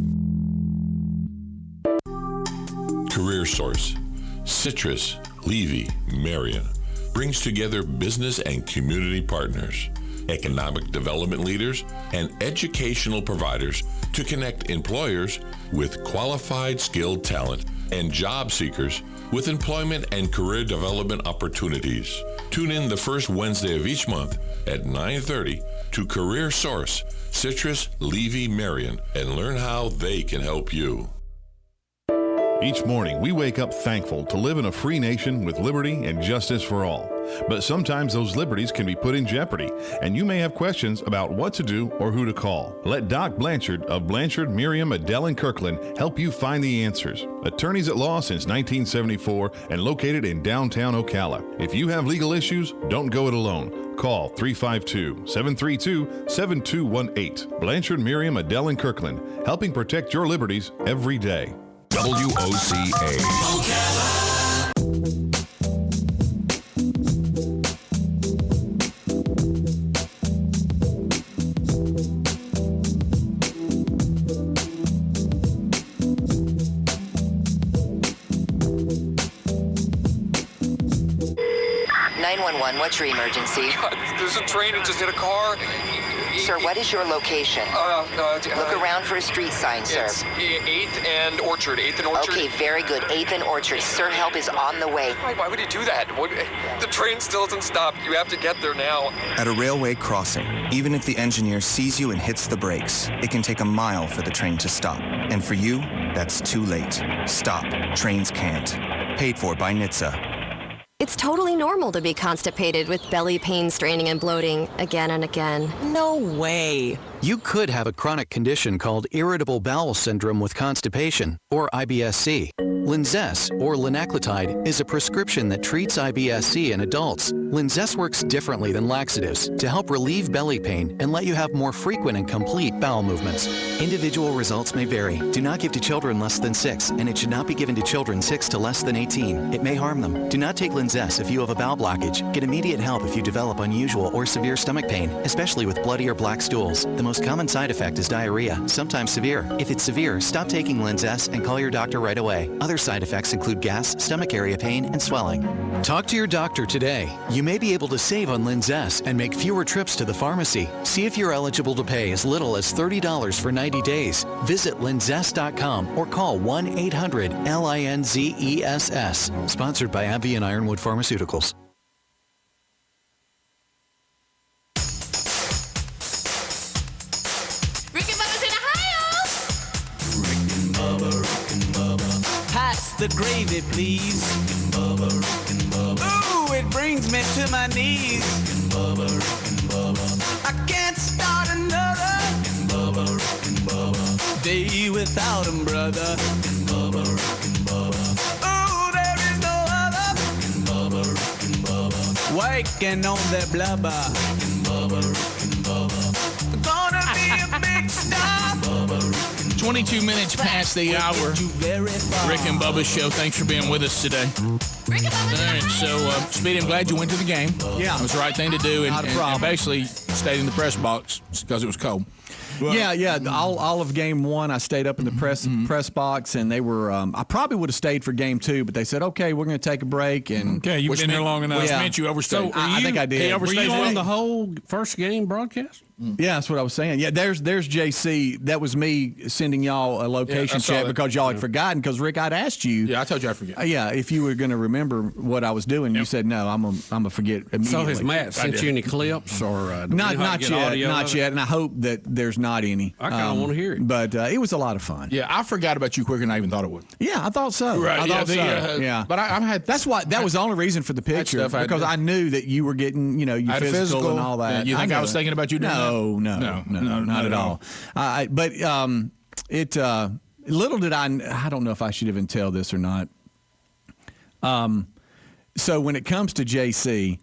Career Source, Citrus, Levy, Marion brings together business and community partners, economic development leaders, and educational providers to connect employers with qualified, skilled talent and job seekers with employment and career development opportunities. Tune in the first Wednesday of each month at 9:30 to Career Source, Citrus, Levy, Marion, and learn how they can help you. Each morning, we wake up thankful to live in a free nation with liberty and justice for all. But sometimes those liberties can be put in jeopardy, and you may have questions about what to do or who to call. Let Doc Blanchard of Blanchard, Miriam, Adele, and Kirkland help you find the answers. Attorneys at law since 1974 and located in downtown Ocala. If you have legal issues, don't go it alone. Call 352-732-7218. Blanchard, Miriam, Adele, and Kirkland, helping protect your liberties every day. WOCA. 911, what's your emergency? There's a train that just hit a car. Sir, what is your location? Look around for a street sign, sir. It's 8th and Orchard. 8th and Orchard. Okay, very good. 8th and Orchard. Sir, help is on the way. Why would you do that? The train still hasn't stopped. You have to get there now. At a railway crossing, even if the engineer sees you and hits the brakes, it can take a mile for the train to stop. And for you, that's too late. Stop. Trains can't. Paid for by NHTSA. It's totally normal to be constipated with belly pain, straining, and bloating again and again. No way. You could have a chronic condition called irritable bowel syndrome with constipation, or IBS-C. Linzess, or linaclotide, is a prescription that treats IBS-C in adults. Linzess works differently than laxatives to help relieve belly pain and let you have more frequent and complete bowel movements. Individual results may vary. Do not give to children less than 6, and it should not be given to children 6 to less than 18. It may harm them. Do not take Linzess if you have a bowel blockage. Get immediate help if you develop unusual or severe stomach pain, especially with bloody or black stools. The most common side effect is diarrhea, sometimes severe. If it's severe, stop taking Linzess and call your doctor right away. Other side effects include gas, stomach area pain, and swelling. Talk to your doctor today. You may be able to save on Linzess and make fewer trips to the pharmacy. See if you're eligible to pay as little as $30 for 90 days. Visit linzess.com or call 1-800-LINZESS. Sponsored by AbbVie and Ironwood Pharmaceuticals. Pass the gravy, please. Ooh, it brings me to my knees. I can't start another day without him, brother. Ooh, there is no other working on that blubber. Gonna be a big star. 22 minutes past the hour. Rick and Bubba's show. Thanks for being with us today. Rick and Bubba. All right, so Speedy, I'm glad you went to the game. Yeah, it was the right thing to do, and basically stayed in the press box because it was cold. Well, yeah. All of game one, I stayed up in the press box, and they were. I probably would have stayed for game two, but they said, "Okay, we're going to take a break." And okay, you've been there long enough. Yeah. Meant you overstayed. So I think I did. Were you on the whole first game broadcast? Yeah, that's what I was saying. Yeah, there's JC. That was me sending y'all a location check because y'all had forgotten. Because Rick, I'd asked you. Yeah, I told you I forget. Yeah, if you were going to remember what I was doing, you said no. I'm a forget immediately. So has Matt sent you any clips or not yet? And I hope that there's not any. I kind of want to hear it. But it was a lot of fun. Yeah, I forgot about you quicker than I even thought it would. Yeah, I thought so. Right. I thought so. Yeah. But I had. That's why. That was the only reason for the picture because I knew that you were getting, your physical and all that. You think I was thinking about you doing that? No, not at all. But little did I don't know if I should even tell this or not. So when it comes to JC,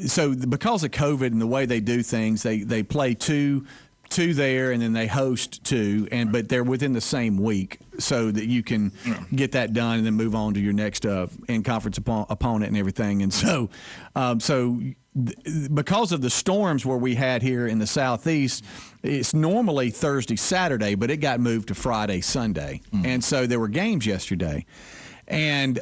so because of COVID and the way they do things, they play two there and then they host two, but they're within the same week so that you can get that done and then move on to your next in-conference opponent and everything. And so because of the storms where we had here in the Southeast, it's normally Thursday, Saturday, but it got moved to Friday, Sunday. And so there were games yesterday. And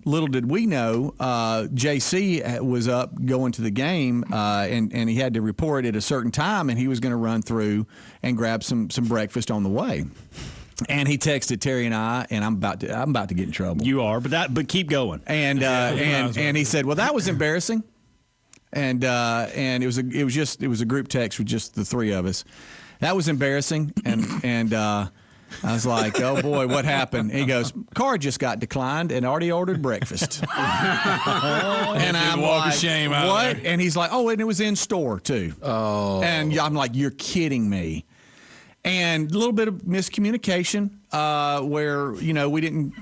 little did we know, JC was up going to the game, and he had to report at a certain time, and he was going to run through and grab some breakfast on the way. And he texted Terry and I, and I'm about to get in trouble. You are, but keep going. And and he said, "Well, that was embarrassing." And it was a group text with just the three of us. That was embarrassing, and I was like, "Oh boy, what happened?" He goes, "Card just got declined and already ordered breakfast." And I'm like, shame "What?" And he's like, "Oh, and it was in store too." Oh, and I'm like, "You're kidding me." And a little bit of miscommunication where, we didn't,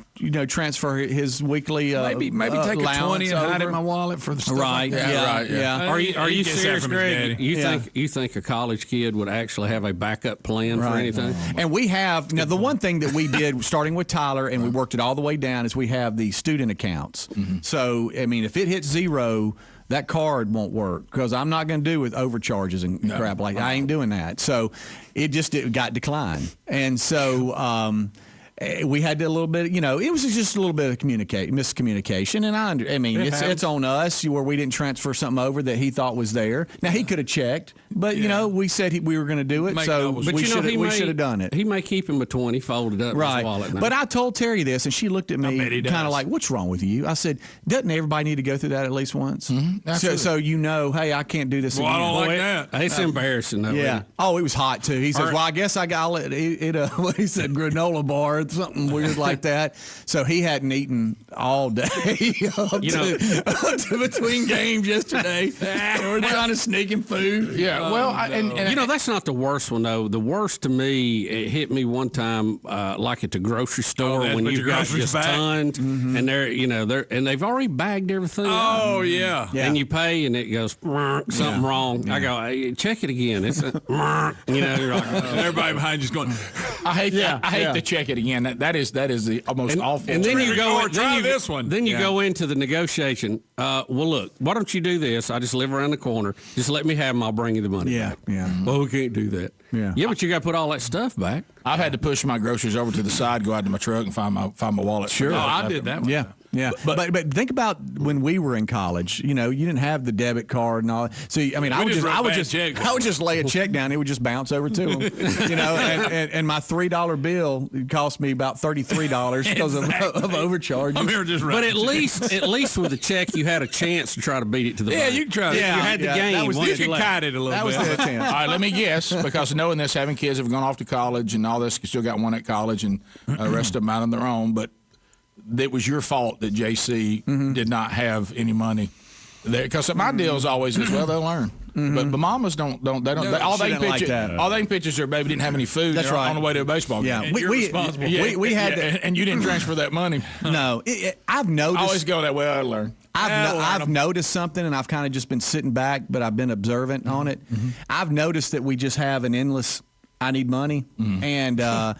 transfer his weekly maybe take a 20 and hide it in my wallet for the stuff. Right. Like that. Yeah. Are you serious, Greg? You think a college kid would actually have a backup plan for anything? And we have, now the one thing that we did, starting with Tyler, and we worked it all the way down, is we have the student accounts. So, I mean, if it hits zero, that card won't work because I'm not going to do with overcharges and crap like that. I ain't doing that. So it got declined. And so we had a little bit, it was just a little bit of miscommunication. And I mean, it's on us where we didn't transfer something over that he thought was there. Now, he could have checked, but, we said we were going to do it, so we should have done it. He may keep him a 20 folded up in his wallet now. But I told Terry this, and she looked at me kind of like, what's wrong with you? I said, doesn't everybody need to go through that at least once? Mm-hmm. So hey, I can't do this again. I don't like that. It's embarrassing, though. Yeah. Oh, it was hot, too. He says, well, I guess I got he said granola bar, something weird like that. So he hadn't eaten all day up to between games yesterday. We're trying to sneak him food. Yeah, well, that's not the worst one, though. The worst to me, it hit me one time, like at the grocery store when you've got just tons, and they've already bagged everything. Oh, yeah. And you pay, and it goes, something wrong. Yeah. I go, hey, check it again. It's you're like, everybody behind you's going, I hate to check it again. That is the most awful. And then you go, Then you go into the negotiation. Well, look, why don't you do this? I just live around the corner. Just let me have them. I'll bring you the money back. Yeah. Well, we can't do that. Yeah, but you got to put all that stuff back. I've had to push my groceries over to the side, go out to my truck, and find my wallet. Sure, I did that one. Yeah, but think about when we were in college. You didn't have the debit card and all. So I mean, I would just lay a check down. It would just bounce over to them. And my $3 bill cost me about $33 because of overcharge. But at least with the check, you had a chance to try to beat it to the bank. You tried. Yeah, you had the game. You could kite it a little bit. That was the chance. All right, let me guess, because knowing this, having kids have gone off to college and all this, still got one at college and the rest of them out on their own, but it was your fault that JC did not have any money there, because my deal is always as well, they'll learn. But mamas don't. All they can picture is their baby didn't have any food. That's right. On the way to a baseball game. Yeah, we had to, and you didn't transfer that money. No, I've noticed. I always go that way. I learn. I've noticed something, and I've kind of just been sitting back, but I've been observant on it. I've noticed that we just have an endless I need money, and I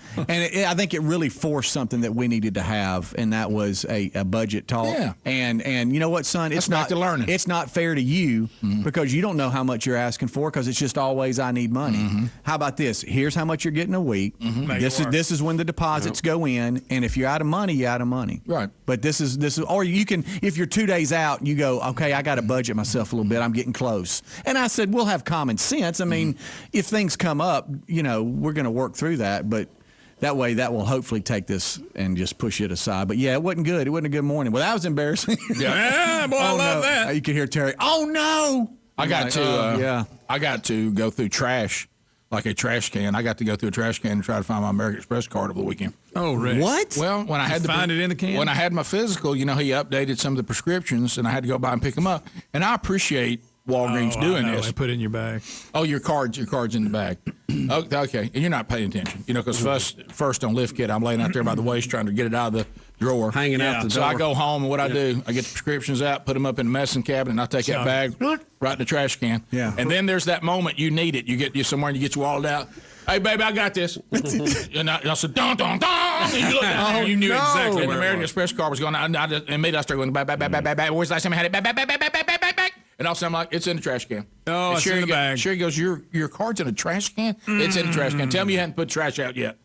think it really forced something that we needed to have, and that was a budget talk. Yeah. And you know what, son? It's not learning. It's not fair to you because you don't know how much you're asking for, because it's just always I need money. How about this? Here's how much you're getting a week. This is when the deposits go in, and if you're out of money, you're out of money. Right. But this is, or you can, if you're 2 days out, you go, okay, I got to budget myself a little bit. I'm getting close. And I said, we'll have common sense. I mean, if things come up, we're going to work through that, but that way that will hopefully take this and just push it aside. But yeah, it wasn't good. It wasn't a good morning. Well, that was embarrassing. Yeah, boy, I love that. You could hear Terry, oh no. I got to go through trash, like a trash can. I got to go through a trash can and try to find my American Express card over the weekend. Oh, really? What? Well, when I had to find it in the can? When I had my physical, he updated some of the prescriptions, and I had to go by and pick them up. And I appreciate Walgreens doing this. They put it in your bag. Oh, your card's in the bag. Okay, and you're not paying attention, because first on lift kit, I'm laying out there by the waist trying to get it out of the drawer, hanging out the door. So I go home, and what I do, I get the prescriptions out, put them up in the medicine cabinet, and I take that bag right in the trash can. Yeah. And then there's that moment you need it. You get somewhere and you get your wallet out. Hey, baby, I got this. And I said, dun, dun, dun. And you look down there, you knew exactly where the American Express card was going. Immediately I started going, back. Where's the last time I had it? Back. And all of a sudden, I'm like, it's in the trash can. Oh, it's in the bag. Sherry goes, your card's in a trash can? It's in the trash can. Tell me you hadn't put trash out yet.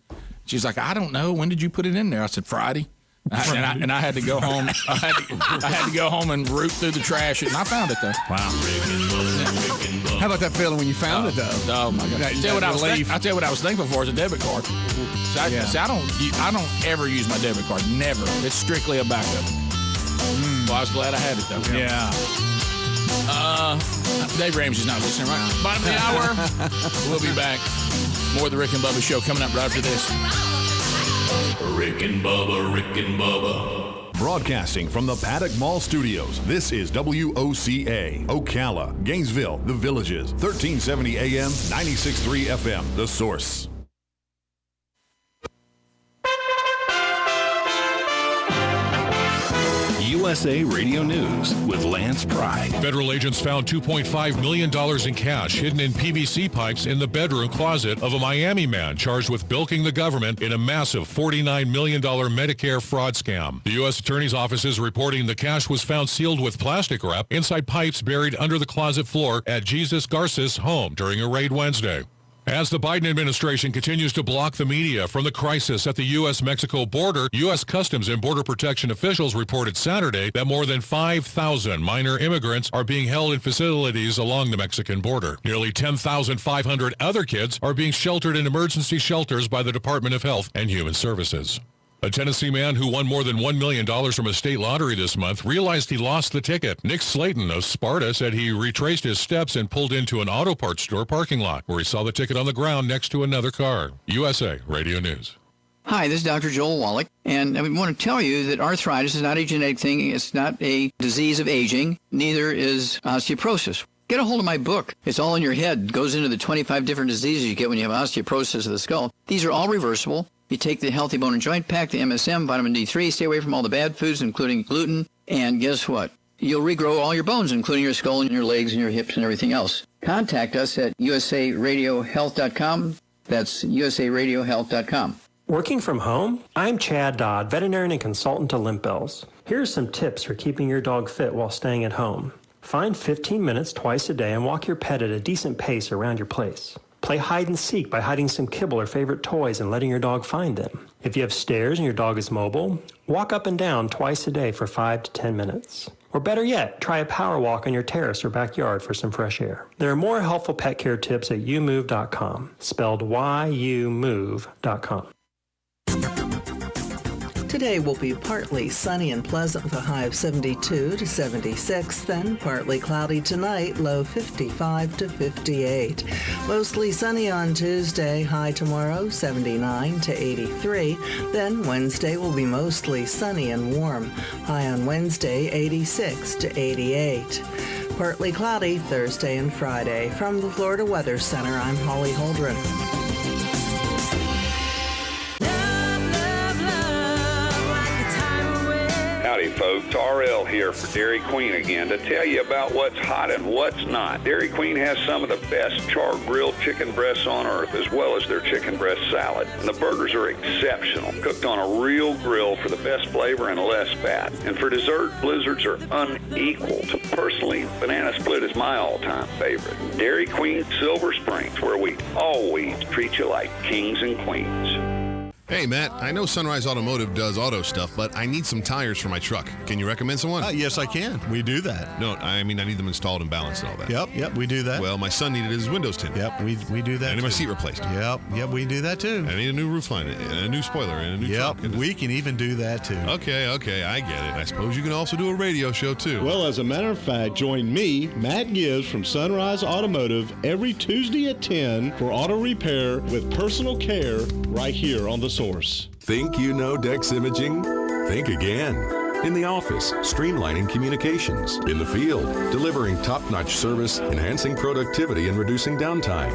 She's like, I don't know. When did you put it in there? I said, Friday. And I had to go home. I had to go home and root through the trash, and I found it though. Wow. How about that feeling when you found it though? Oh my God! I'll tell you what I was thinking before is a debit card. So I don't ever use my debit card. Never. It's strictly a backup. Well, I was glad I had it though. Yeah. Dave Ramsey's not listening, right? Bottom of the hour. We'll be back. More of the Rick and Bubba Show coming up right after this. Rick and Bubba. Broadcasting from the Paddock Mall Studios, this is WOCA, Ocala, Gainesville, The Villages, 1370 AM, 96.3 FM, The Source. USA Radio News with Lance Pride. Federal agents found $2.5 million in cash hidden in PVC pipes in the bedroom closet of a Miami man charged with bilking the government in a massive $49 million Medicare fraud scam. The U.S. Attorney's Office is reporting the cash was found sealed with plastic wrap inside pipes buried under the closet floor at Jesus Garces' home during a raid Wednesday. As the Biden administration continues to block the media from the crisis at the U.S.-Mexico border, U.S. Customs and Border Protection officials reported Saturday that more than 5,000 minor immigrants are being held in facilities along the Mexican border. Nearly 10,500 other kids are being sheltered in emergency shelters by the Department of Health and Human Services. A Tennessee man who won more than $1 million from a state lottery this month realized he lost the ticket. Nick Slayton of Sparta said he retraced his steps and pulled into an auto parts store parking lot where he saw the ticket on the ground next to another car. USA Radio News. Hi, this is Dr. Joel Wallach, and I want to tell you that arthritis is not a genetic thing. It's not a disease of aging. Neither is osteoporosis. Get a hold of my book. It's all in your head. It goes into the 25 different diseases you get when you have osteoporosis of the skull. These are all reversible. You take the Healthy Bone and Joint Pack, the MSM, vitamin D3, stay away from all the bad foods, including gluten, and guess what? You'll regrow all your bones, including your skull and your legs and your hips and everything else. Contact us at usaradiohealth.com. That's usaradiohealth.com. Working from home? I'm Chad Dodd, veterinarian and consultant to Limp Bells. Here are some tips for keeping your dog fit while staying at home. Find 15 minutes twice a day and walk your pet at a decent pace around your place. Play hide and seek by hiding some kibble or favorite toys and letting your dog find them. If you have stairs and your dog is mobile, walk up and down twice a day for 5 to 10 minutes. Or better yet, try a power walk on your terrace or backyard for some fresh air. There are more helpful pet care tips at youmove.com, spelled youmove.com. Today will be partly sunny and pleasant with a high of 72 to 76, then partly cloudy tonight, low 55 to 58. Mostly sunny on Tuesday, high tomorrow 79 to 83. Then Wednesday will be mostly sunny and warm, high on Wednesday 86 to 88. Partly cloudy Thursday and Friday. From the Florida Weather Center, I'm Holly Holdren. Howdy, folks. RL here for Dairy Queen again to tell you about what's hot and what's not. Dairy Queen has some of the best char-grilled chicken breasts on earth, as well as their chicken breast salad. And the burgers are exceptional, cooked on a real grill for the best flavor and less fat. And for dessert, blizzards are unequaled. Personally, banana split is my all-time favorite. Dairy Queen Silver Springs, where we always treat you like kings and queens. Hey, Matt, I know Sunrise Automotive does auto stuff, but I need some tires for my truck. Can you recommend someone? Yes, I can. We do that. No, I mean, I need them installed and balanced and all that. Yep, we do that. Well, my son needed his windows tinted. Yep, we do that. I need my seat replaced. Yep, we do that too. I need a new roof line, and a new spoiler, and a new truck. Yep, we can even do that too. Okay, I get it. I suppose you can also do a radio show too. Well, as a matter of fact, join me, Matt Gibbs from Sunrise Automotive, every Tuesday at 10 for auto repair with personal care right here on The Source. Think you know Dex Imaging? Think again. In the office, streamlining communications. In the field, delivering top-notch service, enhancing productivity and reducing downtime.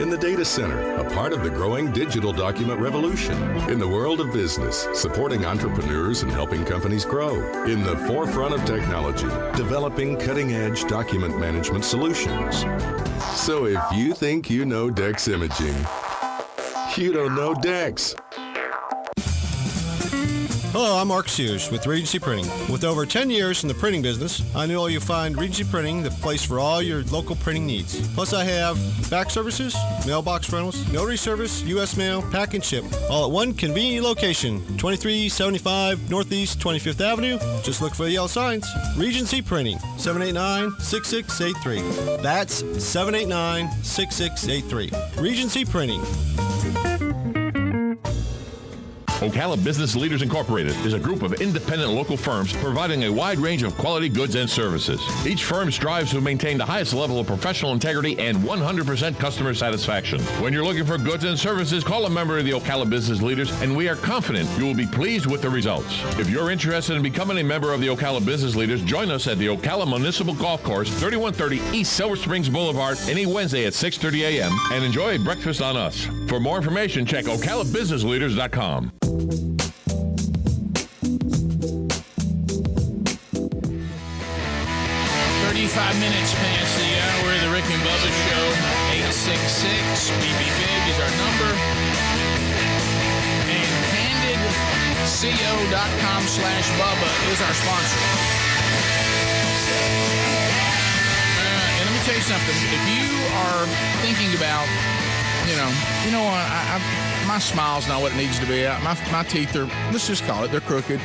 In the data center, a part of the growing digital document revolution. In the world of business, supporting entrepreneurs and helping companies grow. In the forefront of technology, developing cutting-edge document management solutions. So if you think you know Dex Imaging, you don't know Dex. Hello, I'm Mark Sears with Regency Printing. With over 10 years in the printing business, I know you'll find Regency Printing the place for all your local printing needs. Plus, I have fax services, mailbox rentals, notary service, U.S. mail, pack and ship, all at one convenient location, 2375 Northeast 25th Avenue. Just look for the yellow signs. Regency Printing, 789-6683. That's 789-6683. Regency Printing. Ocala Business Leaders Incorporated is a group of independent local firms providing a wide range of quality goods and services. Each firm strives to maintain the highest level of professional integrity and 100% customer satisfaction. When you're looking for goods and services, call a member of the Ocala Business Leaders, and we are confident you will be pleased with the results. If you're interested in becoming a member of the Ocala Business Leaders, join us at the Ocala Municipal Golf Course, 3130 East Silver Springs Boulevard, any Wednesday at 6:30 a.m., and enjoy a breakfast on us. For more information, check ocalabusinessleaders.com. 35 minutes past the hour of the Rick and Bubba Show. 866-BB-BIG is our number. And CandidCO.com/Bubba is our sponsor. And let me tell you something. If you are thinking about you know what? My smile's not what it needs to be. My teeth are, let's just call it, they're crooked,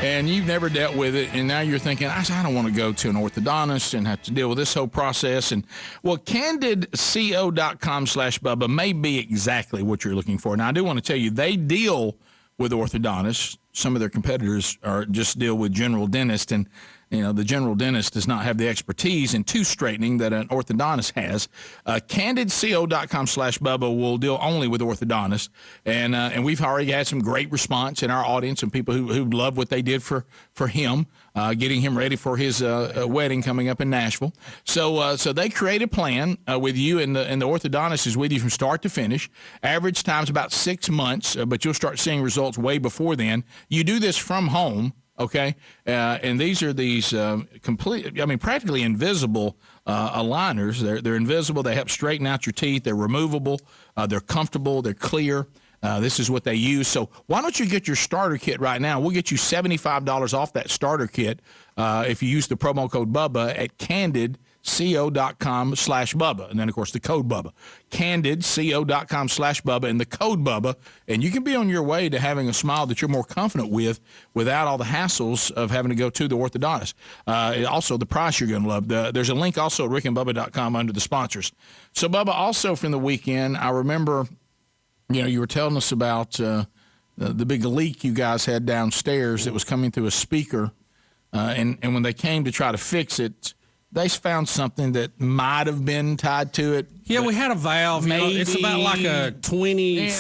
and you've never dealt with it, and now you're thinking, I don't want to go to an orthodontist and have to deal with this whole process. And well, candidco.com/Bubba may be exactly what you're looking for. Now, I do want to tell you, they deal with orthodontists. Some of their competitors just deal with general dentists, and the general dentist does not have the expertise in tooth straightening that an orthodontist has. CandidCo.com/Bubba will deal only with orthodontists, and we've already had some great response in our audience and people who love what they did for him, getting him ready for his wedding coming up in Nashville. So they create a plan with you, and the orthodontist is with you from start to finish. Average time's about 6 months, but you'll start seeing results way before then. You do this from home. Okay, and these are practically invisible aligners. They're invisible. They help straighten out your teeth. They're removable. They're comfortable. They're clear. This is what they use. So why don't you get your starter kit right now? We'll get you $75 off that starter kit if you use the promo code Bubba at CandidCo.com/Bubba. And then, of course, the code Bubba. CandidCo.com/Bubba and the code Bubba. And you can be on your way to having a smile that you're more confident with without all the hassles of having to go to the orthodontist. Also, the price you're going to love. There's a link also at rickandbubba.com under the sponsors. So, Bubba, also from the weekend, I remember, you were telling us about the big leak you guys had downstairs that was coming through a speaker. And when they came to try to fix it, they found something that might have been tied to it. Yeah, we had a valve. Maybe, it's about like a 20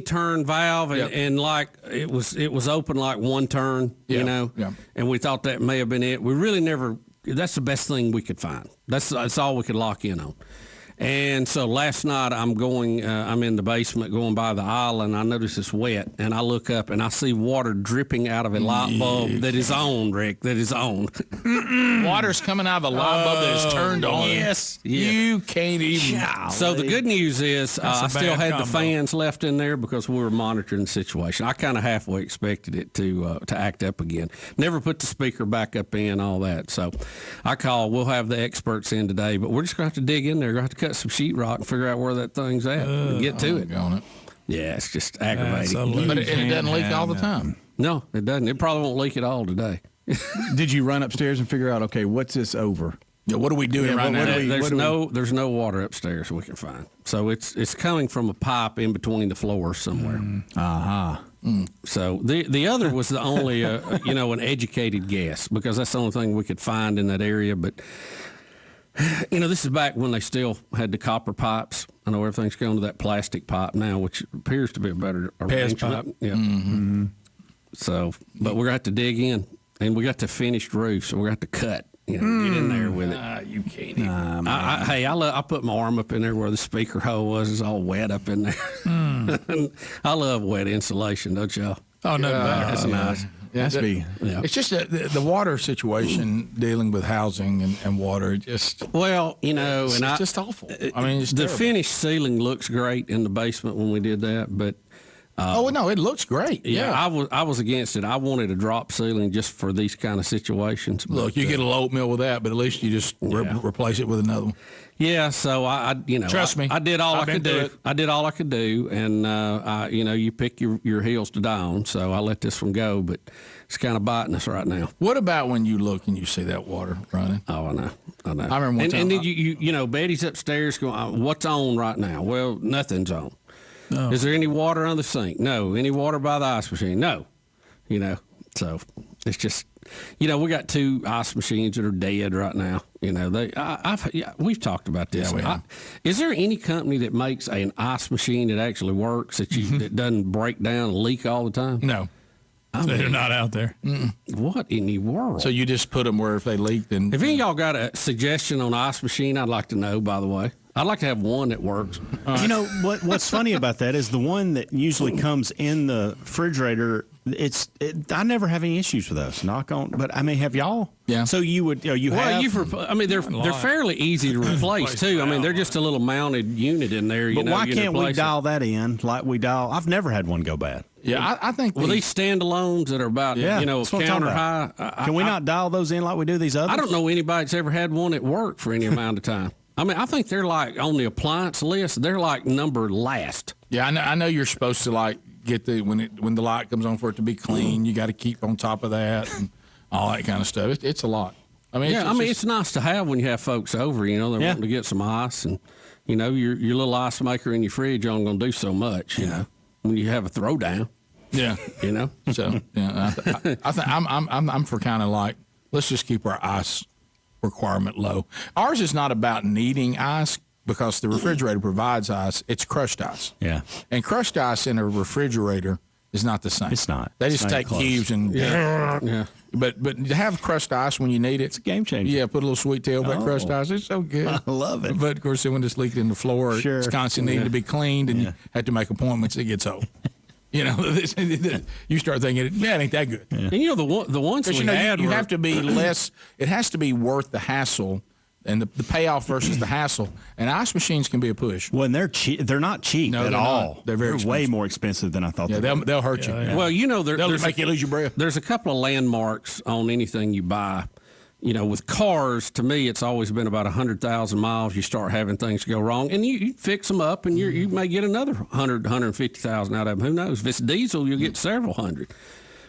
turn valve, and like it was open like one turn. Yeah. And we thought that may have been it. We really never. That's the best thing we could find. That's all we could lock in on. And so last night I'm in the basement going by the aisle, and I notice it's wet, and I look up and I see water dripping out of a light bulb that is on, Rick, that is on. Water's coming out of a light bulb that is turned on. Yes. You can't even. So the good news is I still had the fans left in there because we were monitoring the situation. I kind of halfway expected it to act up again. Never put the speaker back up in, all that. So I called. We'll have the experts in today, but we're just going to have to dig in there. We're going to have to cut some sheetrock and figure out where that thing's at and get to it. Yeah, it's just aggravating. But it doesn't leak all the time. No, it doesn't. It probably won't leak at all today. Did you run upstairs and figure out, okay, what's this over? Yeah, what are we doing right now? There's no water upstairs we can find. So it's coming from a pipe in between the floors somewhere. So the other was the only an educated guess, because that's the only thing we could find in that area. But this is back when they still had the copper pipes. I know everything's gone to that plastic pipe now, which appears to be a better arrangement. pipe. Yeah. Mm-hmm. So, but we're going to have to dig in, and we got the finished roof, so we're going to have to cut. Get in there with it. You can't even. I put my arm up in there where the speaker hole was. It's all wet up in there. I love wet insulation, don't y'all? Oh, no. That's nice. Yeah, it's just the water situation, dealing with housing and water. Just it's just awful. I mean, it's the terrible. finished ceiling looks great in the basement when we did that, but it looks great. Yeah, I was against it. I wanted a drop ceiling just for these kind of situations. Look, you get a little oatmeal with that, but at least you just replace it with another one. Yeah, so trust me, I did all I could do. It. I did all I could do, and you pick your heels to die on. So I let this one go, but it's kind of biting us right now. What about when you look and you see that water running? Oh, I know. I remember one time. And then you Betty's upstairs going, "What's on right now?" Well, nothing's on. No. Is there any water on the sink? No. Any water by the ice machine? No. So it's just, we got 2 ice machines that are dead right now. We've talked about this. Is there any company that makes an ice machine that actually works, that doesn't break down and leak all the time? No. They're not out there. What in the world? So you just put them where if they leak, then. If any of y'all got a suggestion on an ice machine, I'd like to know, by the way. I'd like to have one that works. What's funny about that is the one that usually comes in the refrigerator. I never have any issues with those. Knock on, but I mean, have y'all? Yeah. So you would, they're fairly easy to replace too. I mean, they're just a little mounted unit in there. But why can't we dial that in like we dial? I've never had one go bad. Yeah, I think. Well, these standalones that are about counter high. Can we not dial those in like we do these others? I don't know anybody that's ever had one at work for any amount of time. I mean, I think they're like on the appliance list. They're like number last. Yeah, I know you're supposed to like get when the light comes on for it to be clean. You got to keep on top of that and all that kind of stuff. It's a lot. I mean, it's nice to have when you have folks over. You know, they're wanting to get some ice, and you know, your little ice maker in your fridge only going to do so much. You know, when you have a throwdown. Yeah, you know. So yeah, I think I'm for kind of like, let's just keep our ice requirement low. Ours is not about needing ice because the refrigerator provides ice. It's crushed ice. Yeah, and crushed ice in a refrigerator is not the same. It's not. They just take cubes and yeah. But to have crushed ice when you need it, it's a game changer. Yeah, put a little sweet tailback crushed ice. It's so good. I love it. But of course, when it's leaked in the floor, it's constantly needing to be cleaned, and you have to make appointments. It gets old. You know, you start thinking, it ain't that good. Yeah. And you know, the ones we had, you have to be less. It has to be worth the hassle and the payoff versus the hassle. And ice machines can be a push. Well, and they're cheap. They're not cheap at all. Not. They're way more expensive than I thought. Yeah, they'll hurt you. Yeah. Well, you know, they'll make you lose your breath. There's a couple of landmarks on anything you buy. You know, with cars, to me, it's always been about 100,000 miles. You start having things go wrong, and you fix them up, and you may get another 150,000 out of them. Who knows? If it's diesel, you'll get several hundred.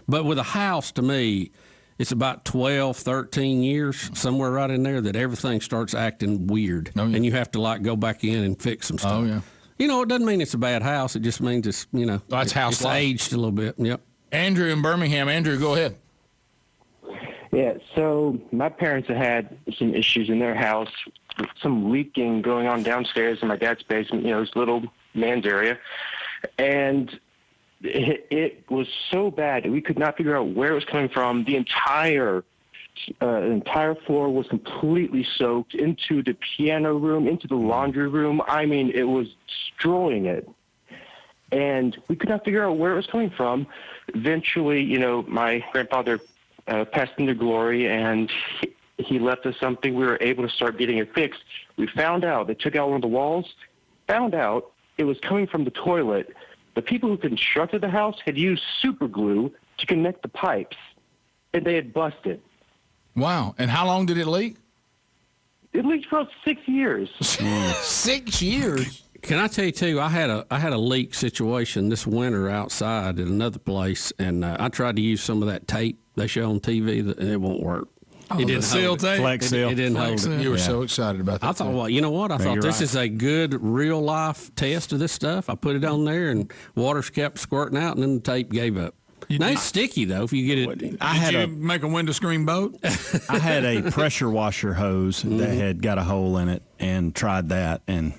But with a house, to me, it's about 12, 13 years, somewhere right in there, that everything starts acting weird. Oh, yeah. And you have to, like, go back in and fix some stuff. Oh, yeah. You know, it doesn't mean it's a bad house. It just means it's, you know, it's house it's life. aged a little bit. Yep. Andrew in Birmingham. Andrew, go ahead. Yeah, so my parents have had some issues in their house, some leaking going on downstairs in my dad's basement, you know, this little man's area. And it was so bad that we could not figure out where it was coming from. The entire floor was completely soaked into the piano room, into the laundry room. I mean, it was destroying it. And we could not figure out where it was coming from. Eventually, you know, my grandfather passed into glory, and he left us something. We were able to start getting it fixed. We found out, they took out one of the walls, found out it was coming from the toilet. The people who constructed the house had used super glue to connect the pipes, and they had busted. Wow. And how long did it leak? It leaked for about 6 years. 6 years? Can I tell you too? I had a leak situation this winter outside at another place, and I tried to use some of that tape they show on TV, and it won't work. It didn't seal tape, flex seal. It didn't hold it. You were so excited about that. I thought, well, you know what? I thought this is a good real life test of this stuff. I put it on there, and water kept squirting out, and then the tape gave up. Now it's sticky though. If you get it, Did you make a window screen boat? I had a pressure washer hose that had got a hole in it, and tried that, and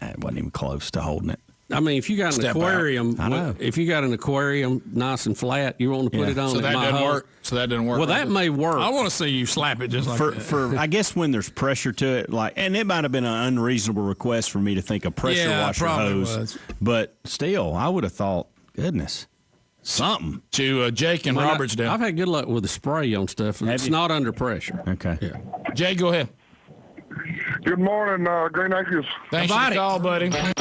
it wasn't even close to holding it. I mean, if you got an aquarium, if you got an aquarium nice and flat, you want to put it on. So that doesn't work. So that doesn't work. Well, that may work. I want to see you slap it just like that. For I guess when there's pressure to it, like, and it might have been an unreasonable request for me to think a pressure washer hose, was. but still, I would have thought, goodness, something. To Jake in Robertsdale. I've had good luck with the spray on stuff. It's not under pressure. Okay. Yeah. Jay, go ahead. Good morning, Green Acres. Thanks for the call, buddy. Hey,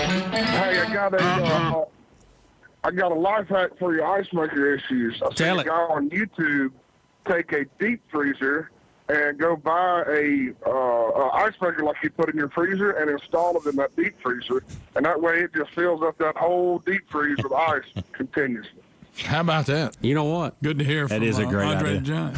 I got a life hack for your ice maker issues. I seen a guy on YouTube take a deep freezer and go buy a ice maker like you put in your freezer and install it in that deep freezer, and that way it just fills up that whole deep freeze with ice continuously. How about that? You know what? Good to hear from That is a great Andre idea. John.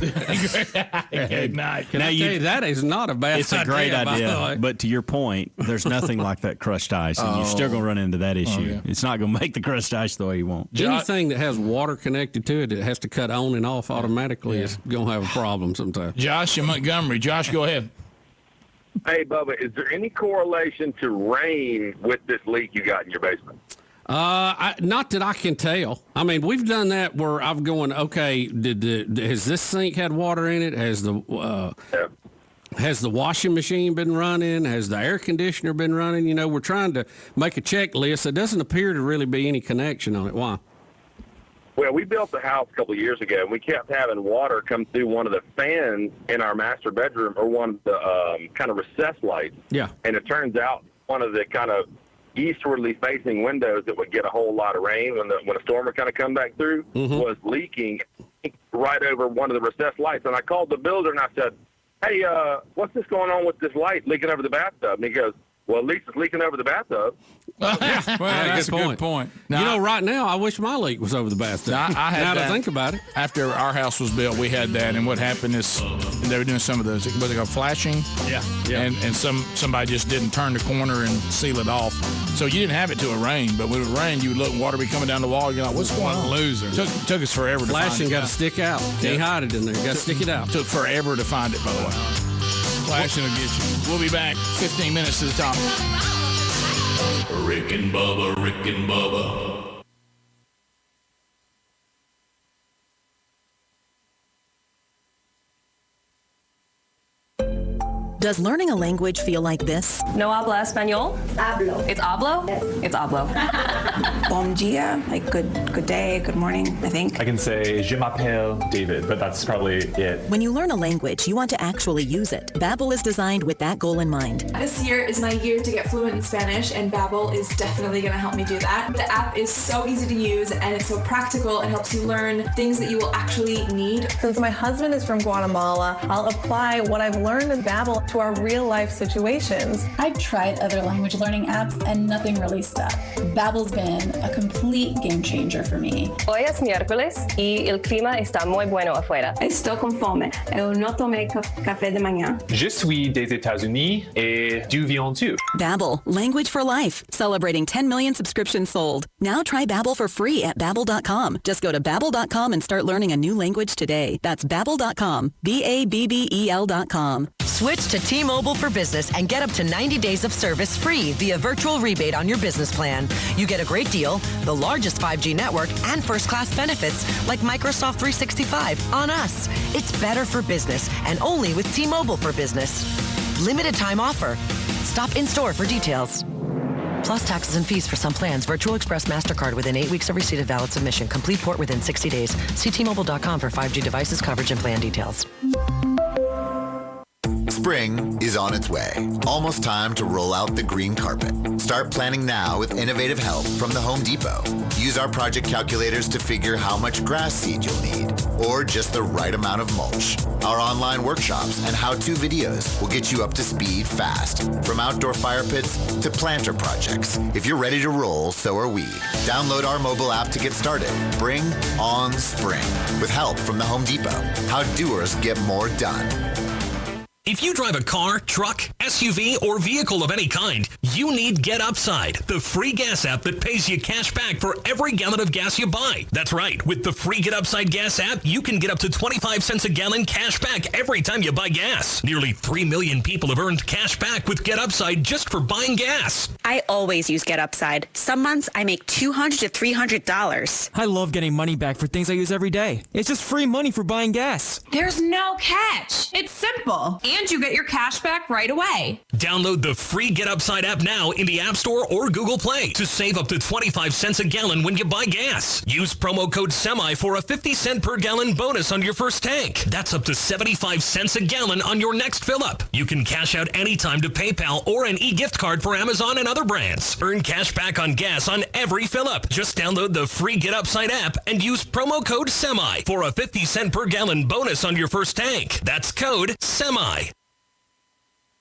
Good night. Can I tell you, that is not a bad idea. It's a great by the idea, way. but to your point, there's nothing like that crushed ice, and you're still going to run into that issue. yeah. It's not going to make the crushed ice the way you want. Anything that has water connected to it that has to cut on and off automatically is going to have a problem sometimes. Josh in Montgomery. Josh, go ahead. Hey, Bubba, is there any correlation to rain with this leak you got in your basement? Not that I can tell. I mean, we've done that where I'm going, okay, has this sink had water in it? Has the washing machine been running? Has the air conditioner been running? You know, we're trying to make a checklist. There doesn't appear to really be any connection on it. Why? Well, we built the house a couple of years ago, and we kept having water come through one of the fans in our master bedroom, or one of the kind of recessed lights. Yeah. And it turns out one of the kind of eastwardly facing windows that would get a whole lot of rain when a storm would kind of come back through was leaking right over one of the recessed lights. And I called the builder and I said, hey, what's this going on with this light leaking over the bathtub? And he goes, well, at least it's leaking over the bathtub. Well, that's a good point. Now, right now, I wish my leak was over the bathtub. I had now that. to think about it. After our house was built, we had that, and what happened is they were doing some of those, what they call flashing. Yeah. And somebody just didn't turn the corner and seal it off. So you didn't have it till it rained, but when it rained, you would look, water be coming down the wall. You're like, what's going on? Loser. Took us forever to find it. Flashing got to stick out. Can't hide it in there. Got to stick it out. Took forever to find it, by the way. Flashing will get you. We'll be back 15 minutes to the top. Rick and Bubba, Rick and Bubba. Does learning a language feel like this? No habla español? Hablo. It's hablo? Yes. It's hablo. Bom dia, like good day, good morning, I think. I can say, je m'appelle David, but that's probably it. When you learn a language, you want to actually use it. Babbel is designed with that goal in mind. This year is my year to get fluent in Spanish, and Babbel is definitely going to help me do that. The app is so easy to use, and it's so practical. It helps you learn things that you will actually need. Since my husband is from Guatemala, I'll apply what I've learned in Babbel to our real-life situations. I've tried other language learning apps, and nothing really stuck. Babbel's been a complete game changer for me. Hoy es miércoles y el clima está muy bueno afuera. Estou com fome. Eu não tomei café de manhã. Je suis des États-Unis et du viens-tu? Babbel, language for life. Celebrating 10 million subscriptions sold. Now try Babbel for free at Babbel.com. Just go to Babbel.com and start learning a new language today. That's Babbel.com. Babbel.com. Switch to T-Mobile for Business and get up to 90 days of service free via virtual rebate on your business plan. You get a great deal, the largest 5G network, and first-class benefits like Microsoft 365 on us. It's better for business and only with T-Mobile for Business. Limited time offer. Stop in store for details. Plus taxes and fees for some plans. Virtual Express MasterCard within 8 weeks of receipt of valid submission. Complete port within 60 days. See T-Mobile.com for 5G devices, coverage, and plan details. Spring is on its way. Almost time to roll out the green carpet. Start planning now with innovative help from the Home Depot. Use our project calculators to figure how much grass seed you'll need, or just the right amount of mulch. Our online workshops and how-to videos will get you up to speed fast, from outdoor fire pits to planter projects. If you're ready to roll, so are we. Download our mobile app to get started. Bring on spring with help from the Home Depot. How doers get more done. If you drive a car, truck, SUV, or vehicle of any kind, you need Get Upside, the free gas app that pays you cash back for every gallon of gas you buy. That's right. With the free Get Upside gas app, you can get up to 25 cents a gallon cash back every time you buy gas. Nearly 3 million people have earned cash back with Get Upside just for buying gas. I always use Get Upside. Some months I make $200 to $300. I love getting money back for things I use every day. It's just free money for buying gas. There's no catch. It's simple. And you get your cash back right away. Download the free Get Upside app now in the App Store or Google Play to save up to 25 cents a gallon when you buy gas. Use promo code SEMI for a 50-cent per gallon bonus on your first tank. That's up to 75 cents a gallon on your next fill-up. You can cash out anytime to PayPal or an e-gift card for Amazon and other brands. Earn cash back on gas on every fill-up. Just download the free Get Upside app and use promo code SEMI for a 50-cent per gallon bonus on your first tank. That's code SEMI.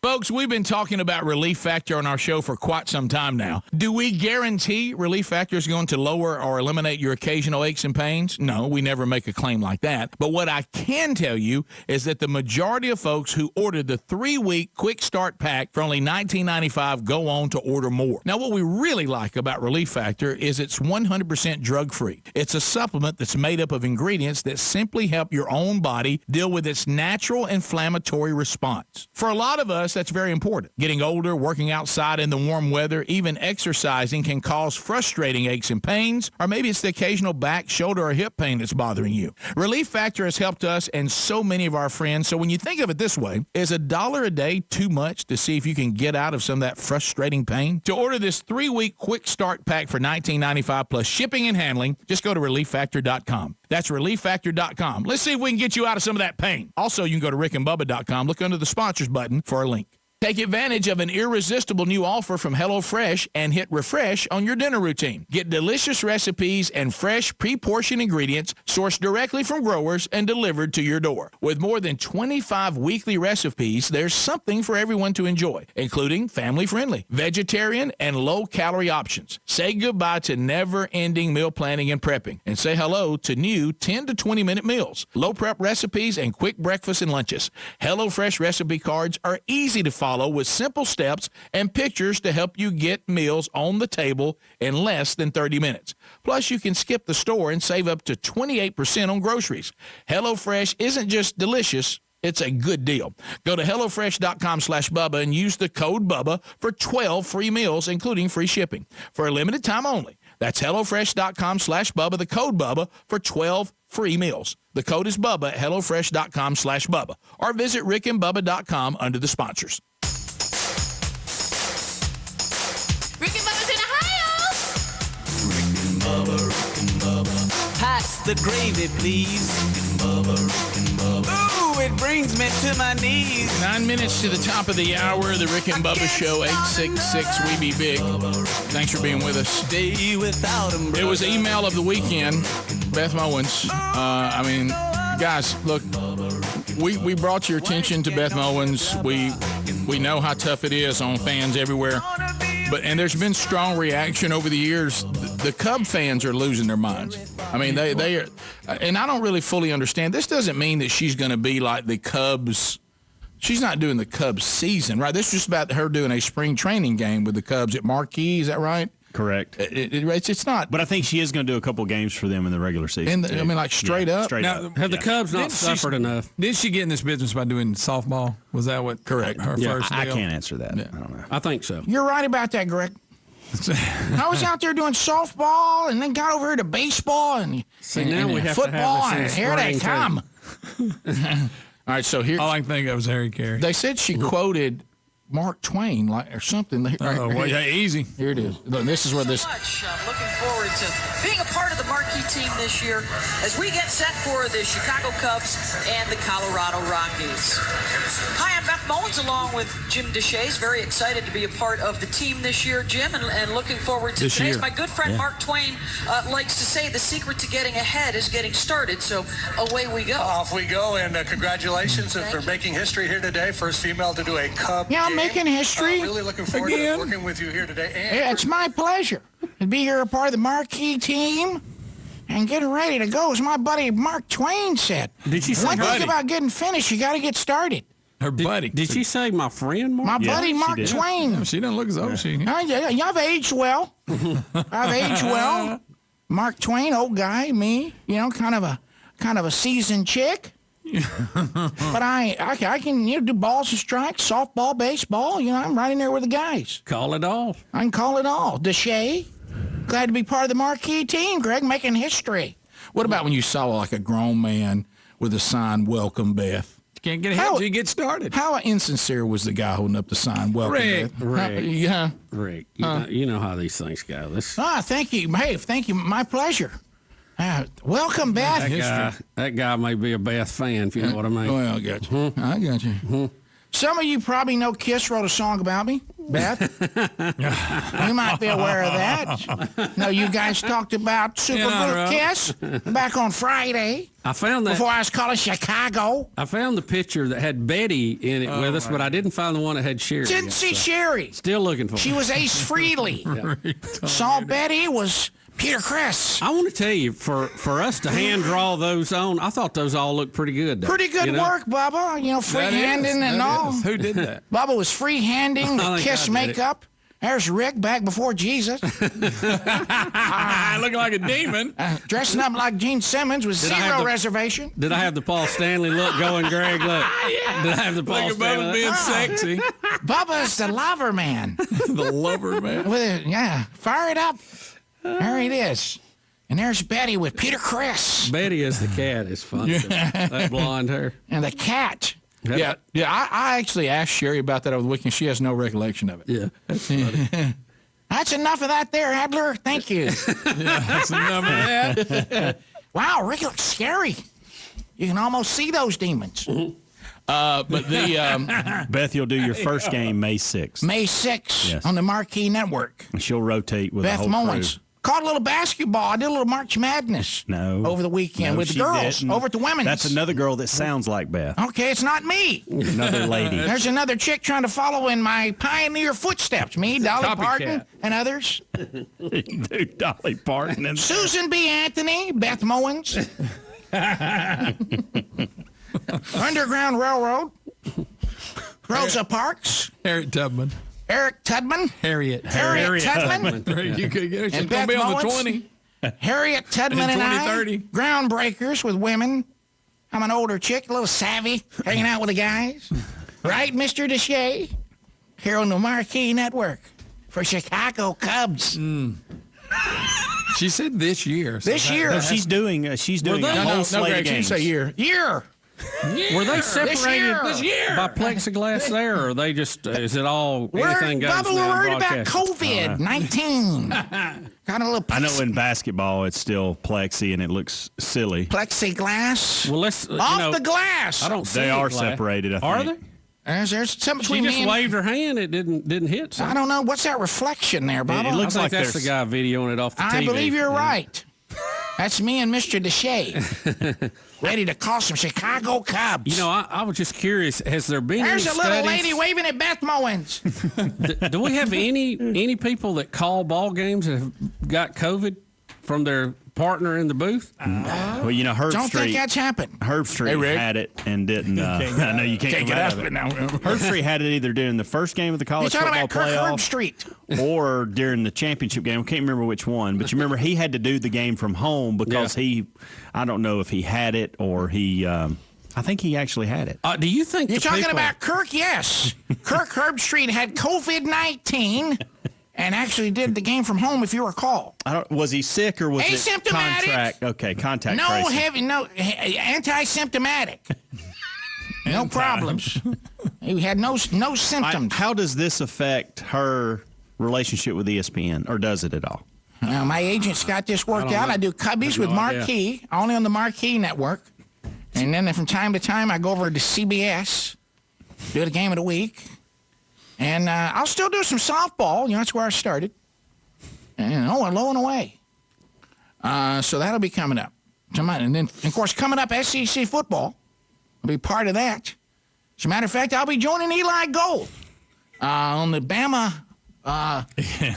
Folks, we've been talking about Relief Factor on our show for quite some time now. Do we guarantee Relief Factor is going to lower or eliminate your occasional aches and pains? No, we never make a claim like that. But what I can tell you is that the majority of folks who ordered the 3-week Quick Start Pack for only $19.95 go on to order more. Now, what we really like about Relief Factor is it's 100% drug-free. It's a supplement that's made up of ingredients that simply help your own body deal with its natural inflammatory response. For a lot of us, that's very important. Getting older, working outside in the warm weather, even exercising can cause frustrating aches and pains, or maybe it's the occasional back, shoulder, or hip pain that's bothering you. Relief Factor has helped us and so many of our friends. So when you think of it this way, is $1 a day too much to see if you can get out of some of that frustrating pain? To order this 3-week Quick Start Pack for $19.95 plus shipping and handling, just go to ReliefFactor.com. That's ReliefFactor.com. Let's see if we can get you out of some of that pain. Also, you can go to RickandBubba.com. Look under the sponsors button for a link. Take advantage of an irresistible new offer from HelloFresh and hit refresh on your dinner routine. Get delicious recipes and fresh pre-portioned ingredients sourced directly from growers and delivered to your door. With more than 25 weekly recipes, there's something for everyone to enjoy, including family-friendly, vegetarian, and low-calorie options. Say goodbye to never-ending meal planning and prepping, and say hello to new 10 to 20-minute meals, low-prep recipes, and quick breakfasts and lunches. HelloFresh recipe cards are easy to follow with simple steps and pictures to help you get meals on the table in less than 30 minutes. Plus, you can skip the store and save up to 28% on groceries. HelloFresh isn't just delicious, it's a good deal. Go to HelloFresh.com/Bubba and use the code Bubba for 12 free meals, including free shipping. For a limited time only. That's HelloFresh.com/Bubba, the code Bubba for 12 free meals. The code is Bubba at HelloFresh.com/Bubba. Or visit RickandBubba.com under the sponsors. Rick and Bubba's in Ohio. Rick and Bubba. Pass the gravy, please. Rick and Bubba. Ooh, it brings me to my knees. 9 minutes to the top of the hour. The Rick and Bubba Show, 866-WE-BE-BIG. Thanks for being with us. Day without him, it was email of the weekend, Beth Mowens. Guys, look, we brought to your attention to Beth Mowens. We know how tough it is on fans everywhere. And there's been strong reaction over the years. The Cub fans are losing their minds. I mean, they are, and I don't really fully understand. This doesn't mean that she's going to be like the Cubs. She's not doing the Cubs season, right? This is just about her doing a spring training game with the Cubs at Marquee. Is that right? Correct. It's not. But I think she is going to do a couple games for them in the regular season. I mean, like straight up. Straight now, up. Have the Cubs not suffered enough? Did she get in this business by doing softball? Was that what? Correct. Her first deal? I can't answer that. Yeah. I don't know. I think so. You're right about that, Greg. I was out there doing softball and then got over here to baseball and football, and here they come. All right, so here. All I can think of was Harry Carey. They said she quoted Mark Twain or something. Easy. Here it is. Look, this is where this. I'm looking forward to being a part of the marquee team this year as we get set for the Chicago Cubs and the Colorado Rockies. Hi, I'm Beth Mowens along with Jim Deshaies. Very excited to be a part of the team this year, Jim, and looking forward to today's. My good friend Mark Twain likes to say the secret to getting ahead is getting started. So away we go. Off we go, and congratulations for making history here today. First female to do a Cub game. Making history. Really looking forward to working with you here today. And it's my pleasure to be here a part of the marquee team and getting ready to go, as my buddy Mark Twain said. Did she say one thing about getting finished, you got to get started. Her buddy. Did she say my friend Mark? My buddy Mark Twain. Yeah, she doesn't look as old. Y'all aged well. I've aged well. Mark Twain, old guy, me, kind of a seasoned chick. But I can do balls and strikes, softball, baseball. I'm right in there with the guys. Call it all. I can call it all. Deshay, glad to be part of the marquee team, Greg, making history. What about when you saw like a grown man with a sign, "Welcome, Beth"? You can't get ahead until you get started. How insincere was the guy holding up the sign, "Welcome, Beth"? Rick. Rick. You know how these things go. Thank you. Hey, thank you. My pleasure. Welcome, Beth. That guy may be a Beth fan, if you know what I mean. Well, I got you. I got you. Some of you probably know Kiss wrote a song about me, Beth. You might be aware of that. No, you guys talked about Supergroup Kiss back on Friday. I found that before I was calling Chicago. I found the picture that had Betty in it with us, but I didn't find the one that had Sherry. Didn't see Sherry. Still looking for her. She was Ace Frehley. Saw Betty was Peter Chris. I want to tell you, for us to hand draw those on, I thought those all looked pretty good. Though. Pretty good work, Bubba. Freehanding and all. Who did that? Bubba was freehanding the Kiss makeup. There's Rick back before Jesus. Looking like a demon. Dressing up like Gene Simmons with zero reservation. Did I have the Paul Stanley look going, Greg? Look. Yeah. Did I have the Paul Stanley Bubba being sexy? Bubba's the lover man. The lover man. Fire it up. There it is. And there's Betty with Peter Chris. Betty is the cat. It's fun. That blonde hair. And the cat. Yeah. I actually asked Sherry about that over the weekend. She has no recollection of it. Yeah. That's funny. That's enough of that there, Adler. Thank you. That's enough of that. Wow, Rick looks scary. You can almost see those demons. But the Beth, you'll do your first game May 6th. May 6th Yes. on the Marquee Network. And she'll rotate with Beth the whole Mowens. crew. Caught a little basketball. I did a little March Madness over the weekend No, with the she girls didn't. over at the women's. That's another girl that sounds like Beth. Okay, it's not me. Another lady. There's another chick trying to follow in my pioneer footsteps. Me, Dolly Copycat. Parton, and others. Dude, Dolly Parton. And Susan B. Anthony, Beth Mowens. Underground Railroad. Rosa Parks. Harriet Tubman. Eric Tudman. Harriet Tubman. You could get her. She's And going Beth to be on the Mowens. 20. Harriet Tudman In and I. 2030. Groundbreakers with women. I'm an older chick, a little savvy, hanging out with the guys. Right, Mr. Deshay? Here on the Marquee Network for Chicago Cubs. She said this year. So This year. No, she's doing a whole slate of Greg, she games. say year. Were they separated This year. by plexiglass there, or are they just, is it all, anything goes Bubba, now we're worried about broadcast? COVID-19. Got a little I know in basketball it's still plexi and it looks silly. plexiglass. Well, let's, Off the glass. I don't see They it, are Glad. separated, I Are think. they? There's something She between just me and... waved her hand. It didn't hit. I Something. don't know. What's that reflection there, Bubba? It looks I like think that's the there's- guy videoing it off the TV. I believe you're Yeah. right. That's me and Mr. Deshay. Ready to call some Chicago Cubs. You know, I was just curious. Has there been There's any a little studies? lady waving at Beth Mowens. Do we have any people that call ball games that have got COVID from their partner in the booth? Well, you know, Herb Don't Street. think that's happened. Herb Street Hey, Rick. had it and didn't. I know you can't Can't come get out out of of it it now. Herb Street had it either during the first game of the You're college talking football about Kirk Herb playoff Street. or during the championship game. I can't remember which one, but you remember he had to do the game from home because I don't know if he had it or he. I think he actually had it. Do you think You're the talking people- about Kirk? Yes. Kirk Herb Street had COVID-19 and actually did the game from home, if you recall. Was he sick or was it Asymptomatic. contract? Okay, contact No tracing. anti-symptomatic. No problems. He had no symptoms. How does this affect her relationship with ESPN, or does it at all? My agent's got this worked out. know. I do Cubbies with Marquee, only on the Marquee Network. And then from time to time, I go over to CBS, do the game of the week. And I'll still do some softball. You know, that's where I started. And low and away. So that'll be coming up. And then, of course, coming up, SEC football. I'll be part of that. As a matter of fact, I'll be joining Eli Gold on the Bama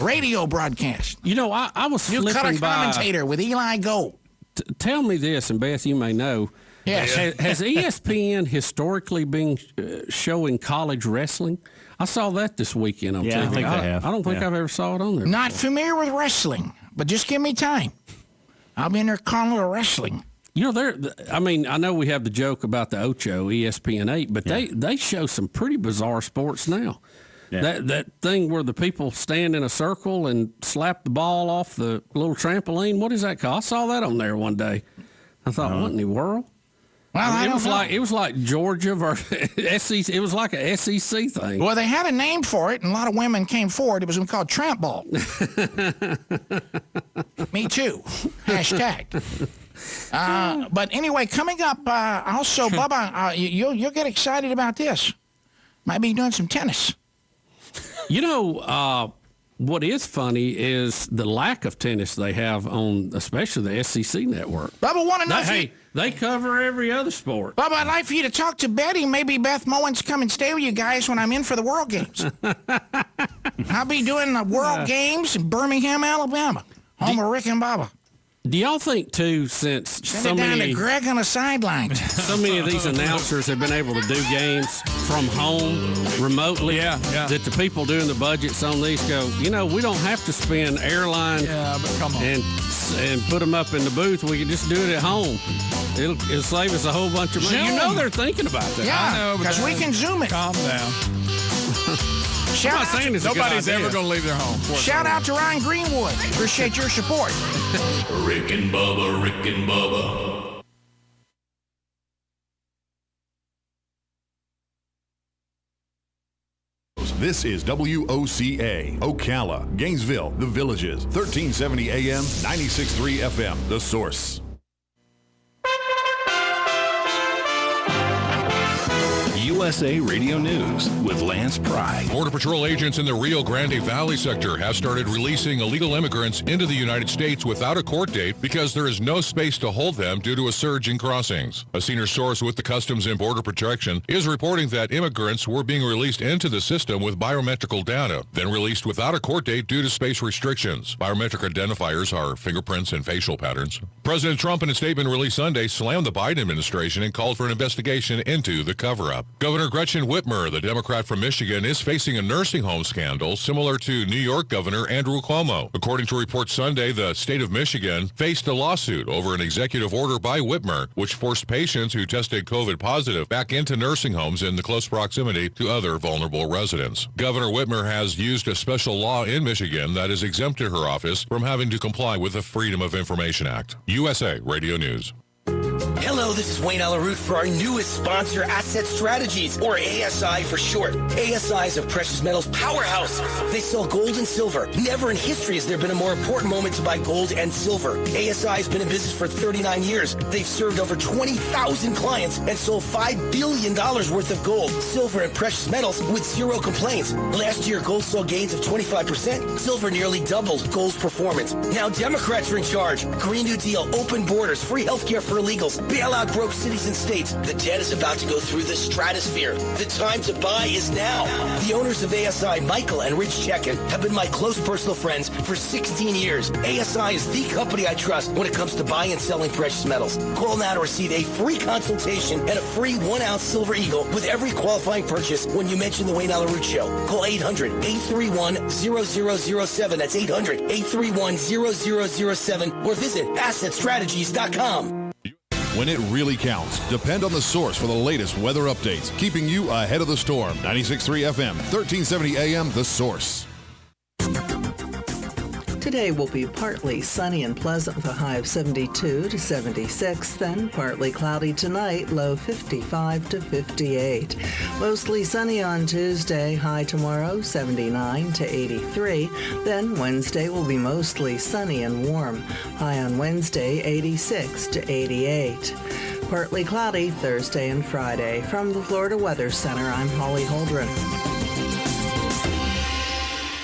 radio broadcast. You know, I was New color flipping by. commentator with Eli Gold. Tell me this, and Beth, you may know. Yes. Has ESPN historically been showing college wrestling? I saw that this weekend on TV. I think they have. I don't think I've ever saw it on there. Not familiar with wrestling, but just give me time. I'll be in there calling a little wrestling. You know, I know we have the joke about the Ocho, ESPN 8, but they show some pretty bizarre sports now. Yeah. That thing where the people stand in a circle and slap the ball off the little trampoline, what is that called? I saw that on there one day. I thought, what in the world? Well, it was like Georgia versus SEC. It was like a SEC thing. Well, they had a name for it, and a lot of women came forward. It was called tramp ball. Me too. Hashtag. But anyway, coming up, also, Bubba, you'll get excited about this. Might be doing some tennis. You know, what is funny is the lack of tennis they have on, especially the SEC network. Bubba, want to know? They cover every other sport. Bubba, I'd like for you to talk to Betty. Maybe Beth Mowens come and stay with you guys when I'm in for the World Games. I'll be doing the World Games in Birmingham, Alabama. Home of Rick and Bubba. Do y'all think, too, since Send it down to Greg on the sidelines. So many of these announcers have been able to do games from home, remotely, that the people doing the budgets on these go, you know, we don't have to spend airline but come on. and put them up in the booth. We can just do it at home. It'll save us a whole bunch of money. Zoom. You know they're thinking about that. Yeah, because we can Zoom it. Calm down. Shout I'm not saying it's nobody's ever going to leave their home. Shout out to Ryan Greenwood. Appreciate your support. Rick and Bubba, Rick and Bubba. This is WOCA, Ocala, Gainesville, The Villages, 1370 AM, 96.3 FM, The Source. USA Radio News with Lance Pry. Border Patrol agents in the Rio Grande Valley sector have started releasing illegal immigrants into the United States without a court date because there is no space to hold them due to a surge in crossings. A senior source with the Customs and Border Protection is reporting that immigrants were being released into the system with biometrical data, then released without a court date due to space restrictions. Biometric identifiers are fingerprints and facial patterns. President Trump, in a statement released Sunday, slammed the Biden administration and called for an investigation into the cover-up. Governor Gretchen Whitmer, the Democrat from Michigan, is facing a nursing home scandal similar to New York Governor Andrew Cuomo. According to reports Sunday, the state of Michigan faced a lawsuit over an executive order by Whitmer, which forced patients who tested COVID positive back into nursing homes in the close proximity to other vulnerable residents. Governor Whitmer has used a special law in Michigan that has exempted her office from having to comply with the Freedom of Information Act. USA Radio News. Hello, this is Wayne Alaroot for our newest sponsor, Asset Strategies, or ASI for short. ASI is a precious metals powerhouse. They sell gold and silver. Never in history has there been a more important moment to buy gold and silver. ASI has been in business for 39 years. They've served over 20,000 clients and sold $5 billion worth of gold, silver, and precious metals with zero complaints. Last year, gold saw gains of 25%. Silver nearly doubled gold's performance. Now Democrats are in charge. Green New Deal, open borders, free healthcare for illegals, bailout broke cities and states. The debt is about to go through the stratosphere. The time to buy is now. The owners of ASI, Michael and Rich Chekin, have been my close personal friends for 16 years. ASI is the company I trust when it comes to buying and selling precious metals. Call now to receive a free consultation and a free 1-ounce silver eagle with every qualifying purchase when you mention the Wayne Alaroot Show. Call 800-831-0007. That's 800-831-0007 or visit assetstrategies.com. When it really counts, depend on the source for the latest weather updates, keeping you ahead of the storm. 96.3 FM, 1370 AM, The Source. Today will be partly sunny and pleasant with a high of 72 to 76, then partly cloudy tonight, low 55 to 58. Mostly sunny on Tuesday, high tomorrow 79 to 83. Then Wednesday will be mostly sunny and warm, high on Wednesday 86 to 88. Partly cloudy Thursday and Friday. From the Florida Weather Center, I'm Holly Holdren.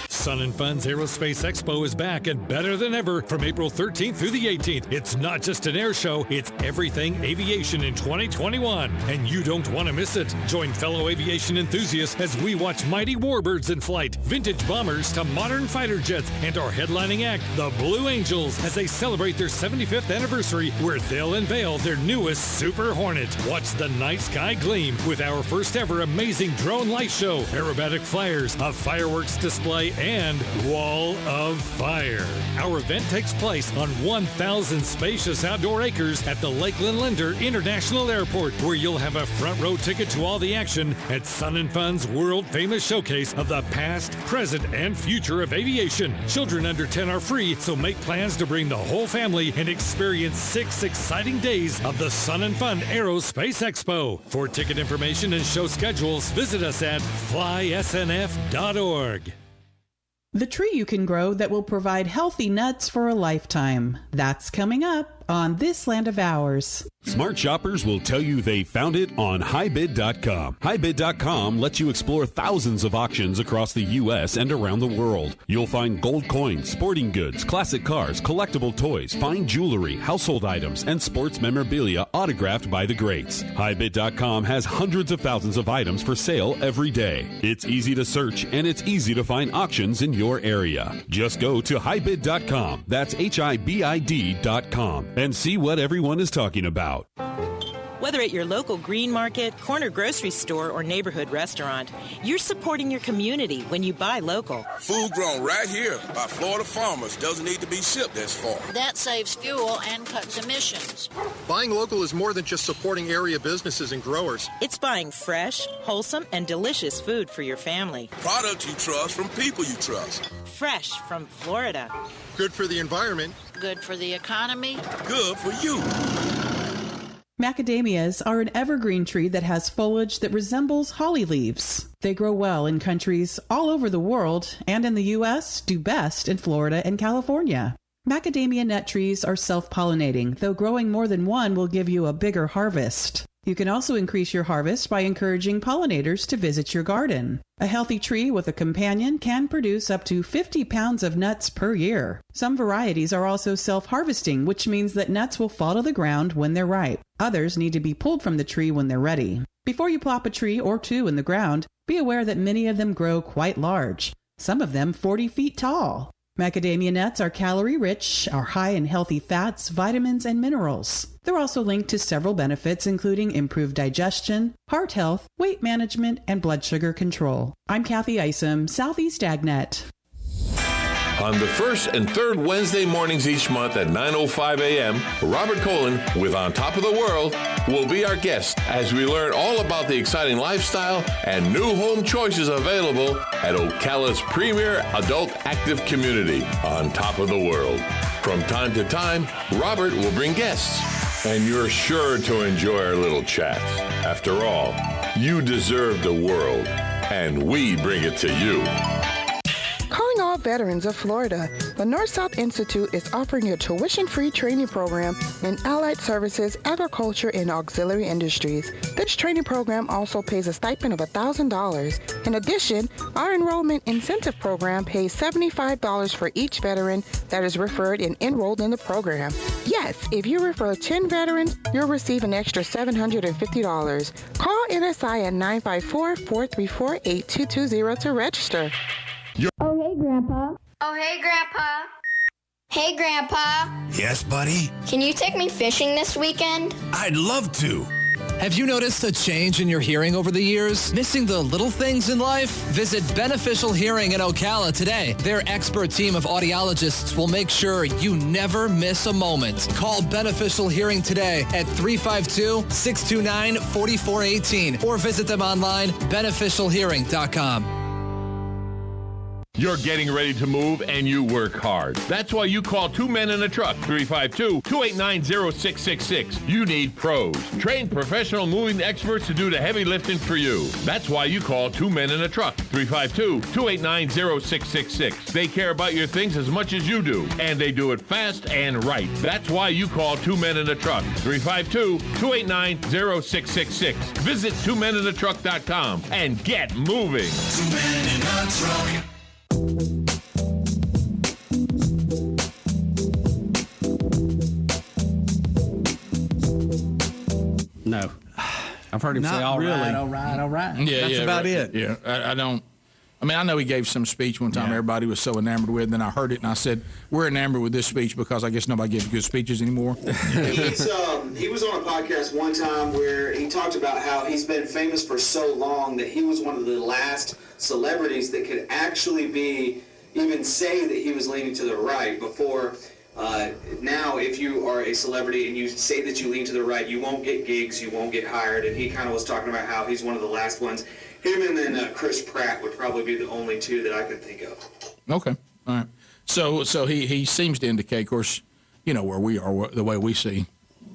Sun and Fun's Aerospace Expo is back and better than ever from April 13th through the 18th. It's not just an air show, it's everything aviation in 2021. And you don't want to miss it. Join fellow aviation enthusiasts as we watch mighty warbirds in flight, vintage bombers to modern fighter jets, and our headlining act, the Blue Angels, as they celebrate their 75th anniversary, where they'll unveil their newest Super Hornet. Watch the night sky gleam with our first ever amazing drone light show, aerobatic flyers, a fireworks display, and Wall of Fire. Our event takes place on 1,000 spacious outdoor acres at the Lakeland Linder International Airport, where you'll have a front row ticket to all the action at Sun and Fun's world-famous showcase of the past, present, and future of aviation. Children under 10 are free, so make plans to bring the whole family and experience 6 exciting days of the Sun and Fun Aerospace Expo. For ticket information and show schedules, visit us at flysnf.org. The tree you can grow that will provide healthy nuts for a lifetime. That's coming up on This Land of Ours. Smart shoppers will tell you they found it on highbid.com. Highbid.com lets you explore thousands of auctions across the U.S. and around the world. You'll find gold coins, sporting goods, classic cars, collectible toys, fine jewelry, household items, and sports memorabilia autographed by the greats. Highbid.com has hundreds of thousands of items for sale every day. It's easy to search, and it's easy to find auctions in your area. Just go to highbid.com. That's HIBID.com. And see what everyone is talking about. Whether at your local green market, corner grocery store, or neighborhood restaurant, you're supporting your community when you buy local. Food grown right here by Florida farmers doesn't need to be shipped as far. That saves fuel and cuts emissions. Buying local is more than just supporting area businesses and growers. It's buying fresh, wholesome, and delicious food for your family. Products you trust from people you trust. Fresh from Florida. Good for the environment. Good for the economy. Good for you. Macadamias are an evergreen tree that has foliage that resembles holly leaves. They grow well in countries all over the world, and in the U.S. do best in Florida and California. Macadamia nut trees are self-pollinating, though growing more than one will give you a bigger harvest. You can also increase your harvest by encouraging pollinators to visit your garden. A healthy tree with a companion can produce up to 50 pounds of nuts per year. Some varieties are also self-harvesting, which means that nuts will fall to the ground when they're ripe. Others need to be pulled from the tree when they're ready. Before you plop a tree or two in the ground, be aware that many of them grow quite large, some of them 40 feet tall. Macadamia nuts are calorie-rich, are high in healthy fats, vitamins, and minerals. They're also linked to several benefits, including improved digestion, heart health, weight management, and blood sugar control. I'm Kathy Isom, Southeast AgNet. On the first and third Wednesday mornings each month at 9:05 a.m., Robert Colin with On Top of the World will be our guest as we learn all about the exciting lifestyle and new home choices available at Ocala's premier adult active community, On Top of the World. From time to time, Robert will bring guests, and you're sure to enjoy our little chats. After all, you deserve the world, and we bring it to you. Calling all veterans of Florida, the North-South Institute is offering a tuition-free training program in allied services, agriculture, and auxiliary industries. This training program also pays a stipend of $1,000. In addition, our enrollment incentive program pays $75 for each veteran that is referred and enrolled in the program. Yes, if you refer 10 veterans, you'll receive an extra $750. Call NSI at 954-434-8220 to register. Oh, hey, Grandpa. Oh, hey, Grandpa. Hey, Grandpa. Yes, buddy? Can you take me fishing this weekend? I'd love to. Have you noticed a change in your hearing over the years? Missing the little things in life? Visit Beneficial Hearing in Ocala today. Their expert team of audiologists will make sure you never miss a moment. Call Beneficial Hearing today at 352-629-4418 or visit them online, beneficialhearing.com. You're getting ready to move and you work hard. That's why you call Two Men in a Truck, 352-289-0666. You need pros. Trained professional moving experts to do the heavy lifting for you. That's why you call Two Men in a Truck, 352-289-0666. They care about your things as much as you do, and they do it fast and right. That's why you call Two Men in a Truck, 352-289-0666. Visit twomeninatruck.com and get moving. 2 Men in a Truck. No. I've heard him say, all right, all right, all right. Yeah, That's about it. Yeah, I don't. I mean, I know he gave some speech one time everybody was so enamored with, and then I heard it and I said, we're enamored with this speech because I guess nobody gives good speeches anymore. He was on a podcast one time where he talked about how he's been famous for so long that he was one of the last celebrities that could actually even say that he was leaning to the right before. Now, if you are a celebrity and you say that you lean to the right, you won't get gigs, you won't get hired. And he kind of was talking about how he's one of the last ones. Him and then Chris Pratt would probably be the only two that I could think of. Okay, all right. So he seems to indicate, of course, you know, where we are, the way we see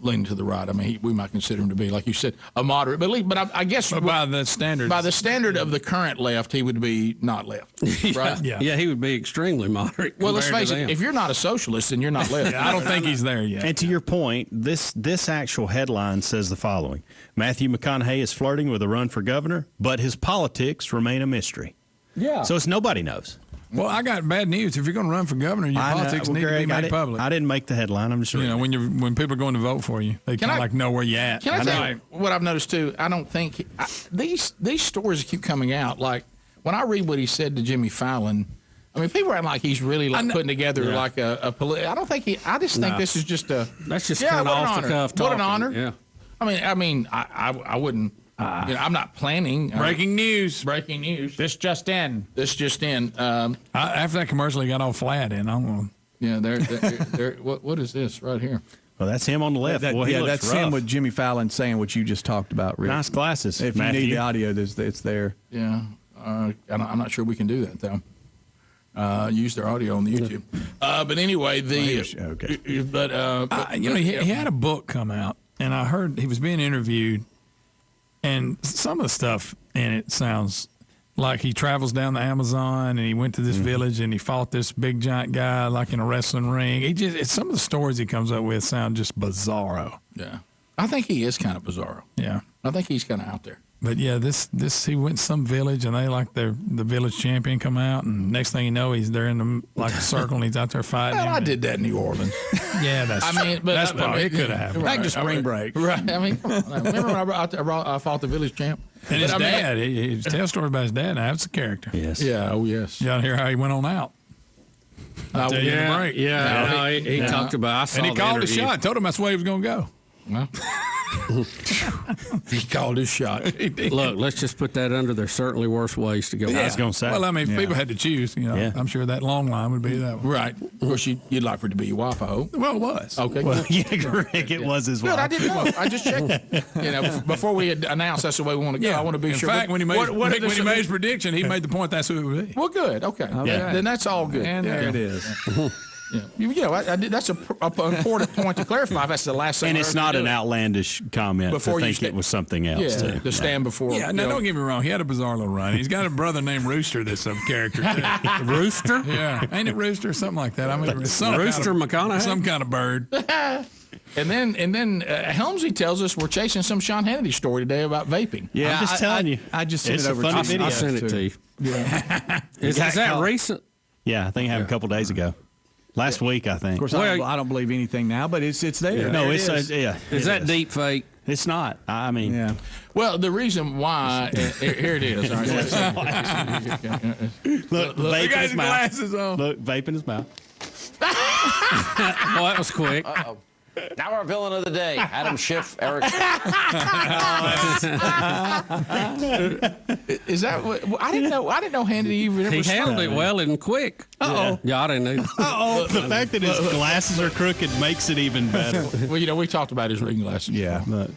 leaning to the right. I mean, we might consider him to be, like you said, a moderate, but I guess by the standard of the current left, he would be not left, right? Yeah, he would be extremely moderate. Well, let's face it, if you're not a socialist, then you're not left. I don't think he's there yet. And to your point, this actual headline says the following: Matthew McConaughey is flirting with a run for governor, but his politics remain a mystery. Yeah. So it's nobody knows. Well, I got bad news. If you're going to run for governor, your politics need to be made public. I didn't make the headline. I'm just reading. You know, when people are going to vote for you, they kind of know where you're at. Can I tell you what I've noticed too? I don't think these stories keep coming out. Like when I read what he said to Jimmy Fallon, I mean, people are like he's really putting together like a I don't think I just think this is just a. That's just kind of off the cuff talking. What an honor. Yeah. I mean, I wouldn't. You know, I'm not planning. Breaking news. Breaking news. This just in. After that commercial, he got all flat in. Yeah, they're what is this right here? Well, that's him on the left. That's rough. Him with Jimmy Fallon saying what you just talked about, Rick. Nice glasses, If Matthew. you need the audio, it's there. Yeah. I'm not sure we can do that, though. Use their audio on the YouTube. But anyway, he had a book come out, and I heard he was being interviewed. And some of the stuff in it sounds like he travels down the Amazon and he went to this village and he fought this big giant guy like in a wrestling ring. Some of the stories he comes up with sound just bizarro. Yeah. I think he is kind of bizarro. Yeah. I think he's kind of out there. But yeah, this he went to some village and they like the village champion come out and next thing you know they're in the like a circle and he's out there fighting. Well, him. I did that in New Orleans. Yeah, that's probably it could have happened. Back to spring break. Right. I mean, remember when I fought the village champ? And his dad, he tell stories about his dad. Now that's a character. Yes. Yeah. Oh yes. You ought to hear how he went on out. I'll tell you in the break. He talked about. I saw and he the called his interview. shot. Told him that's the way he was going to go. Well, he called his shot. Look, let's just put that under. There's certainly worse ways to go. I was going to say. Well, I mean, if people had to choose, I'm sure that long line would be that one. Right. Of course, you'd like for it to be your wife, I hope. Well, it was. Okay. Well, yeah, Greg, it was his wife. Good, I didn't know. I just checked it. Before we had announced that's the way we want to go, I want to be sure. In fact, when he made his prediction, he made the point that's who it would be. Well, good. Okay. Then that's all good. And there it is. That's an important point to clarify. That's the last thing. And it's not an outlandish comment Before to you think it was something else. Yeah, to stand before. Yeah, no, don't get me wrong. He had a bizarre little run. He's got a brother named Rooster that's some character. Rooster? Yeah. Ain't it Rooster? Something like that. I mean, Rooster McConaughey? Some kind of bird. And then Helmsy tells us we're chasing some Sean Hannity story today about vaping. Yeah, I'm just telling you. I just sent It's it a over funny to video. I sent it to you. Yeah. Is that recent? Yeah, I think it happened a couple days ago. Last week, I think. Of course, I don't believe anything now, but it's there. Yeah. No, it's yeah. Is that deep fake? It's not. I mean, Yeah. Well, the reason why here it is. All right, look, vape in his mouth. Glasses on. Look, vape in his mouth. Well, that was quick. Now our villain of the day, Adam Schiff, Eric. Is that what? I didn't know Hannity even ever He handled it well and quick. Uh-oh. Yeah, I didn't know. Uh-oh. The fact that his glasses are crooked makes it even better. Well, we talked about his reading glasses. Yeah. Look.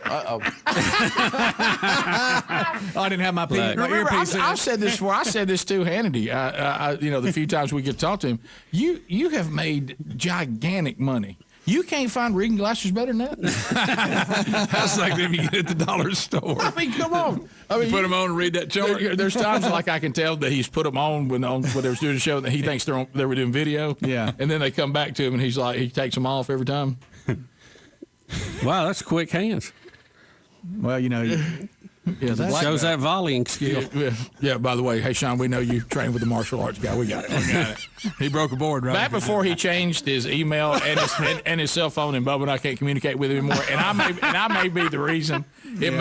Uh-oh. I didn't have my Remember, earpiece in. I've said this before. I said this to Hannity. The few times we could talk to him. You have made gigantic money. You can't find reading glasses better than that. That's like them you get at the dollar store. I mean, come on. I mean, You put them on and read that chart. There's times like I can tell that he's put them on when they was doing the show that he thinks they were doing video. Yeah. And then they come back to him and he's like, he takes them off every time. Wow, that's quick hands. Well, That shows that volleying skill. Yeah, by the way, hey, Sean, we know you trained with the martial arts guy. We got it. He broke a board, right? Back before he changed his email and his cell phone, and Bubba and I can't communicate with him anymore. And I may be the reason. It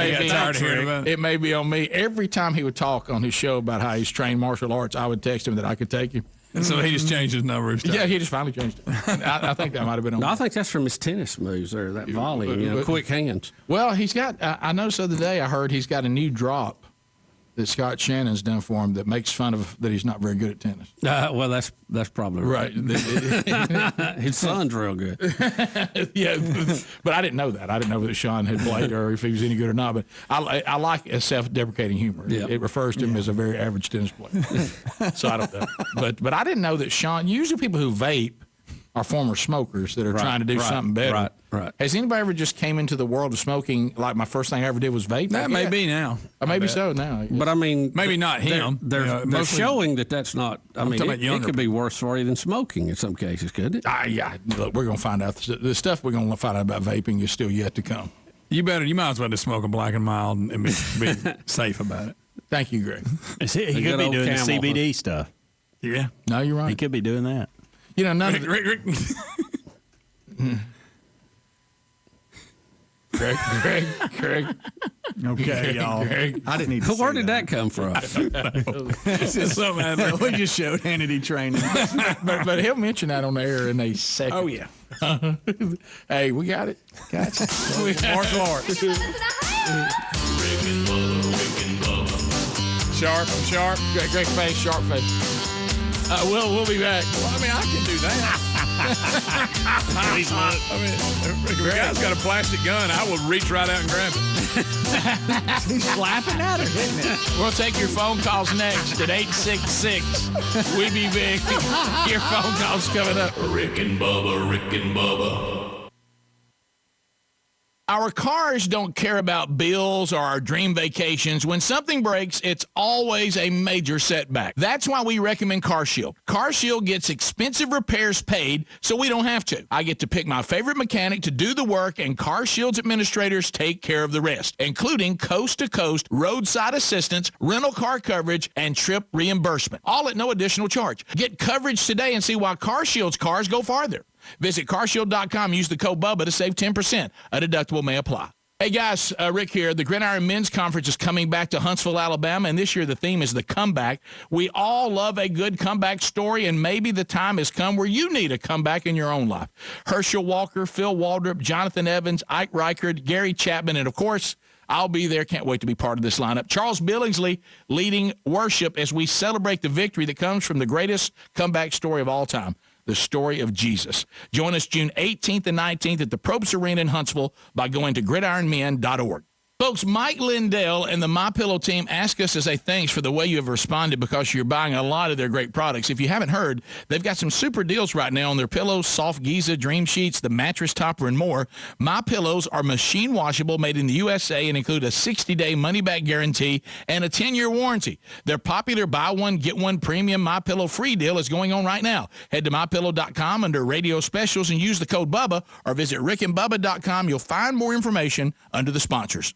may be on me. Every time he would talk on his show about how he's trained martial arts, I would text him that I could take him. And so he just changed his number. Yeah, he just finally changed it. I think that might have been on. No, I think that's from his tennis moves or that volley, quick hands. Well, he's got. I noticed the other day. I heard he's got a new drop that Scott Shannon's done for him that makes fun of that he's not very good at tennis. Well, that's probably right. His son's real good. Yeah, but I didn't know that. I didn't know that Sean had played or if he was any good or not. But I like a self-deprecating humor. Yeah. It refers to him as a very average tennis player. So I don't know. But I didn't know that Sean. Usually, people who vape are former smokers that are trying to do something better. Right. Has anybody ever just came into the world of smoking like my first thing I ever did was vape? That may be now. Or maybe so now. But I mean, maybe not him. They're showing that's not. I mean, talking about it could be worse for you than smoking in some cases, couldn't it? Yeah. Look, we're going to find out. The stuff we're going to find out about vaping is still yet to come. You might as well just smoke a Black and Mild and be safe about it. Thank you, Greg. He could be doing the CBD stuff. Yeah. No, you're right. He could be doing that. None of Greg. Okay, y'all. Greg. I didn't need to Where did that come from? This is something we just showed Hannity training. but he'll mention that on the air in a second. Oh, yeah. Hey, we got it. Gotcha. Martial arts. Sharp. Great face, sharp face. We'll be back. Well, I mean, I can do that. If a guy's got a plastic gun, I will reach right out and grab it. He's slapping at her, isn't it? We'll take your phone calls next at 866. We be big. Your phone calls coming up. Rick and Bubba. Our cars don't care about bills or our dream vacations. When something breaks, it's always a major setback. That's why we recommend CarShield. CarShield gets expensive repairs paid, so we don't have to. I get to pick my favorite mechanic to do the work, and CarShield's administrators take care of the rest, including coast-to-coast roadside assistance, rental car coverage, and trip reimbursement, all at no additional charge. Get coverage today and see why CarShield's cars go farther. Visit carshield.com. Use the code BUBBA to save 10%. A deductible may apply. Hey, guys, Rick here. The Gridiron Men's Conference is coming back to Huntsville, Alabama, and this year the theme is the comeback. We all love a good comeback story, and maybe the time has come where you need a comeback in your own life. Herschel Walker, Phil Waldrop, Jonathan Evans, Ike Reichard, Gary Chapman, and, of course, I'll be there. Can't wait to be part of this lineup. Charles Billingsley leading worship as we celebrate the victory that comes from the greatest comeback story of all time, the story of Jesus. Join us June 18th and 19th at the Probst Arena in Huntsville by going to gridironmen.org. Folks, Mike Lindell and the MyPillow team ask us to say thanks for the way you have responded because you're buying a lot of their great products. If you haven't heard, they've got some super deals right now on their pillows, soft Giza, dream sheets, the mattress topper, and more. MyPillows are machine washable, made in the USA, and include a 60-day money-back guarantee and a 10-year warranty. Their popular buy one, get one premium MyPillow free deal is going on right now. Head to MyPillow.com under radio specials and use the code BUBBA, or visit rickandbubba.com. You'll find more information under the sponsors.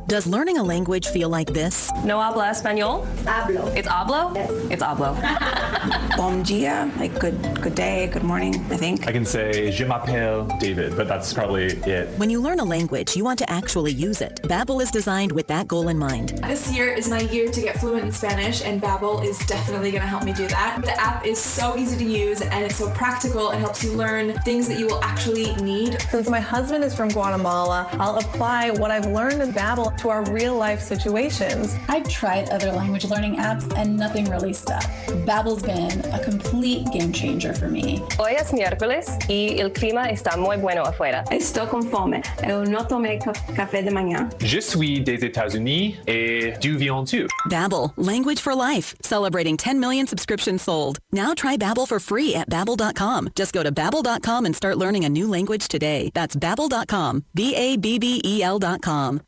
Does learning a language feel like this? No habla español? Hablo. It's hablo? Yes. It's hablo. Bom dia, like good day, good morning, I think. I can say, je m'appelle David, but that's probably it. When you learn a language, you want to actually use it. Babbel is designed with that goal in mind. This year is my year to get fluent in Spanish, and Babbel is definitely going to help me do that. The app is so easy to use, and it's so practical. It helps you learn things that you will actually need. Since my husband is from Guatemala, I'll apply what I've learned in Babbel to our real-life situations. I've tried other language learning apps and nothing really stuck. Babbel's been a complete game changer for me. Hoy es miércoles y el clima está muy bueno afuera. Estou com fome. Eu não tomei café de manhã. Je suis des États-Unis et du viens tu. Babbel, language for life, celebrating 10 million subscriptions sold. Now try Babbel for free at babbel.com. Just go to babbel.com and start learning a new language today. That's babbel.com, BABBEL.com.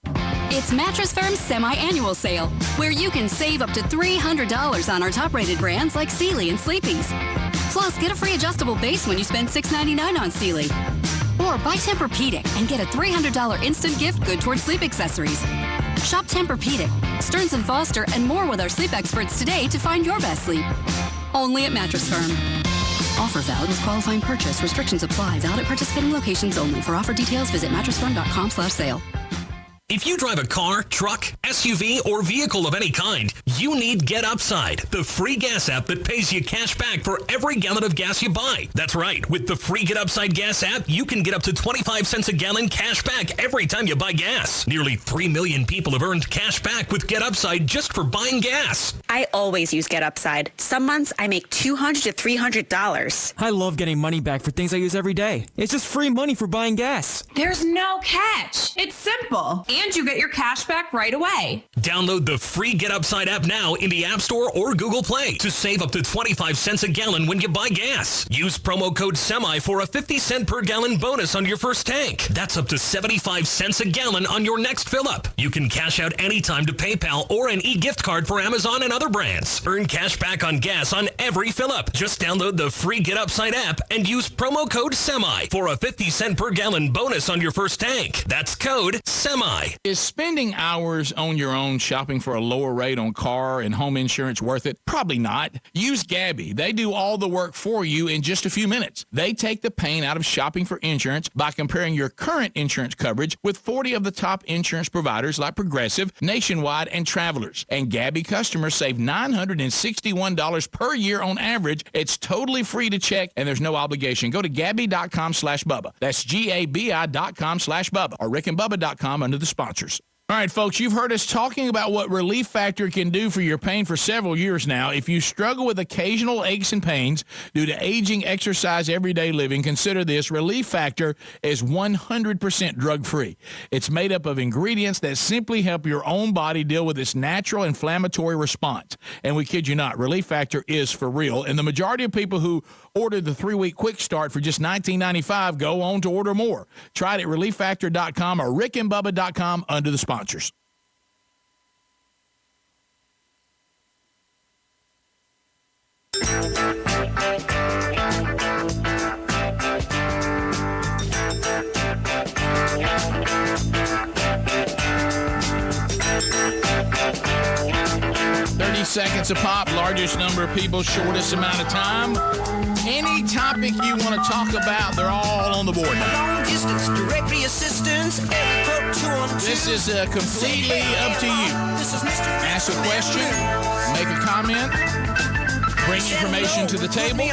It's Mattress Firm's semi-annual sale, where you can save up to $300 on our top-rated brands like Sealy and Sleepy's. Plus, get a free adjustable base when you spend $6.99 on Sealy. Or buy Tempur-Pedic and get a $300 instant gift good towards sleep accessories. Shop Tempur-Pedic, Stearns & Foster, and more with our sleep experts today to find your best sleep. Only at Mattress Firm. Offer valid with qualifying purchase. Restrictions apply. Valid at participating locations only. For offer details, visit mattressfirm.com/sale. If you drive a car, truck, SUV, or vehicle of any kind, you need Get Upside, the free gas app that pays you cash back for every gallon of gas you buy. That's right. With the free Get Upside gas app, you can get up to 25 cents a gallon cash back every time you buy gas. Nearly 3 million people have earned cash back with Get Upside just for buying gas. I always use Get Upside. Some months I make $200 to $300. I love getting money back for things I use every day. It's just free money for buying gas. There's no catch. It's simple. And you get your cash back right away. Download the free Get Upside app now in the App Store or Google Play to save up to 25 cents a gallon when you buy gas. Use promo code SEMI for a 50 cent per gallon bonus on your first tank. That's up to 75 cents a gallon on your next fill-up. You can cash out anytime to PayPal or an e-gift card for Amazon and other brands. Earn cash back on gas on every fill-up. Just download the free Get Upside app and use promo code SEMI for a 50 cent per gallon bonus on your first tank. That's code SEMI. Is spending hours on your own shopping for a lower rate on car and home insurance worth it? Probably not. Use Gabby. They do all the work for you in just a few minutes. They take the pain out of shopping for insurance by comparing your current insurance coverage with 40 of the top insurance providers like Progressive, Nationwide, and Travelers. And Gabby customers save $961 per year on average. It's totally free to check, and there's no obligation. Go to Gabby.com/Bubba. That's GABI.com/Bubba or RickandBubba.com under the sponsors. All right, folks, you've heard us talking about what Relief Factor can do for your pain for several years now. If you struggle with occasional aches and pains due to aging, exercise, everyday living, consider this. Relief Factor is 100% drug-free. It's made up of ingredients that simply help your own body deal with its natural inflammatory response. And we kid you not, Relief Factor is for real. And the majority of people who ordered the 3-week quick start for just $19.95 go on to order more. Try it at relieffactor.com or rickandbubba.com under the sponsors. 30 seconds a pop, largest number of people, shortest amount of time. Any topic you want to talk about, they're all on the board now. Long distance directory assistance, This is completely up to you. Ask a question, make a comment, bring information to the table.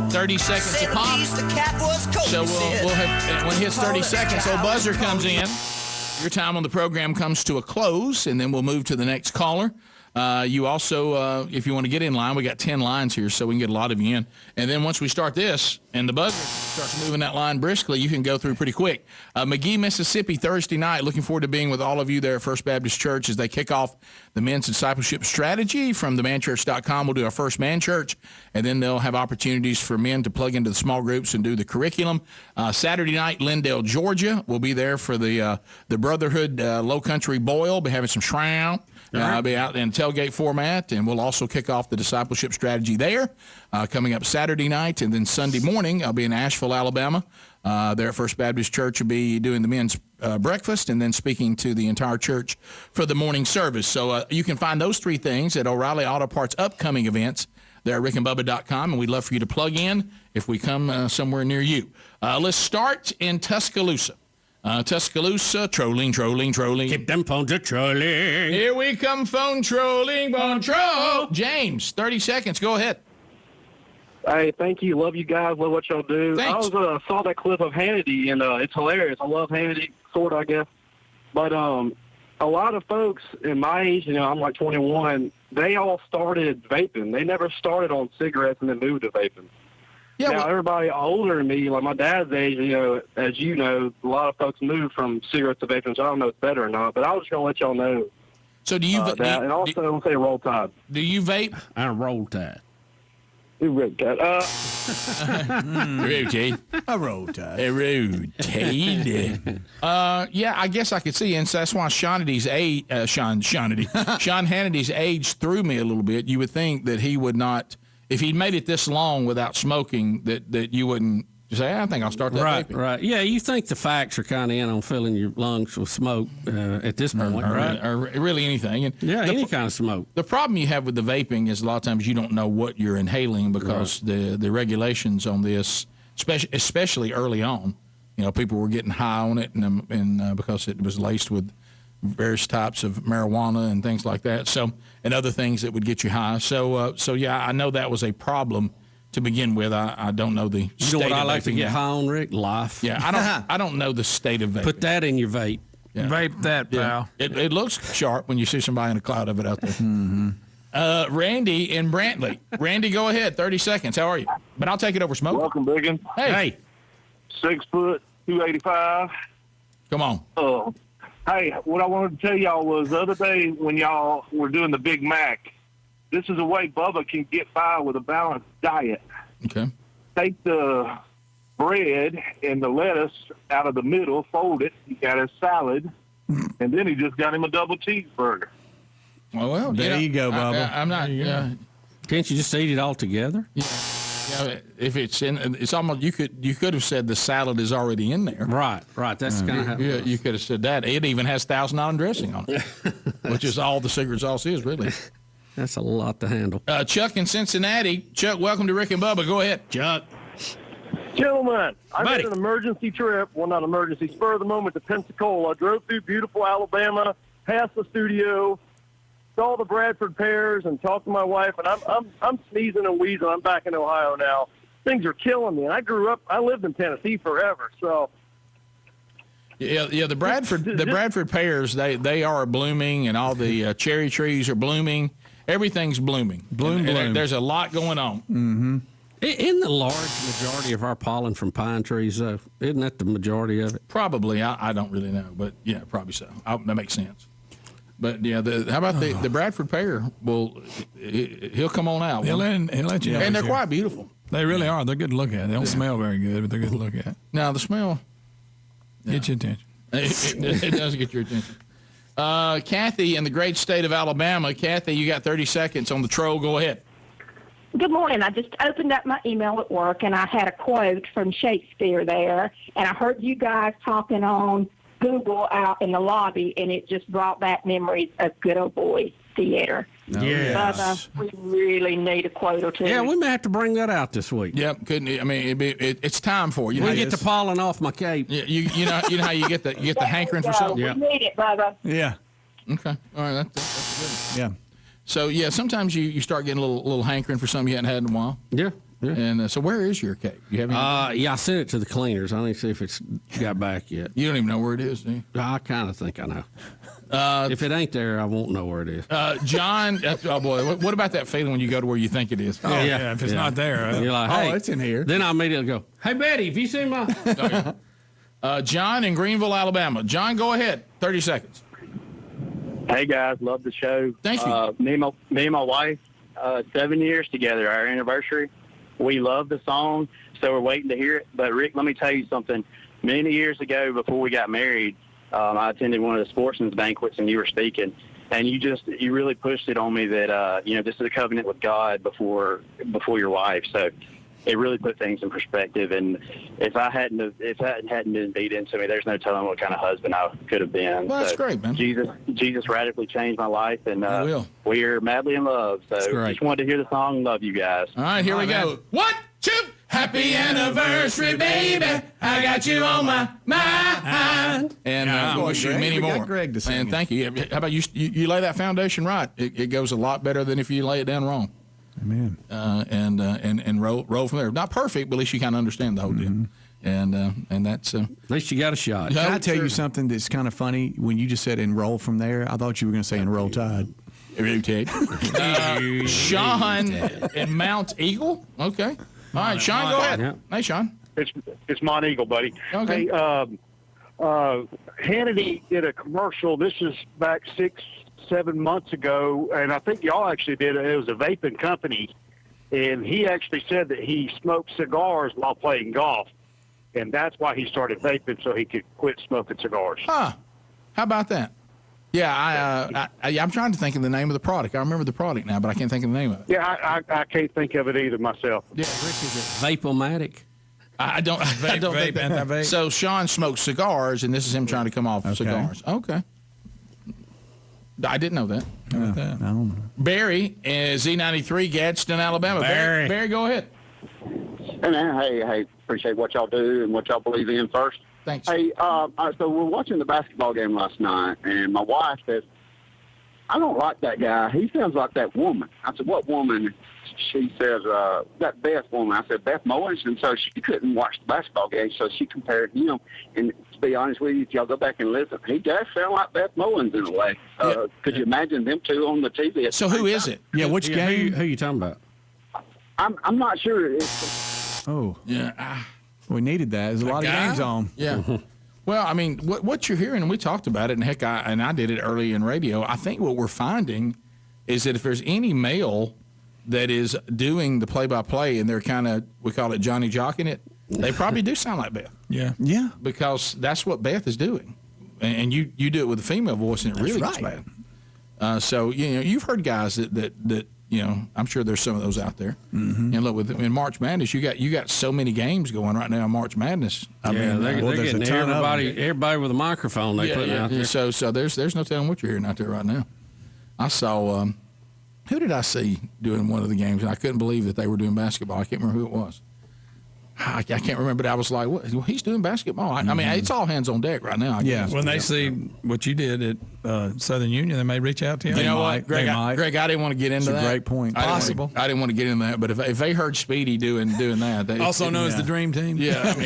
30 seconds a pop. So we'll have, when it hits 30 seconds, old buzzer comes in. Your time on the program comes to a close, and then we'll move to the next caller. You also, if you want to get in line, we got 10 lines here, so we can get a lot of you in. And then once we start this, and the buzzer starts moving that line briskly, you can go through pretty quick. McGee, Mississippi, Thursday night. Looking forward to being with all of you there at First Baptist Church as they kick off the men's discipleship strategy from themanchurch.com. We'll do our first man church, and then they'll have opportunities for men to plug into the small groups and do the curriculum. Saturday night, Lindale, Georgia. We'll be there for the Brotherhood Low Country Boil. Be having some shrimp. I'll be out in tailgate format, and we'll also kick off the discipleship strategy there coming up Saturday night. And then Sunday morning, I'll be in Asheville, Alabama. There at First Baptist Church will be doing the men's breakfast and then speaking to the entire church for the morning service. So you can find those three things at O'Reilly Auto Parts upcoming events there at rickandbubba.com, and we'd love for you to plug in if we come somewhere near you. Let's start in Tuscaloosa. Tuscaloosa, trolling. Keep them phones a trolling. Here we come, phone trolling, phone troll. James, 30 seconds. Go ahead. Hey, thank you. Love you guys. Love what y'all do. Thanks. I saw that clip of Hannity, and it's hilarious. I love Hannity, sort of, I guess. But a lot of folks in my age, I'm like 21, they all started vaping. They never started on cigarettes and then moved to vaping. Yeah, now, everybody older than me, like my dad's age, as you know, a lot of folks move from cigarettes to vaping, so I don't know if it's better or not, but I was just going to let y'all know. So do you that, and also, I'm going to say Roll Tide. Do you vape? I Roll Tide. You Roll Tide. Rotate. A Roll Tide. A rotate. Yeah, I guess I could see, and so that's why Sean Hannity's age threw me a little bit. You would think that he would not... If he'd made it this long without smoking, that you wouldn't say, I think I'll start that vaping. Right. Yeah, you think the facts are kind of in on filling your lungs with smoke at this point, right? Or really anything. And any kind of smoke. The problem you have with the vaping is a lot of times you don't know what you're inhaling because the regulations on this, especially early on, people were getting high on it and because it was laced with various types of marijuana and things like that. So, and other things that would get you high. So yeah, I know that was a problem to begin with. I don't know the state of vaping. You know what I like to get high on, Rick? Life. Yeah, I don't know the state of vaping. Put that in your vape. Yeah. Vape that, pal. It looks sharp when you see somebody in a cloud of it out there. Mm-hmm. Randy in Brantley. Randy, go ahead. 30 seconds. How are you? But I'll take it over smoke. Welcome, Biggin. Hey. 6 foot, 285. Come on. Hey, what I wanted to tell y'all was the other day when y'all were doing the Big Mac, this is a way Bubba can get by with a balanced diet. Okay. Take the bread and the lettuce out of the middle, fold it, he got his salad, and then he just got him a double cheeseburger. Well, there you go, Bubba. I'm not. Can't you just eat it all together? Yeah. If it's almost you could have said the salad is already in there. Right. That's kind of how. Yeah, you could have said that. It even has $1,000 dressing on it, which is all the secret sauce is really. That's a lot to handle. Chuck in Cincinnati. Chuck, welcome to Rick and Bubba. Go ahead, Chuck. Gentlemen, I made an emergency trip. Well, not emergency, spur of the moment to Pensacola. I drove through beautiful Alabama, past the studio, saw the Bradford pears, and talked to my wife. And I'm sneezing and wheezing. I'm back in Ohio now. Things are killing me. And I lived in Tennessee forever. So Yeah. The Bradford pears, they are blooming, and all the cherry trees are blooming. Everything's blooming. Bloom. There's a lot going on. Mm-hmm. Isn't the large majority of our pollen from pine trees, though? Isn't that the majority of it? Probably. I don't really know, but yeah, probably so. That makes sense. But yeah, how about the Bradford pear? Well, he'll come on out. He'll let you know. And they're quite beautiful. They really are. They're good to look at. They don't smell very good, but they're good to look at. Now the smell get your attention. It does get your attention. Kathy in the great state of Alabama. Kathy, you got 30 seconds on the troll. Go ahead. Good morning. I just opened up my email at work, and I had a quote from Shakespeare there, and I heard you guys talking on Google out in the lobby, and it just brought back memories of good old boy theater. Yes. We really need a quote or two. Yeah, we may have to bring that out this week. Yep, couldn't. I mean, it's time for it. We get the pollen off my cape. You know how you get the hankering for something. We need it, Bubba. Yeah. Okay. All right. That's good. Yeah. So yeah, sometimes you start getting a little hankering for something you hadn't had in a while. Yeah. And so where is your cake? You have any? Yeah, I sent it to the cleaners. I need to see if it's got back yet. You don't even know where it is, do you? I kind of think I know. If it ain't there, I won't know where it is. John, oh boy, what about that feeling when you go to where you think it is? Oh, yeah. If it's not there, you're like, hey, it's in here. Then I immediately go, hey, Betty, have you seen my? Okay. John in Greenville, Alabama. John, go ahead. 30 seconds. Hey guys, love the show. Thank you. Me and my wife, 7 years together, our anniversary. We love the song, so we're waiting to hear it. But Rick, let me tell you something. Many years ago, before we got married, I attended one of the sportsman's banquets, and you were speaking, and you really pushed it on me that this is a covenant with God before your wife. So it really put things in perspective. And if that hadn't been beat into me, there's no telling what kind of husband I could have been. Well, that's great, man. Jesus radically changed my life, and we're madly in love. So just wanted to hear the song. Love you guys. All right, here we go. 1, 2. Happy anniversary, baby. I got you on my mind. And wish you many more. Greg to sing. And thank you. How about you lay that foundation right? It goes a lot better than if you lay it down wrong. Amen. And roll from there. Not perfect, but at least you kind of understand the whole deal. And that's at least you got a shot. Can I tell you something that's kind of funny? When you just said enroll from there, I thought you were going to say enroll tide. Sean in Mount Eagle. Okay. All right, Sean, go ahead. Yeah. Hey, Sean. It's Mount Eagle, buddy. Okay. Hey, Hannity did a commercial. This is back 6-7 months ago, and I think y'all actually did it. It was a vaping company, and he actually said that he smoked cigars while playing golf, and that's why he started vaping, so he could quit smoking cigars. Huh. How about that? Yeah, I'm trying to think of the name of the product. I remember the product now, but I can't think of the name of it. Yeah, I can't think of it either myself. Yeah, Rick is it. Vapomatic. I don't think that. So Sean smokes cigars, and this is him trying to come off cigars. Okay. I didn't know that. I don't know. Barry is Z93, Gadsden, Alabama. Barry, go ahead. Hey, man. Hey, appreciate what y'all do and what y'all believe in first. Thanks. Hey, so we're watching the basketball game last night, and my wife says, I don't like that guy. He sounds like that woman. I said, what woman? She says, that Beth woman. I said, Beth Mowens. And so she couldn't watch the basketball game, so she compared him. And to be honest with you, if y'all go back and listen, he does sound like Beth Mowens in a way. Could you imagine them two on the TV? So who is it? Yeah, which game? Who are you talking about? I'm not sure. Yeah. We needed that. There's a lot of games on. Yeah. Well, I mean, what you're hearing, and we talked about it, and heck, I did it early in radio. I think what we're finding is that if there's any male that is doing the play-by-play, and they're kind of, we call it Johnny Jocking it, they probably do sound like Beth. Yeah. Yeah. Because that's what Beth is doing. And you do it with a female voice, and it really gets bad. So, you've heard guys that I'm sure there's some of those out there. Mm-hmm. And look, in March Madness, you got so many games going right now in March Madness. I mean, they're getting everybody with a microphone they put out there. So there's no telling what you're hearing out there right now. I saw, who did I see doing one of the games? And I couldn't believe that they were doing basketball. I can't remember who it was. I can't remember, but I was like, well, he's doing basketball. I mean, it's all hands on deck right now. I guess. When they see what you did at Southern Union, they may reach out to you. You know what, Greg, I didn't want to get into that. That's a great point. I didn't want to get into that, but if they heard Speedy doing that. Also known as the Dream Team. Yeah, I mean,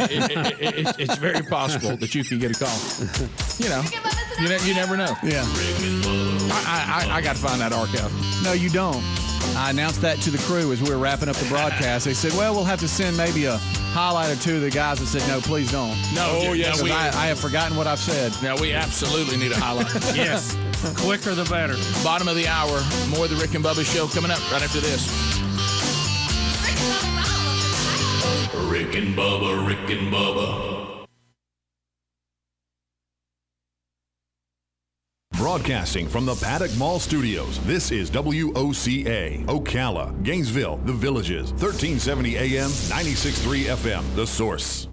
it's very possible that you could get a call. You never know. Yeah. I got to find that archive. No, you don't. I announced that to the crew as we were wrapping up the broadcast. They said, well, we'll have to send maybe a highlight or two of the guys that said, no, please don't. No, yes. I have forgotten what I've said. Now, we absolutely need a highlight. Yes. Quicker the better. Bottom of the hour. More of the Rick and Bubba Show coming up right after this. Rick and Bubba, Rick and Bubba. Broadcasting from the Paddock Mall Studios, this is WOCA, Ocala, Gainesville, The Villages, 1370 AM, 96.3 FM, The Source.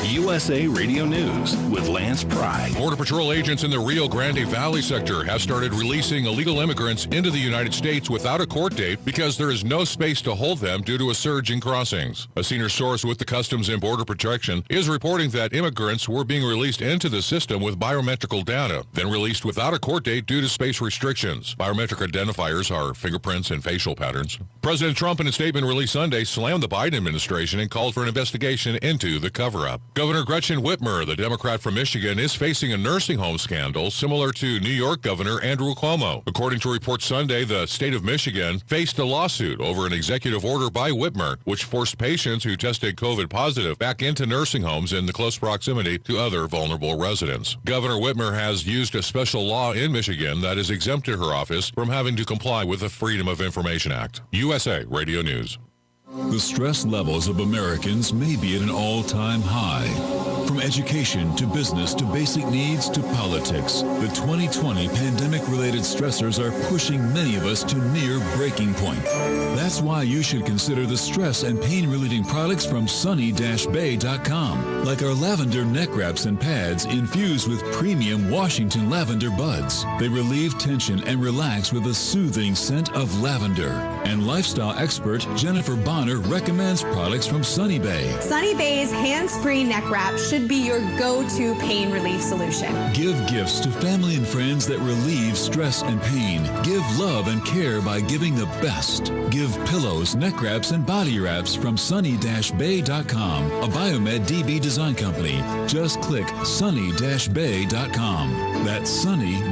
USA Radio News with Lance Pry. Border Patrol agents in the Rio Grande Valley sector have started releasing illegal immigrants into the United States without a court date because there is no space to hold them due to a surge in crossings. A senior source with the Customs and Border Protection is reporting that immigrants were being released into the system with biometrical data, then released without a court date due to space restrictions. Biometric identifiers are fingerprints and facial patterns. President Trump, in a statement released Sunday, slammed the Biden administration and called for an investigation into the cover-up. Governor Gretchen Whitmer, the Democrat from Michigan, is facing a nursing home scandal similar to New York Governor Andrew Cuomo. According to reports Sunday, the state of Michigan faced a lawsuit over an executive order by Whitmer, which forced patients who tested COVID positive back into nursing homes in the close proximity to other vulnerable residents. Governor Whitmer has used a special law in Michigan that has exempted her office from having to comply with the Freedom of Information Act. USA Radio News. The stress levels of Americans may be at an all-time high. From education to business to basic needs to politics, the 2020 pandemic-related stressors are pushing many of us to near breaking point. That's why you should consider the stress and pain-relieving products from sunny-bay.com, like our lavender neck wraps and pads infused with premium Washington lavender buds. They relieve tension and relax with a soothing scent of lavender. And lifestyle expert Jennifer Bonner recommends products from Sunny Bay. Sunny Bay's hands-free neck wrap should be your go-to pain relief solution. Give gifts to family and friends that relieve stress and pain. Give love and care by giving the best. Give pillows, neck wraps, and body wraps from sunny-bay.com, a Biomed DB design company. Just click sunny-bay.com. That's sunny-bay.com.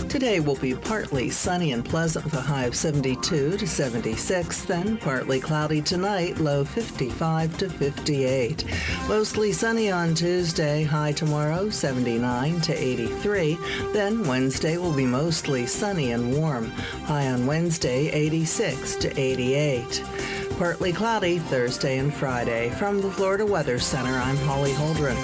Today will be partly sunny and pleasant with a high of 72 to 76, then partly cloudy tonight, low 55 to 58. Mostly sunny on Tuesday, high tomorrow 79 to 83. Then Wednesday will be mostly sunny and warm, high on Wednesday 86 to 88. Partly cloudy Thursday and Friday. From the Florida Weather Center, I'm Holly Holdren.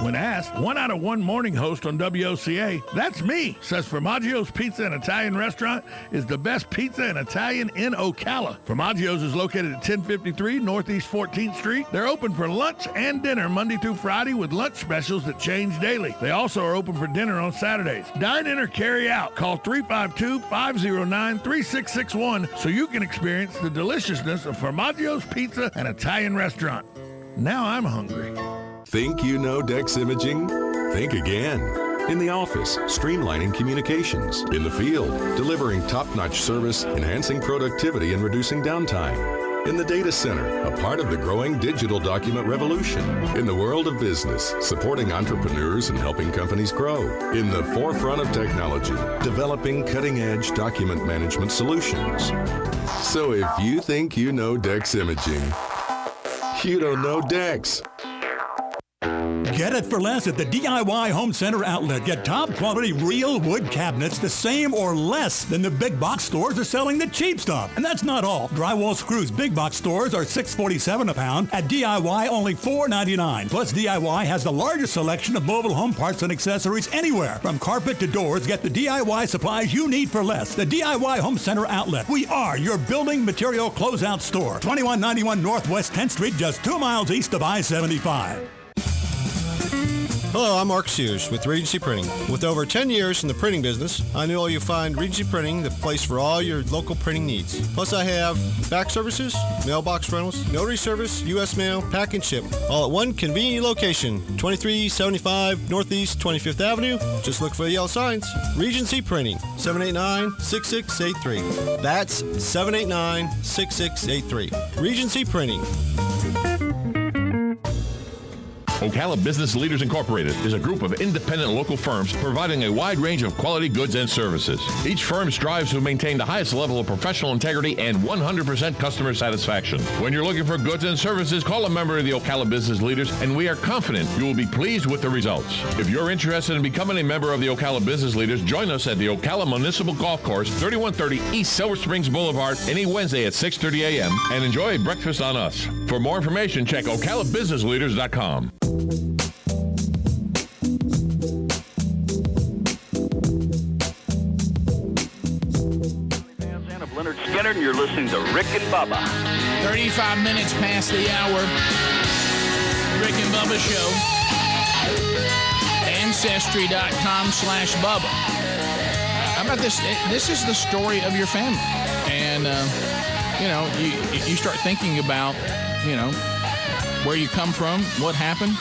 When asked, 1 out of 1 morning host on WOCA, that's me, says Formaggio's Pizza and Italian Restaurant is the best pizza and Italian in Ocala. Formaggio's is located at 1053 Northeast 14th Street. They're open for lunch and dinner Monday through Friday with lunch specials that change daily. They also are open for dinner on Saturdays. Dine in or carry out. Call 352-509-3661 so you can experience the deliciousness of Formaggio's Pizza and Italian Restaurant. Now I'm hungry. Think you know Dex Imaging? Think again. In the office, streamlining communications. In the field, delivering top-notch service, enhancing productivity and reducing downtime. In the data center, a part of the growing digital document revolution. In the world of business, supporting entrepreneurs and helping companies grow. In the forefront of technology, developing cutting-edge document management solutions. So if you think you know Dex Imaging, you don't know Dex. Get it for less at the DIY Home Center outlet. Get top quality real wood cabinets the same or less than the big box stores are selling the cheap stuff. And that's not all. Drywall screws big box stores are $6.47 a pound. At DIY, only $4.99. Plus, DIY has the largest selection of mobile home parts and accessories anywhere. From carpet to doors, get the DIY supplies you need for less. The DIY Home Center outlet. We are your building material closeout store. 2191 Northwest 10th Street, just 2 miles east of I-75. Hello, I'm Mark Sears with Regency Printing. With over 10 years in the printing business, I know you'll find Regency Printing the place for all your local printing needs. Plus, I have fax services, mailbox rentals, notary service, U.S. mail, pack and ship, all at one convenient location, 2375 Northeast 25th Avenue. Just look for the yellow signs. Regency Printing, 789-6683. That's 789-6683. Regency Printing. Ocala Business Leaders Incorporated is a group of independent local firms providing a wide range of quality goods and services. Each firm strives to maintain the highest level of professional integrity and 100% customer satisfaction. When you're looking for goods and services, call a member of the Ocala Business Leaders, and we are confident you will be pleased with the results. If you're interested in becoming a member of the Ocala Business Leaders, join us at the Ocala Municipal Golf Course, 3130 East Silver Springs Boulevard, any Wednesday at 6:30 a.m., and enjoy a breakfast on us. For more information, check OcalaBusinessLeaders.com. Leonard Skinner, and you're listening to Rick and Bubba. 35 minutes past the hour. Rick and Bubba Show. Ancestry.com/Bubba. How about this? This is the story of your family. And, you start thinking about, where you come from, what happened,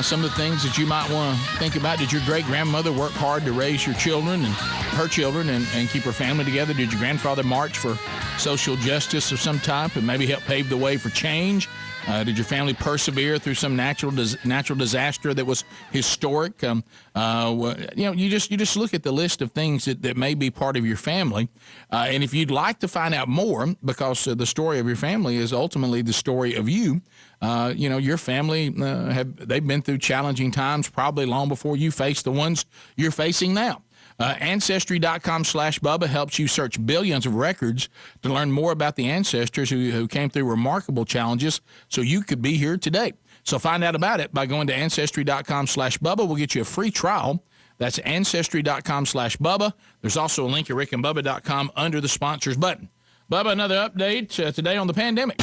some of the things that you might want to think about. Did your great-grandmother work hard to raise your children and her children and keep her family together? Did your grandfather march for social justice of some type and maybe help pave the way for change? Did your family persevere through some natural disaster that was historic? You just look at the list of things that may be part of your family, and if you'd like to find out more, because the story of your family is ultimately the story of you. Your family they've been through challenging times probably long before you face the ones you're facing now. Ancestry.com/Bubba helps you search billions of records to learn more about the ancestors who came through remarkable challenges so you could be here today. So find out about it by going to Ancestry.com/Bubba. We'll get you a free trial. That's Ancestry.com/Bubba. There's also a link at RickandBubba.com under the sponsors button. Bubba, another update today on the pandemic.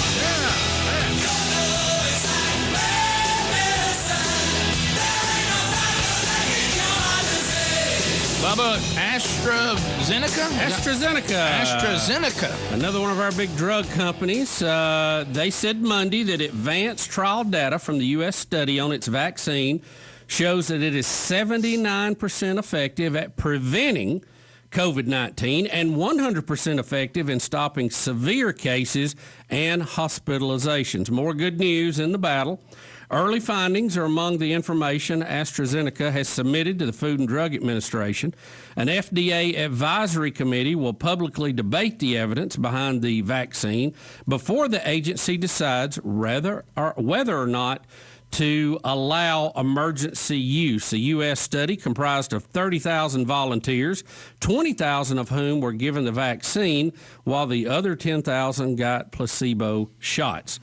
Bubba, AstraZeneca. Another one of our big drug companies. They said Monday that advanced trial data from the U.S. study on its vaccine shows that it is 79% effective at preventing COVID-19 and 100% effective in stopping severe cases and hospitalizations. More good news in the battle. Early findings are among the information AstraZeneca has submitted to the Food and Drug Administration. An FDA advisory committee will publicly debate the evidence behind the vaccine before the agency decides whether or not to allow emergency use. A U.S. study comprised of 30,000 volunteers, 20,000 of whom were given the vaccine, while the other 10,000 got placebo shots.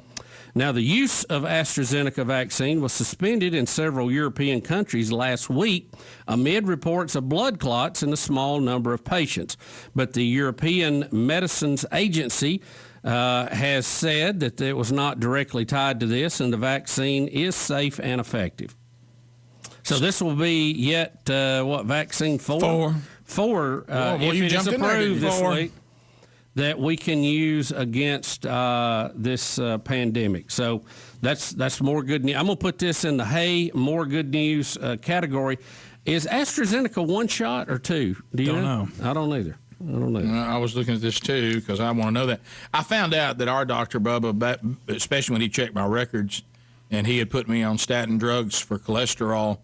Now, the use of AstraZeneca vaccine was suspended in several European countries last week amid reports of blood clots in a small number of patients. But the European Medicines Agency has said that it was not directly tied to this, and the vaccine is safe and effective. So this will be yet, vaccine 4? 4. If it is approved this week, that we can use against this pandemic. So that's more good news. I'm going to put this in the more good news category. Is AstraZeneca one shot or two? Do you know? I don't either. I was looking at this too because I want to know that. I found out that our doctor, Bubba, especially when he checked my records, and he had put me on statin drugs for cholesterol,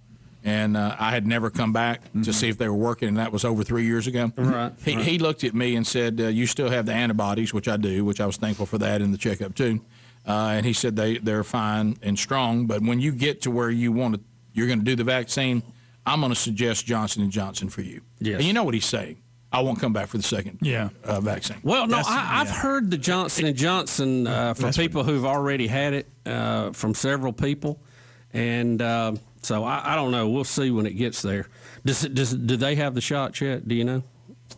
and I had never come back to see if they were working, and that was over 3 years ago. Right. He looked at me and said, you still have the antibodies, which I do, which I was thankful for that in the checkup too. And he said they're fine and strong, but when you get to where you want to you're going to do the vaccine, I'm going to suggest Johnson & Johnson for you. Yes. And you know what he's saying. I won't come back for the second vaccine. Well, no, I've heard the Johnson & Johnson from people who've already had it from several people. And so I don't know. We'll see when it gets there. Do they have the shots yet? Do you know?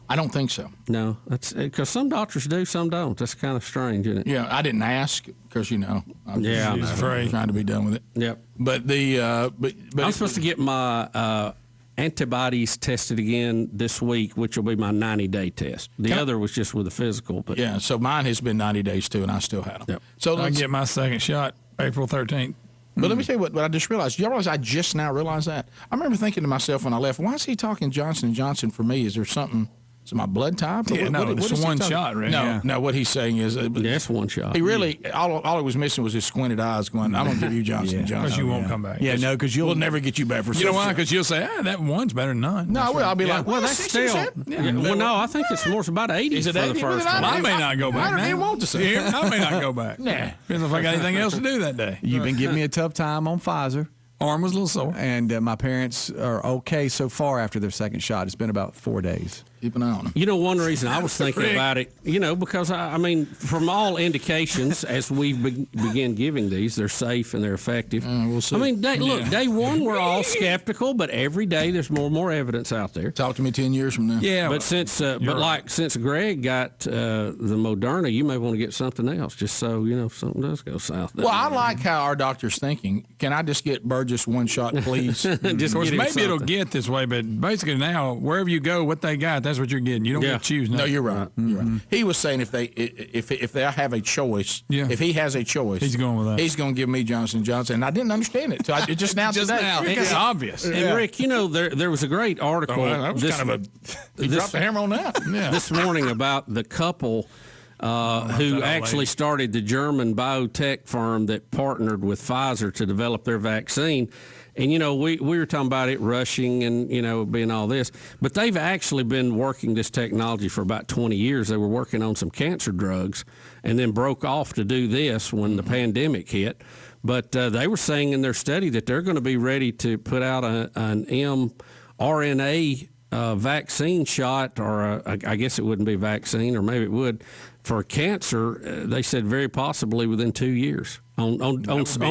I don't think so. No, that's because some doctors do, some don't. That's kind of strange, isn't it? Yeah, I didn't ask because I'm trying to be done with it. Yep. But but I'm supposed to get my antibodies tested again this week, which will be my 90-day test. The other was just with a physical. But yeah, so mine has been 90 days too, and I still had them. Yep. So I get my second shot April 13th. But let me tell you what I just realized. Y'all realize I just now realized that? I remember thinking to myself when I left, why is he talking Johnson & Johnson for me? Is there something? Is it my blood type? Yeah, what it's is he one talking? shot, right? No, what he's saying is it's one shot. He really all he was missing was his squinted eyes going, I'm going to give you Johnson & Johnson. Because you won't come back. Yeah, no, because we'll never get you back for You know why? Because you'll say, that one's better than none. No, I will. I'll be like, well, that's still. Well, no, I think it's more about 80 Is it for 80? the first Well, one. I may not go back. I don't now. even want to say. I may not go back. Nah. Depends if I got anything else to do that day. You've been giving me a tough time on Pfizer. Arm was a little sore. And my parents are okay so far after their second shot. It's been about 4 days. Keep an eye on them. You know, one reason I was thinking about it, because I mean, from all indications, as we begin giving these, they're safe and they're effective. We'll see. I mean, day one, we're all skeptical, but every day there's more and more evidence out there. Talk to me 10 years from now. Yeah. But since Greg got the Moderna, you may want to get something else, just so, if something does go south. Well, I like how our doctor's thinking. Can I just get Burgess one shot, please? Just of course, get him maybe it'll something. get this way, but basically now, wherever you go, what they got, that's what you're getting. You don't get to choose. No, nothing. you're right. You're right. He was saying if they have a choice, if he has a choice, he's going with that. He's going to give me Johnson & Johnson, and I didn't understand it. So it just now Just today. now. It's obvious. And Rick, there was a great article. That was kind of he dropped the hammer on that. Yeah. This morning about the couple who actually started the German biotech firm that partnered with Pfizer to develop their vaccine. And, we were talking about it rushing and, being all this. But they've actually been working this technology for about 20 years. They were working on some cancer drugs and then broke off to do this when the pandemic hit. But they were saying in their study that they're going to be ready to put out an mRNA vaccine shot, or I guess it wouldn't be vaccine, or maybe it would, for cancer. They said very possibly within 2 years on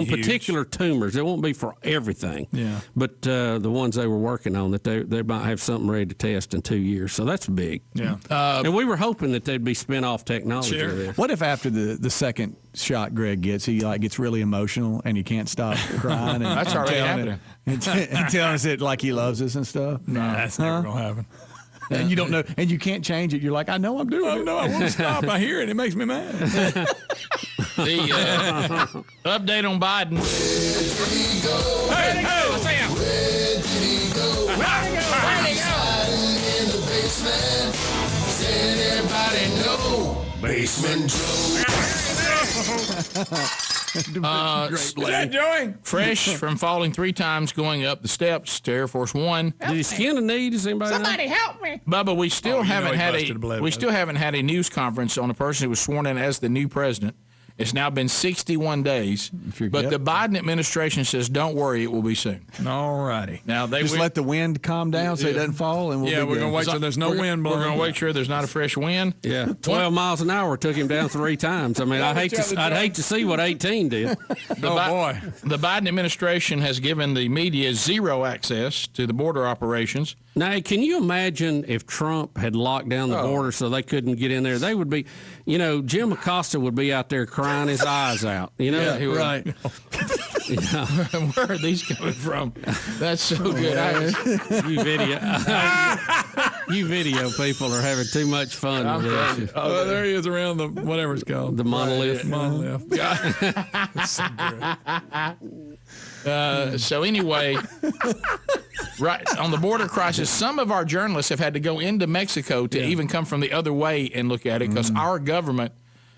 particular tumors. It won't be for everything. Yeah. But the ones they were working on, that they might have something ready to test in 2 years. So that's big. Yeah. And we were hoping that they'd be spin-off technology. Sure. of this. What if after the second shot Greg gets, he gets really emotional and he can't stop crying? And That's already telling happening. and telling us that like he loves us and stuff? No, that's never going to happen. And you don't know, and you can't change it. You're like, I know I'm doing it. No, I won't stop. I hear it. It makes me mad. The update on Biden. Hey, Sam. Where'd he go? Where'd he go? In the basement. Does anybody know? Basement Joe. Is that Joey? Fresh from falling 3 times going up the steps to Air Force One. Did he skin a knee? Does anybody know? help me! Bubba, we still haven't had a news conference on a person who was sworn in as the new president. It's now been 61 days, but the Biden administration says, "Don't worry, it will be soon." All righty. Now just let the wind calm down so it doesn't fall, and we're going to wait till there's no wind blowing. We're going to wait sure there's not a fresh wind. Yeah, 12 miles an hour took him down 3 times. I mean, I'd hate to see what 18 did. Boy. The Biden administration has given the media zero access to the border operations. Now, can you imagine if Trump had locked down the border so they couldn't get in there? They would be, Jim Acosta would be out there crying his eyes out. Yeah, he would. Right. Where are these coming from? That's so good. You video people are having too much fun with this. Oh, there he is around the whatever it's called. The monolith. So anyway, right on the border crisis, some of our journalists have had to go into Mexico to even come from the other way and look at it because our government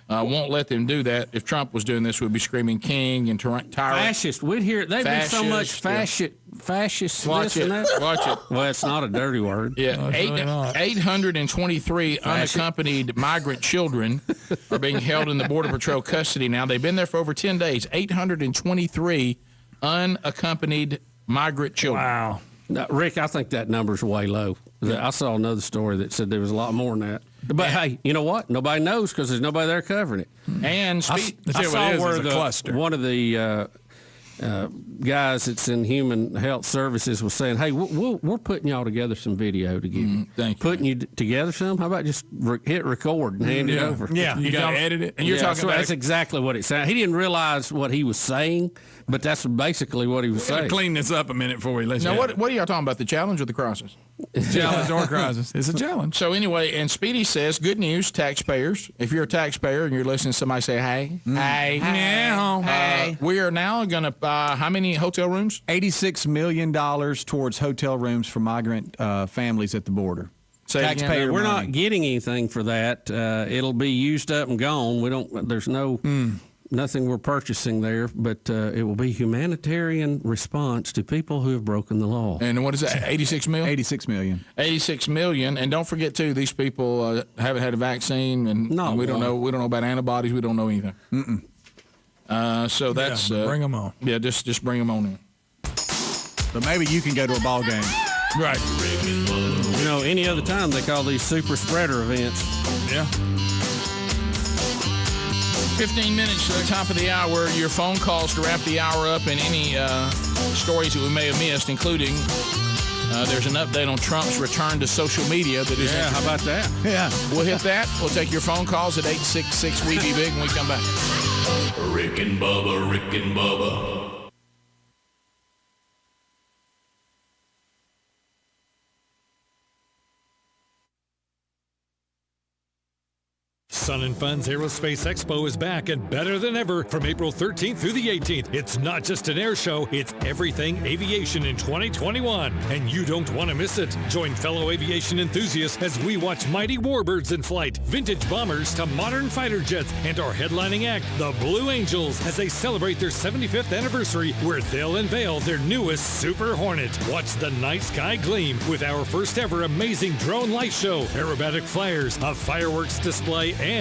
won't let them do that. If Trump was doing this, we'd be screaming king and tyrant. Fascist. We'd hear they've been so much fascist. Watch it. Watch it. Well, it's not a dirty word. Yeah, No, it's really not. 823 unaccompanied migrant children are being held in the Border Patrol custody now. They've been there for over 10 days. 823 unaccompanied migrant children. Wow. Now, Rick, I think that number's way low. I saw another story that said there was a lot more than that. But hey, you know what? Nobody knows because there's nobody there covering it. And I saw where one of the guys that's in human health services was saying, "Hey, we're putting y'all together some video to give you. Putting you together some. How about just hit record and hand it over? Yeah, you got to edit it. And you're talking about that's exactly what it sounded. He didn't realize what he was saying, but that's basically what he was saying. Clean this up a minute before we let you. Now, what are y'all talking about? The challenge or the crisis? Challenge or crisis? It's a challenge. So anyway, and Speedy says, good news, taxpayers. If you're a taxpayer and you're listening to somebody say, hey, we are now going to buy how many hotel rooms? $86 million towards hotel rooms for migrant families at the border. Taxpayer, we're not getting anything for that. It'll be used up and gone. We don't. There's no. Nothing we're purchasing there, but it will be humanitarian response to people who have broken the law. And what is that, 86 million? 86 million. 86 million. And don't forget, too, these people haven't had a vaccine, and we don't know about antibodies. We don't know anything. So that's... bring them on. Yeah, just bring them on in. But maybe you can go to a ball game. Right. You know, any other time they call these super spreader events. Yeah. 15 minutes to the top of the hour. Your phone calls to wrap the hour up, and any stories that we may have missed, including there's an update on Trump's return to social media. That is how about that? Yeah. We'll hit that. We'll take your phone calls at 866-WE-BE-BIG when we come back. Rick and Bubba, Rick and Bubba. Sun and Fun's Aerospace Expo is back and better than ever from April 13th through the 18th. It's not just an air show, it's everything aviation in 2021. And you don't want to miss it. Join fellow aviation enthusiasts as we watch mighty warbirds in flight, vintage bombers to modern fighter jets, and our headlining act, the Blue Angels, as they celebrate their 75th anniversary, where they'll unveil their newest Super Hornet. Watch the night sky gleam with our first ever amazing drone light show, aerobatic flyers, a fireworks display, and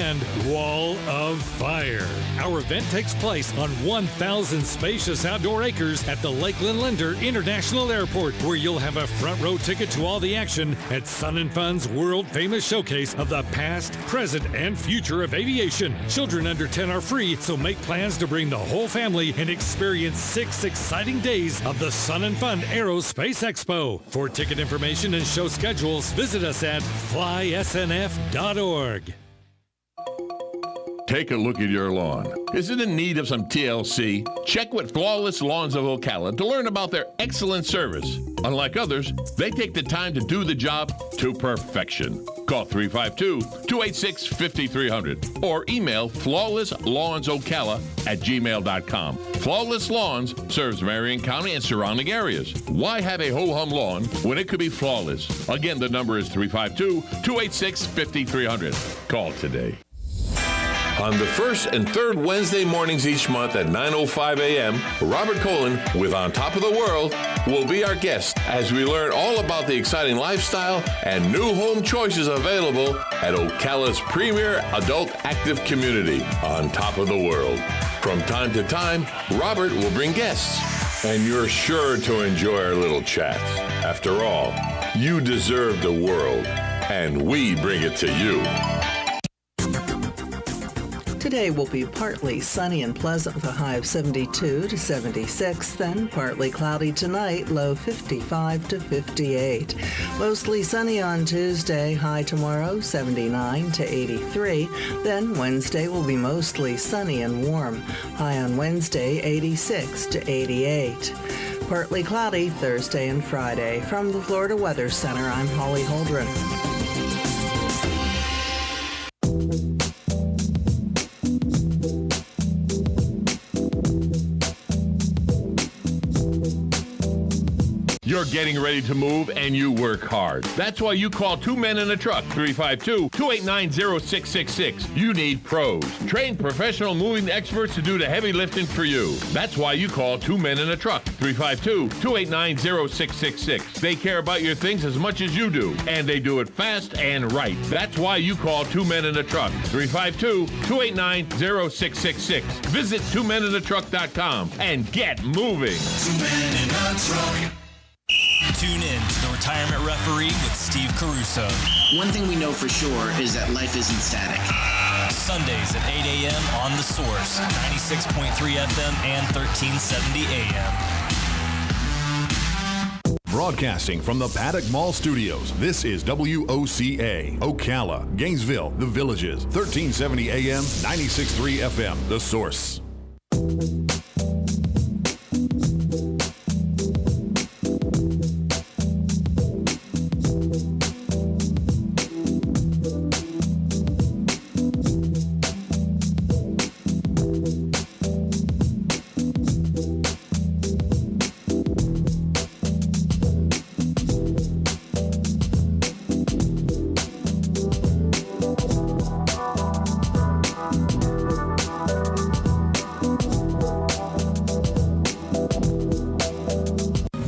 Wall of Fire. Our event takes place on 1,000 spacious outdoor acres at the Lakeland Linder International Airport, where you'll have a front row ticket to all the action at Sun and Fun's world-famous showcase of the past, present, and future of aviation. Children under 10 are free, so make plans to bring the whole family and experience 6 exciting days of the Sun and Fun Aerospace Expo. For ticket information and show schedules, visit us at flysnf.org. Take a look at your lawn. Is it in need of some TLC? Check with Flawless Lawns of Ocala to learn about their excellent service. Unlike others, they take the time to do the job to perfection. Call 352-286-5300 or email flawlesslawnsocala@gmail.com. Flawless Lawns serves Marion County and surrounding areas. Why have a ho-hum lawn when it could be flawless? Again, the number is 352-286-5300. Call today. On the first and third Wednesday mornings each month at 9:05 a.m., Robert Colin with On Top of the World will be our guest as we learn all about the exciting lifestyle and new home choices available at Ocala's premier adult active community, On Top of the World. From time to time, Robert will bring guests, and you're sure to enjoy our little chats. After all, you deserve the world, and we bring it to you. Today will be partly sunny and pleasant with a high of 72 to 76, then partly cloudy tonight, low 55 to 58. Mostly sunny on Tuesday, high tomorrow 79 to 83. Then Wednesday will be mostly sunny and warm, high on Wednesday 86 to 88. Partly cloudy Thursday and Friday. From the Florida Weather Center, I'm Holly Holdren. You're getting ready to move and you work hard. That's why you call Two Men in a Truck, 352-289-0666. You need pros. Trained professional moving experts to do the heavy lifting for you. That's why you call Two Men in a Truck, 352-289-0666. They care about your things as much as you do, and they do it fast and right. That's why you call Two Men in a Truck, 352-289-0666. Visit twomeninatruck.com and get moving. 2 Men in a Truck. Tune in to The Retirement Referee with Steve Caruso. One thing we know for sure is that life isn't static. Sundays at 8 a.m. on The Source, 96.3 FM and 1370 AM. Broadcasting from the Paddock Mall Studios, this is WOCA, Ocala, Gainesville, The Villages, 1370 AM, 96.3 FM, The Source.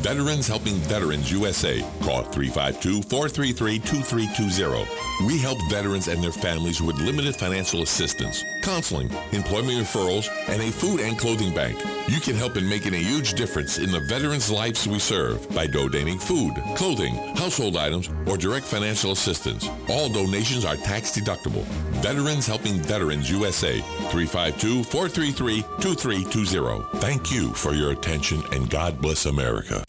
Veterans Helping Veterans USA. Call 352-433-2320. We help veterans and their families with limited financial assistance, counseling, employment referrals, and a food and clothing bank. You can help in making a huge difference in the veterans' lives we serve by donating food, clothing, household items, or direct financial assistance. All donations are tax deductible. Veterans Helping Veterans USA. 352-433-2320. Thank you for your attention, and God bless America.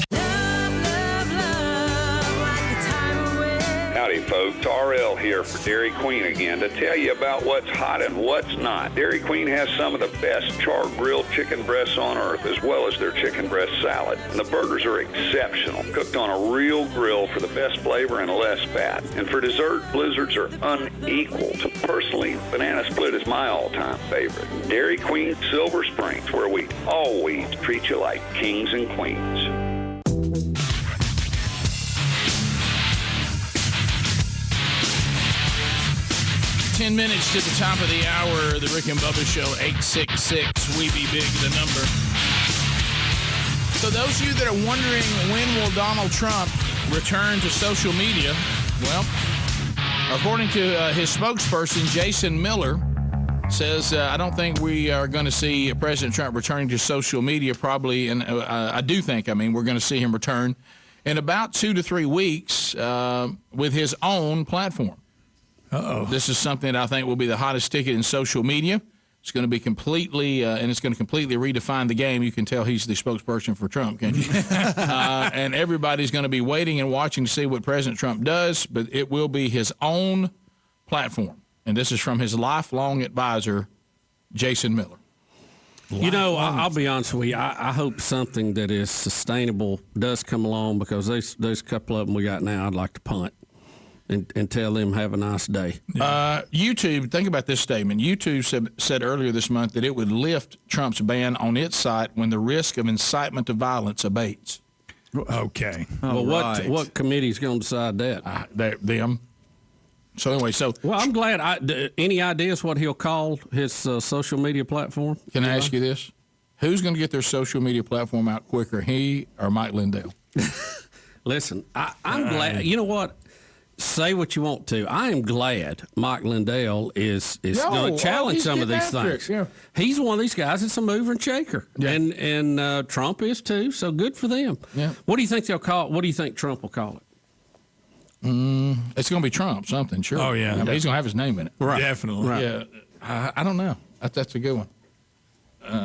Howdy, folks. RL here for Dairy Queen again to tell you about what's hot and what's not. Dairy Queen has some of the best char-grilled chicken breasts on earth, as well as their chicken breast salad. And the burgers are exceptional, cooked on a real grill for the best flavor and less fat. And for dessert, blizzards are unequaled. Personally, banana split is my all-time favorite. Dairy Queen Silver Springs, where we always treat you like kings and queens. 10 minutes to the top of the hour, the Rick and Bubba Show, 866 We Be Big, the number. So those of you that are wondering when will Donald Trump return to social media, well, according to his spokesperson, Jason Miller, says, I don't think we are going to see President Trump returning to social media probably, and I do think, we're going to see him return in about 2 to 3 weeks with his own platform. This is something that I think will be the hottest ticket in social media. It's going to be completely, and it's going to completely redefine the game. You can tell he's the spokesperson for Trump, can't you? And everybody's going to be waiting and watching to see what President Trump does, but it will be his own platform. And this is from his lifelong advisor, Jason Miller. You know, I'll be honest with you. I hope something that is sustainable does come along, because those couple of them we got now, I'd like to punt. And tell them have a nice day. YouTube, think about this statement. YouTube said earlier this month that it would lift Trump's ban on its site when the risk of incitement to violence abates. Okay. Well, what committee's going to decide that? Them. So anyway, well, I'm glad. Any ideas what he'll call his social media platform? Can I ask you this? Who's going to get their social media platform out quicker, he or Mike Lindell? Listen, I'm glad. You know what? Say what you want to. I am glad Mike Lindell is going to challenge some of these things. Yeah. He's one of these guys that's a mover and shaker, and Trump is too. So good for them. Yeah. What do you think they'll call it? What do you think Trump will call it? It's going to be Trump something, sure. Oh yeah, he's going to have his name in it. Right. Definitely. Right. Yeah. I don't know. That's a good one.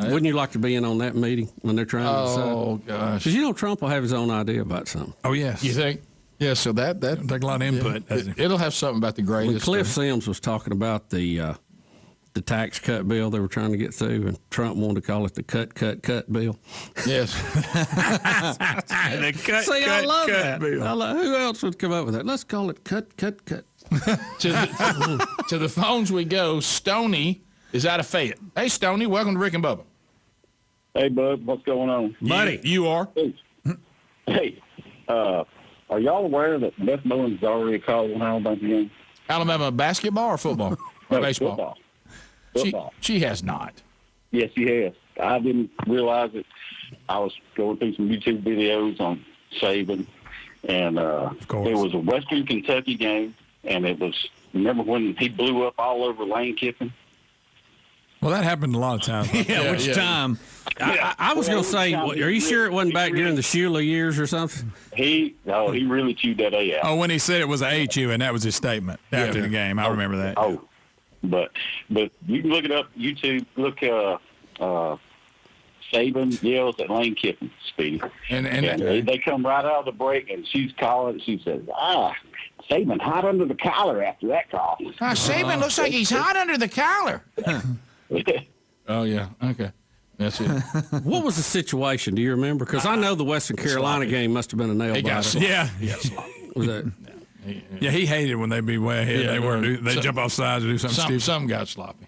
Wouldn't you like to be in on that meeting when they're trying to decide? Oh gosh. Because Trump will have his own idea about something. Oh yes. You think? Yeah, so that take a lot of input. It'll have something about the greatest. When Cliff Sims was talking about the tax cut bill they were trying to get through, and Trump wanted to call it the cut bill. Yes. The cut I love that. bill. Who else would come up with that? Let's call it cut. To the phones we go. Stoney is out of Fayette. Hey, Stoney, welcome to Rick and Bubba. Hey, bud, what's going on? Buddy, you are? Hey, Are y'all aware that Beth Mullins already called an Alabama game? Alabama basketball or football? Or No, baseball? Football. She has not. Yes, she has. I didn't realize it. I was going through some YouTube videos on Saban, and it was a Western Kentucky game, and it was, remember when he blew up all over Lane Kiffin? Well, that happened a lot of times. Which time? I was going to say, are you sure it wasn't back during the Shula years or something? He really chewed that A out. Oh, when he said it was a HU, and that was his statement after the game. I remember that. Oh, but you can look it up, YouTube, look, Saban yells at Lane Kiffin, Speedy. And they come right out of the break, and she's calling, she says, Saban hot under the collar after that call. Saban looks like he's hot under the collar. Oh, yeah. Okay. That's it. What was the situation? Do you remember? Because I know the Western Carolina game must have been a nail biter. Yeah. Was that? Yeah, he hated when they'd be way ahead. Yeah, they jump off sides or do something stupid. Some got sloppy.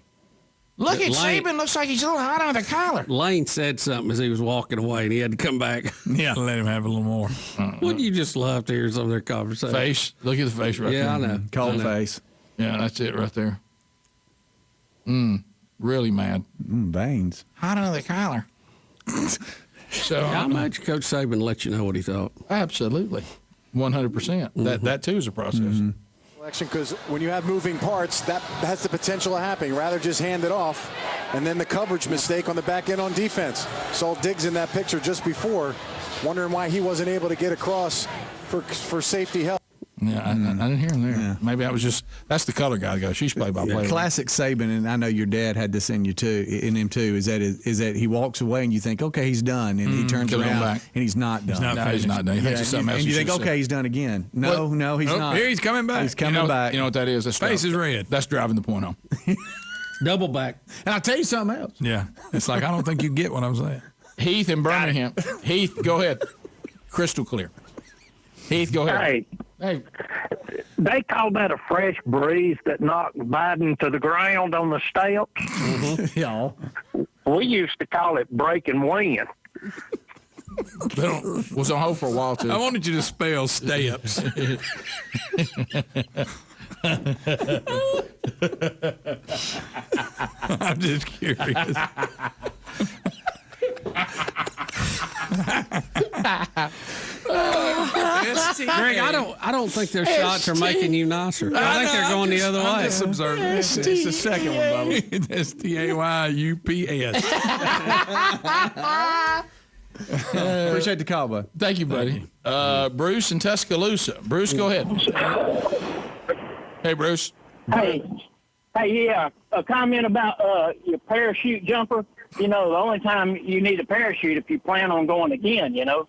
Look at Saban. Looks like he's a little hot under the collar. Lane said something as he was walking away, and he had to come back. Yeah, let him have a little more. Wouldn't you just love to hear some of their conversation? Face. Look at the face right there. Yeah, I know. Cold face. Yeah, that's it right there. Really mad. Veins. Hot under the collar. So I imagine Coach Saban let you know what he thought. Absolutely. 100%. That too is a process. Because when you have moving parts, that has the potential of happening. Rather just hand it off. And then the coverage mistake on the back end on defense. Saw Diggs in that picture just before, wondering why he wasn't able to get across for safety help. Yeah, I didn't hear him there. Yeah. Maybe I was that's the color guy to go. She's play-by-play. Classic Saban, and I know your dad had this in him too. Is that he walks away and you think, okay, he's done, and he turns around back. and he's not done. He's not done. He thinks it's something else. And you think, okay, he's done again. No, he's not. Here he's coming back. He's coming back. You know what that is? That's face is red. That's driving the point home. Double back. And I'll tell you something else. Yeah, it's like I don't think you get what I'm saying. Heath in Birmingham. Heath, go ahead. Crystal clear. Heath, go ahead. Hey, they call that a fresh breeze that knocked Biden to the ground on the steps. Yeah. We used to call it breaking wind. Was on hold for a while, too. I wanted you to spell steps. I'm just curious. Greg, I don't think their shots are making you nicer. I think they're going the other way. I'm just observing. It's the second one, Bubba. STAYUPS. Appreciate the call, bud. Thank you, buddy. Bruce in Tuscaloosa. Bruce, go ahead. Hey, Bruce. Hey, yeah, a comment about your parachute jumper. You know, the only time you need a parachute if you plan on going again, you know.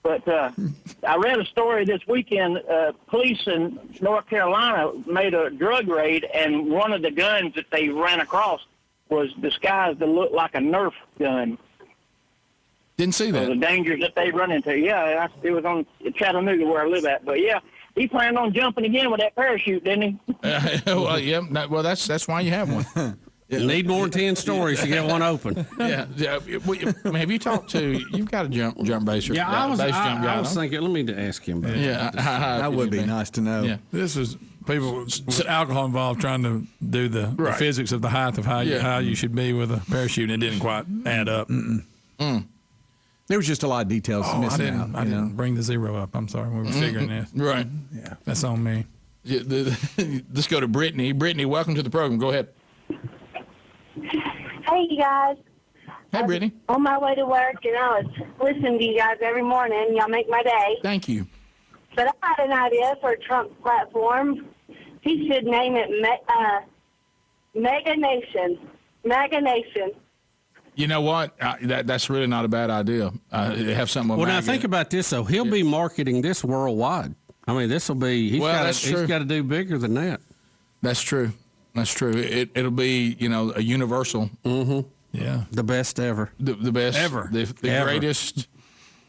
But I read a story this weekend. Police in North Carolina made a drug raid, and one of the guns that they ran across was disguised to look like a Nerf gun. Didn't see that. So the dangers that they run into. Yeah, it was on Chattanooga where I live at. But, yeah, he planned on jumping again with that parachute, didn't he? Well, yeah. Well, that's why you have one. You need more than 10 stories to get one open. Yeah. Have you talked to? You've got a jump baser. Yeah, I was thinking. Let me ask him about that. That would be nice to know. Yeah. This is people with alcohol involved trying to do the physics of the height of how you should be with a parachute, and it didn't quite add up. There was just a lot of details missing out. I didn't bring the zero up. I'm sorry. We were figuring this. Right. Yeah. That's on me. Yeah, let's go to Brittany. Brittany, welcome to the program. Go ahead. Hey, you guys. Hey, Brittany. On my way to work, and I was listening to you guys every morning. Y'all make my day. Thank you. But I had an idea for a Trump platform. He should name it Mega Nation. Mega Nation. You know what? That's really not a bad idea. Have something. Well, now think about this, though. He'll be marketing this worldwide. I mean, this will be. He's got to do bigger than that. That's true. That's true. It'll be, a universal. Mm-hmm. Yeah. The best ever. The best ever. The ever. Greatest.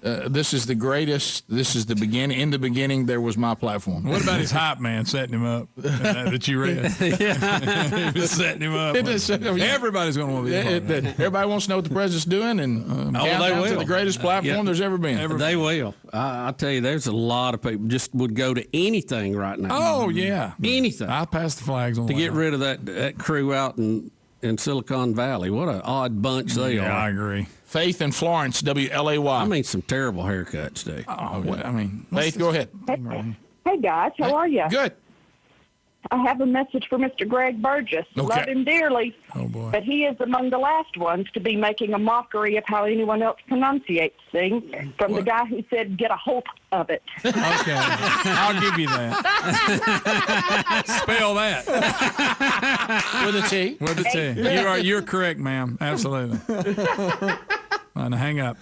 This is the greatest. This is the beginning. In the beginning, there was my platform. What about his hype man setting him up that you read? He was setting him up. Everybody's going to want to be a part of that. Everybody wants to know what the president's doing, and countdown to the greatest platform there's ever been. They will. I tell you, there's a lot of people just would go to anything right now. Oh, yeah. Anything. I pass the flags on to get rid of that crew out in Silicon Valley. What an odd bunch they are. Yeah, I agree. Faith in Florence, WLAY. I mean, some terrible haircuts, dude. Faith, go ahead. Hey, guys, how are you? Good. I have a message for Mr. Greg Burgess. Okay. Love him dearly. Oh, boy. But he is among the last ones to be making a mockery of how anyone else pronunciates things from the guy who said, get a hold of it. Okay. I'll give you that. Spell that. With a T. With a T. You're correct, ma'am. Absolutely. Now hang up.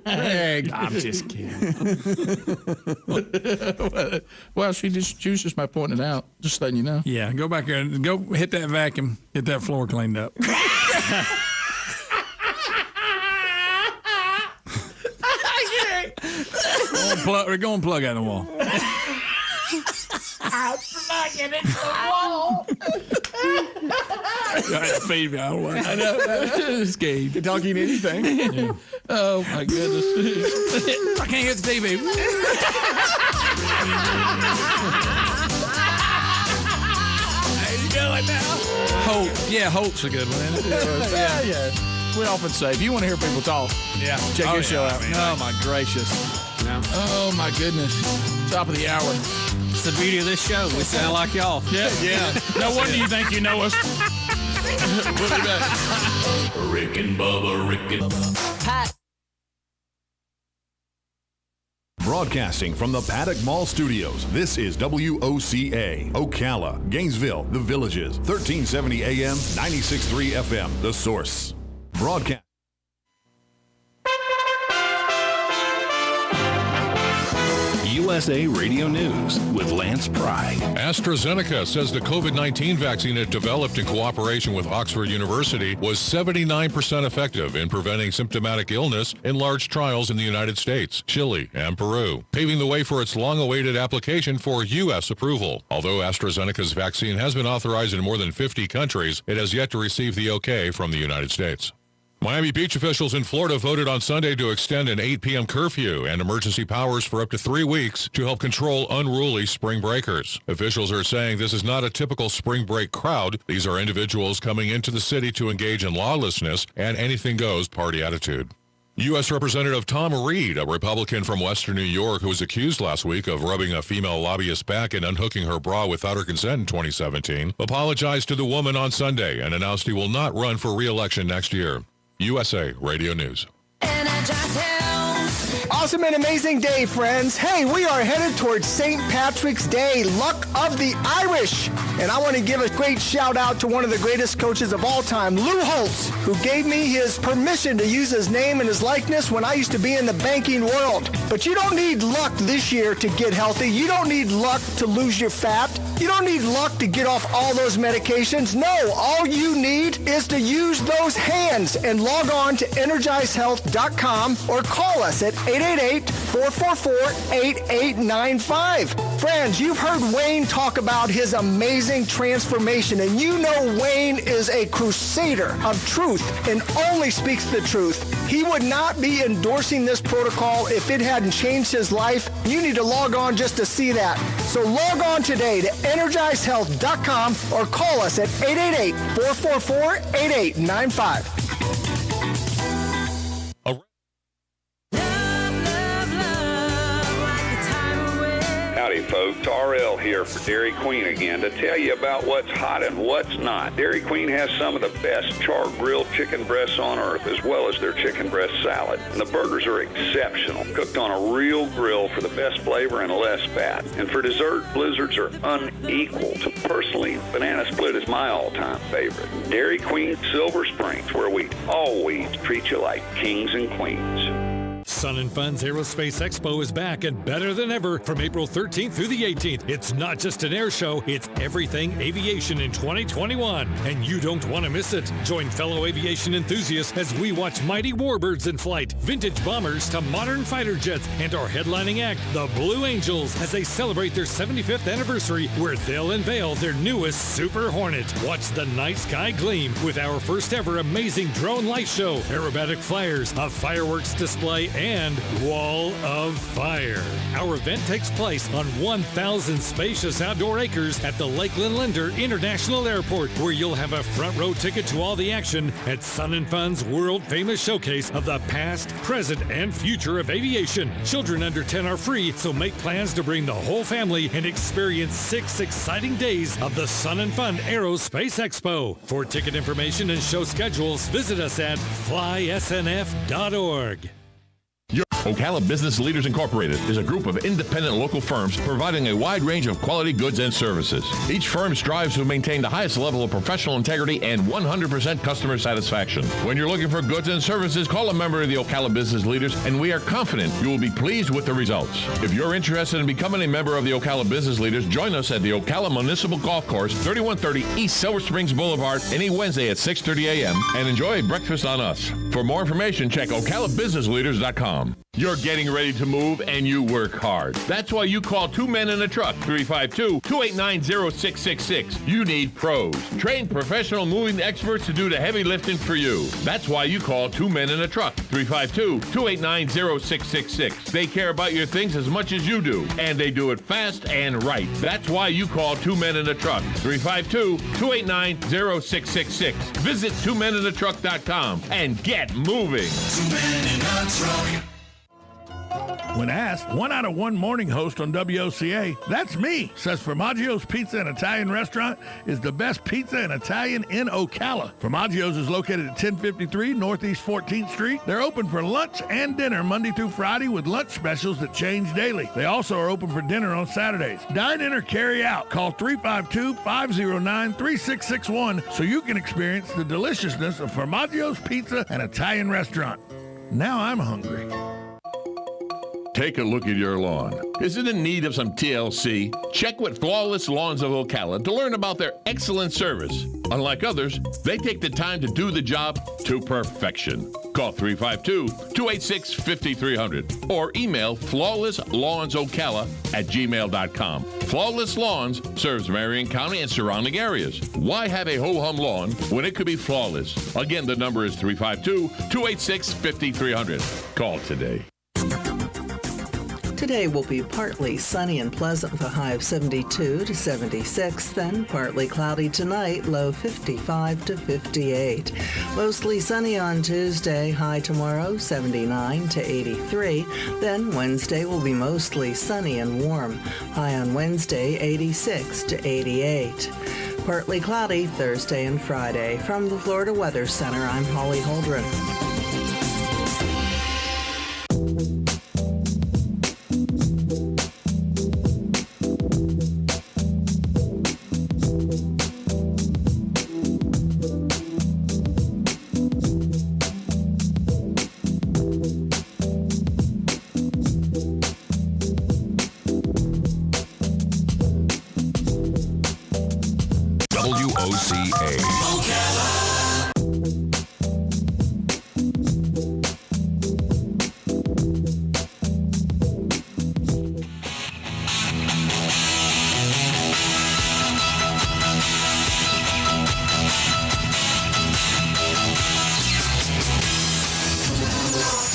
I'm just kidding. Well, she was just my pointing it out, just letting you know. Yeah, go back there and go hit that vacuum, get that floor cleaned up. Go and plug out the wall. I'm plugging it to the wall. Feed me. I know. It's game. You're talking anything. Yeah. Oh, my goodness. I can't get the TV. There you go now. Holt. Yeah, Holt's a good one, isn't it? Yeah. We often say, if you want to hear people talk, check your show out. Oh, my gracious. Yeah. Oh, my goodness. Top of the hour. It's the beauty of this show. We sound like y'all. Yeah. No wonder you think you know us. We'll be back. Rick and Bubba, Rick and Bubba. Broadcasting from the Paddock Mall Studios, this is WOCA, Ocala, Gainesville, The Villages, 1370 AM, 96.3 FM, The Source. Broadcast. USA Radio News with Lance Pry. AstraZeneca says the COVID-19 vaccine it developed in cooperation with Oxford University was 79% effective in preventing symptomatic illness in large trials in the United States, Chile, and Peru, paving the way for its long-awaited application for U.S. approval. Although AstraZeneca's vaccine has been authorized in more than 50 countries, it has yet to receive the okay from the United States. Miami Beach officials in Florida voted on Sunday to extend an 8 p.m. curfew and emergency powers for up to 3 weeks to help control unruly spring breakers. Officials are saying this is not a typical spring break crowd. These are individuals coming into the city to engage in lawlessness and anything-goes party attitude. U.S. Representative Tom Reed, a Republican from Western New York who was accused last week of rubbing a female lobbyist back and unhooking her bra without her consent in 2017, apologized to the woman on Sunday and announced he will not run for re-election next year. USA Radio News. Awesome and amazing day, friends. Hey, we are headed towards St. Patrick's Day, Luck of the Irish. And I want to give a great shout out to one of the greatest coaches of all time, Lou Holtz, who gave me his permission to use his name and his likeness when I used to be in the banking world. But you don't need luck this year to get healthy. You don't need luck to lose your fat. You don't need luck to get off all those medications. No, all you need is to use those hands and log on to EnergizeHealth.com or call us at 888-444-8895. Friends, you've heard Wayne talk about his amazing transformation, and you know Wayne is a crusader of truth and only speaks the truth. He would not be endorsing this protocol if it hadn't changed his life. You need to log on just to see that. So log on today to EnergizeHealth.com or call us at 888-444-8895. Howdy, folks. RL here for Dairy Queen again to tell you about what's hot and what's not. Dairy Queen has some of the best char-grilled chicken breasts on earth, as well as their chicken breast salad. And the burgers are exceptional, cooked on a real grill for the best flavor and less fat. And for dessert, blizzards are unequaled. Personally, banana split is my all-time favorite. Dairy Queen Silver Springs, where we always treat you like kings and queens. Sun and Fun's Aerospace Expo is back and better than ever from April 13th through the 18th. It's not just an air show, it's everything aviation in 2021. And you don't want to miss it. Join fellow aviation enthusiasts as we watch mighty warbirds in flight, vintage bombers to modern fighter jets, and our headlining act, the Blue Angels, as they celebrate their 75th anniversary, where they'll unveil their newest Super Hornet. Watch the night sky gleam with our first ever amazing drone light show, aerobatic flyers, a fireworks display, and Wall of Fire. Our event takes place on 1,000 spacious outdoor acres at the Lakeland Linder International Airport, where you'll have a front row ticket to all the action at Sun and Fun's world famous showcase of the past, present, and future of aviation. Children under 10 are free, so make plans to bring the whole family and experience 6 exciting days of the Sun and Fun Aerospace Expo. For ticket information and show schedules, visit us at flysnf.org. Ocala Business Leaders Incorporated is a group of independent local firms providing a wide range of quality goods and services. Each firm strives to maintain the highest level of professional integrity and 100% customer satisfaction. When you're looking for goods and services, call a member of the Ocala Business Leaders, and we are confident you will be pleased with the results. If you're interested in becoming a member of the Ocala Business Leaders, join us at the Ocala Municipal Golf Course, 3130 East Silver Springs Boulevard, any Wednesday at 6:30 a.m., and enjoy a breakfast on us. For more information, check OcalaBusinessLeaders.com. You're getting ready to move and you work hard. That's why you call Two Men in a Truck, 352-289-0666. You need pros. Trained professional moving experts to do the heavy lifting for you. That's why you call Two Men in a Truck, 352-289-0666. They care about your things as much as you do, and they do it fast and right. That's why you call Two Men in a Truck, 352-289-0666. Visit twomeninatruck.com and get moving. 2 Men in a Truck. When asked, 1 out of 1 morning host on WOCA, that's me, says Formaggio's Pizza and Italian Restaurant is the best pizza and Italian in Ocala. Formaggio's is located at 1053 Northeast 14th Street. They're open for lunch and dinner Monday through Friday with lunch specials that change daily. They also are open for dinner on Saturdays. Dine in or carry out. Call 352-509-3661 so you can experience the deliciousness of Formaggio's Pizza and Italian Restaurant. Now I'm hungry. Take a look at your lawn. Is it in need of some TLC? Check with Flawless Lawns of Ocala to learn about their excellent service. Unlike others, they take the time to do the job to perfection. Call 352-286-5300 or email flawlesslawnsocala@gmail.com. Flawless Lawns serves Marion County and surrounding areas. Why have a ho-hum lawn when it could be flawless? Again, the number is 352-286-5300. Call today. Today will be partly sunny and pleasant with a high of 72 to 76, then partly cloudy tonight, low 55 to 58. Mostly sunny on Tuesday, high tomorrow 79 to 83. Then Wednesday will be mostly sunny and warm, high on Wednesday 86 to 88. Partly cloudy Thursday and Friday. From the Florida Weather Center, I'm Holly Holdren.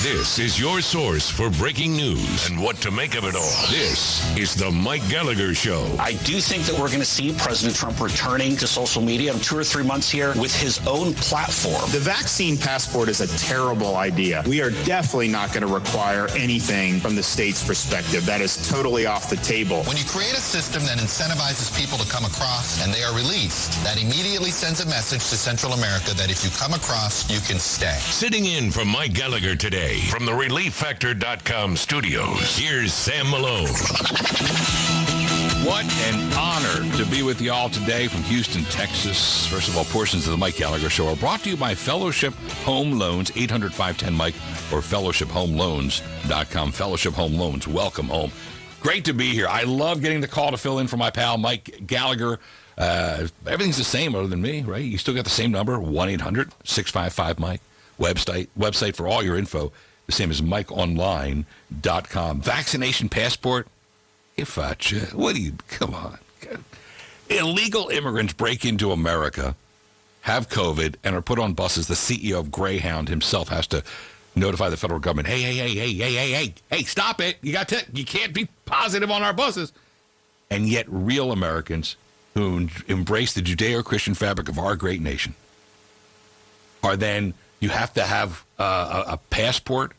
This is your source for breaking news and what to make of it all. This is the Mike Gallagher Show. I do think that we're going to see President Trump returning to social media in 2 or 3 months here with his own platform. The vaccine passport is a terrible idea. We are definitely not going to require anything from the state's perspective. That is totally off the table. When you create a system that incentivizes people to come across and they are released, that immediately sends a message to Central America that if you come across, you can stay. Sitting in for Mike Gallagher today from the ReliefFactor.com studios, here's Sam Malone. What an honor to be with you all today from Houston, Texas. First of all, portions of the Mike Gallagher Show are brought to you by Fellowship Home Loans, 800-510-MIKE. or fellowshiphomeloans.com. Fellowship Home Loans, welcome home. Great to be here. I love getting the call to fill in for my pal Mike Gallagher. Everything's the same other than me, right? You still got the same number, 1-800-655-MIKE. Website for all your info, the same as MikeOnline.com. Vaccination passport. Come on. Illegal immigrants break into America, have COVID, and are put on buses. The CEO of Greyhound himself has to notify the federal government, hey, stop it. You can't be positive on our buses. And yet real Americans who embrace the Judeo-Christian fabric of our great nation are then, you have to have a passport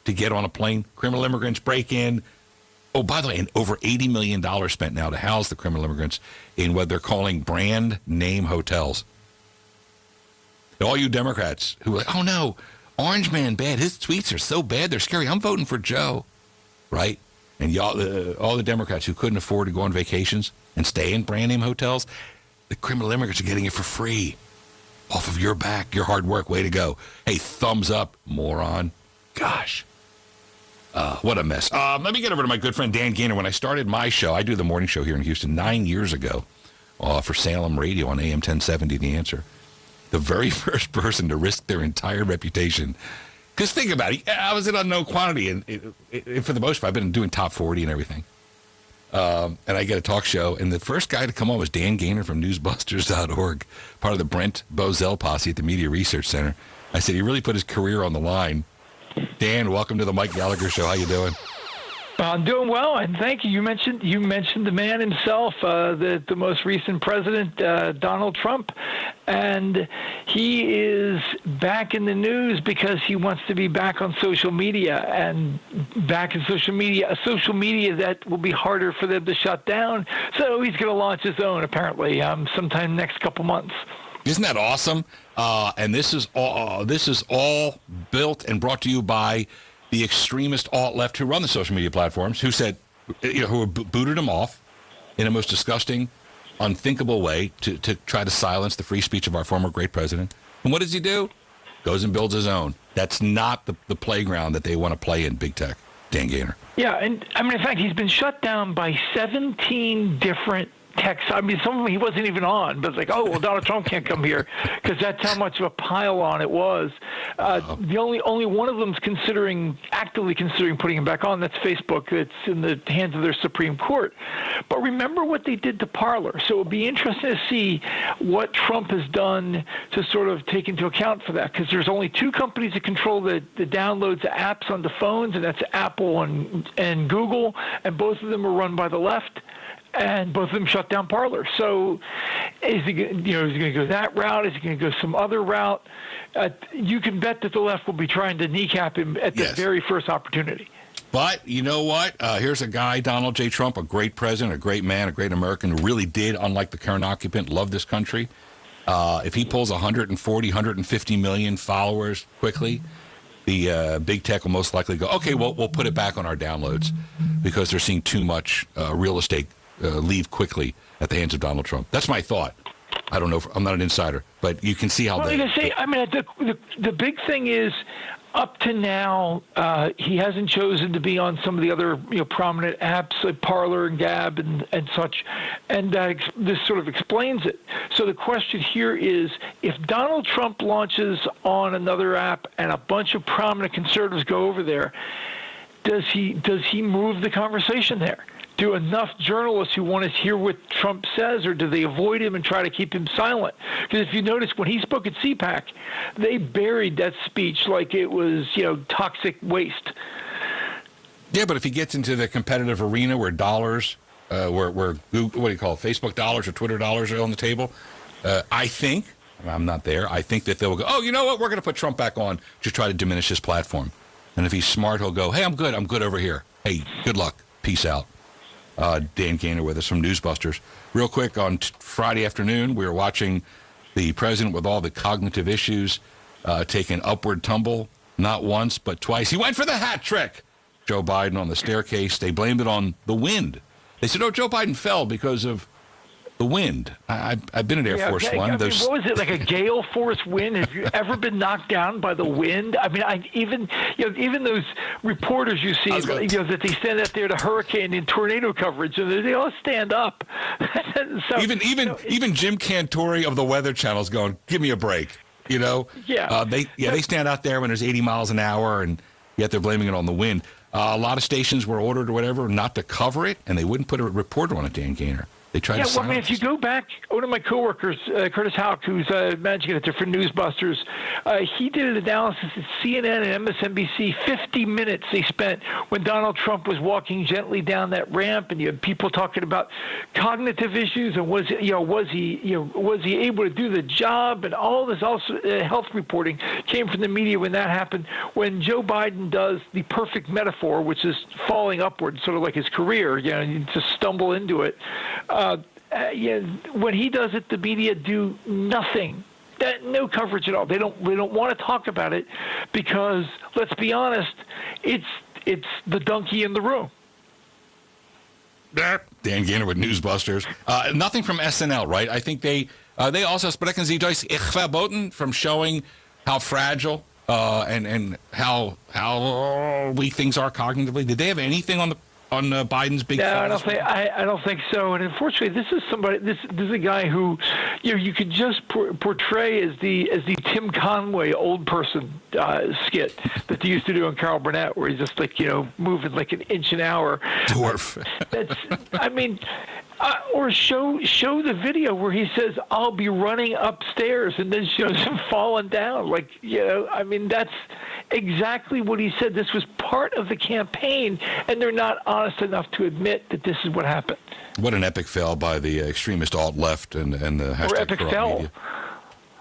to get on a plane. Criminal immigrants break in. Oh, by the way, and over $80 million spent now to house the criminal immigrants in what they're calling brand name hotels. And all you Democrats who are like, oh no, Orange Man bad. His tweets are so bad, they're scary. I'm voting for Joe, right? And y'all, all the Democrats who couldn't afford to go on vacations and stay in brand name hotels, the criminal immigrants are getting it for free. Off of your back, your hard work. Way to go. Hey, thumbs up, moron. Gosh. What a mess. Let me get over to my good friend Dan Gaynor. When I started my show, I do the morning show here in Houston 9 years ago for Salem Radio on AM 1070, The Answer. The very first person to risk their entire reputation. Because think about it. I was an unknown quantity, and for the most part, I've been doing top 40 and everything. And I get a talk show, and the first guy to come on was Dan Gaynor from newsbusters.org, part of the Brent Bozell posse at the Media Research Center. I said, he really put his career on the line. Dan, welcome to the Mike Gallagher Show. How you doing? I'm doing well, and thank you. You mentioned the man himself, the most recent president, Donald Trump, and he is back in the news because he wants to be back on social media, and back in social media that will be harder for them to shut down. So he's going to launch his own, apparently, sometime next couple months. Isn't that awesome? And this is all built and brought to you by the extremist alt-left who run the social media platforms, who said, who booted him off in a most disgusting, unthinkable way to try to silence the free speech of our former great president. And what does he do? Goes and builds his own. That's not the playground that they want to play in, big tech. Dan Gaynor. Yeah, and I mean, in fact, he's been shut down by 17 different texts. I mean, some of them he wasn't even on, but it's like, oh, well, Donald Trump can't come here because that's how much of a pile on it was. The only one of them's actively considering putting him back on. That's Facebook. It's in the hands of their Supreme Court. But remember what they did to Parler. So it would be interesting to see what Trump has done to sort of take into account for that, because there's only two companies that control the downloads of apps onto phones, and that's Apple and Google, and both of them are run by the left. And both of them shut down Parler. So is he going to go that route? Is he going to go some other route? You can bet that the left will be trying to kneecap him at the very first opportunity. But you know what? Here's a guy, Donald J. Trump, a great president, a great man, a great American, who really did, unlike the current occupant, love this country. If he pulls 140, 150 million followers quickly, the big tech will most likely go, okay, well, we'll put it back on our downloads because they're seeing too much real estate leave quickly at the hands of Donald Trump. That's my thought. I don't know. I'm not an insider, but you can see how. Well, the big thing is, up to now, he hasn't chosen to be on some of the other prominent apps like Parler and Gab and such, and this sort of explains it. So the question here is, if Donald Trump launches on another app and a bunch of prominent conservatives go over there, does he move the conversation there? Do enough journalists who want to hear what Trump says, or do they avoid him and try to keep him silent? Because if you notice, when he spoke at CPAC, they buried that speech like it was, toxic waste. Yeah, but if he gets into the competitive arena where dollars, where Google, what do you call it, Facebook dollars or Twitter dollars are on the table, I think, I'm not there, I think that they'll go, oh, you know what, we're going to put Trump back on to try to diminish his platform. And if he's smart, he'll go, hey, I'm good over here. Hey, good luck. Peace out. Dan Gaynor with us from Newsbusters. Real quick, on Friday afternoon, we were watching the president with all the cognitive issues take an upward tumble, not once, but twice. He went for the hat trick. Joe Biden on the staircase. They blamed it on the wind. They said, oh, Joe Biden fell because of the wind. I've been at Air Force One. What was it, like a gale force wind? Have you ever been knocked down by the wind? I mean, even those reporters you see, that they stand out there to hurricane and tornado coverage, and they all stand up. So, even Jim Cantori of the Weather Channel is going, give me a break. They stand out there when there's 80 miles an hour, and yet they're blaming it on the wind. A lot of stations were ordered or whatever not to cover it, and they wouldn't put a reporter on it, Dan Gaynor. They tried to if you go back, one of my coworkers, Curtis Houck, who's managing editor for Newsbusters, he did an analysis at CNN and MSNBC. 50 minutes they spent when Donald Trump was walking gently down that ramp, and you had people talking about cognitive issues and was he able to do the job, and all this also health reporting came from the media when that happened. When Joe Biden does the perfect metaphor, which is falling upward, sort of like his career, you just stumble into it. When he does it, the media do nothing. No coverage at all. They don't want to talk about it because, let's be honest, it's the donkey in the room. Dan Gaynor with Newsbusters. Nothing from SNL, right? I think they also sprechen Sie Deutsch Ich verboten from showing how fragile and how weak things are cognitively. Did they have anything on Biden's big? No, I don't think so. And unfortunately, this is somebody. This is a guy who, you could just portray as the Tim Conway old person skit that they used to do on Carol Burnett, where he's just like moving like an inch an hour. Dwarf. Or show the video where he says, "I'll be running upstairs," and then shows him falling down. That's exactly what he said. This was part of the campaign, and they're not honest enough to admit that this is what happened. What an epic fail by the extremist alt-left and the hashtag epic fail.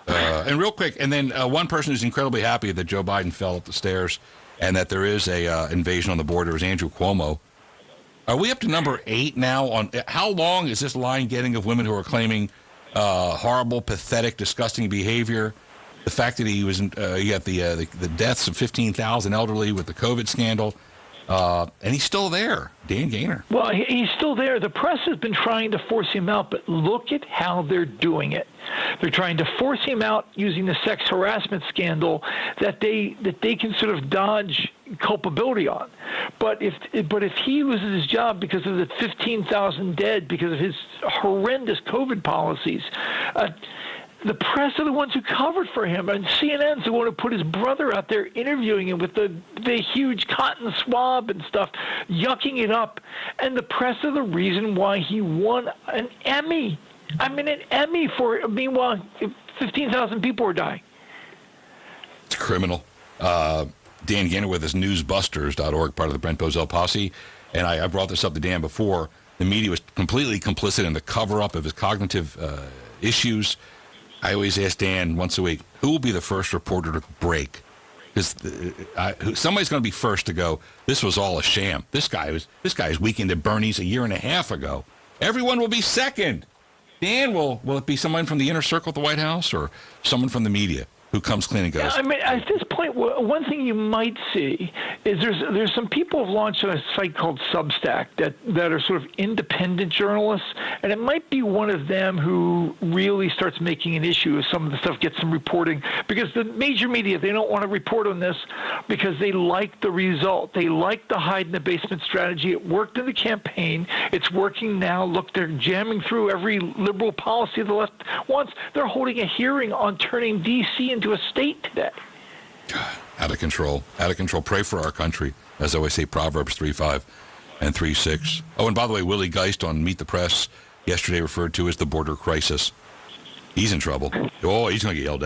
Media. And real quick, and then one person who's incredibly happy that Joe Biden fell up the stairs and that there is a invasion on the border is Andrew Cuomo. Are we up to number 8 now? On how long is this line getting of women who are claiming horrible, pathetic, disgusting behavior? The fact that he was, you got the deaths of 15,000 elderly with the COVID scandal, and he's still there, Dan Gaynor. Well, he's still there. The press has been trying to force him out, but look at how they're doing it. They're trying to force him out using the sex harassment scandal that they can sort of dodge culpability on. But if he loses his job because of the 15,000 dead because of his horrendous COVID policies, the press are the ones who covered for him, and CNN's the one who put his brother out there interviewing him with the huge cotton swab and stuff, yucking it up. And the press are the reason why he won an Emmy. An Emmy for, meanwhile, 15,000 people are dying. It's criminal. Dan Gaynor with his newsbusters.org, part of the Brent Bozell posse. And I brought this up to Dan before. The media was completely complicit in the cover-up of his cognitive issues. I always ask Dan once a week, who will be the first reporter to break? Because somebody's going to be first to go, this was all a sham. This guy's weekend at Bernie's a year and a half ago. Everyone will be second. Dan, will it be someone from the inner circle at the White House or someone from the media who comes clean and goes? At this point, one thing you might see is there's some people who have launched a site called Substack that are sort of independent journalists, and it might be one of them who really starts making an issue of some of the stuff, gets some reporting, because the major media, they don't want to report on this because they like the result. They like the hide-in-the-basement strategy. It worked in the campaign. It's working now. Look, they're jamming through every liberal policy the left wants. They're holding a hearing on turning D.C. into a state today. Out of control. Pray for our country. As I always say, Proverbs 3:5 and 3:6. Oh, and by the way, Willie Geist on Meet the Press yesterday referred to as the border crisis. He's in trouble. Oh, he's going to get yelled at.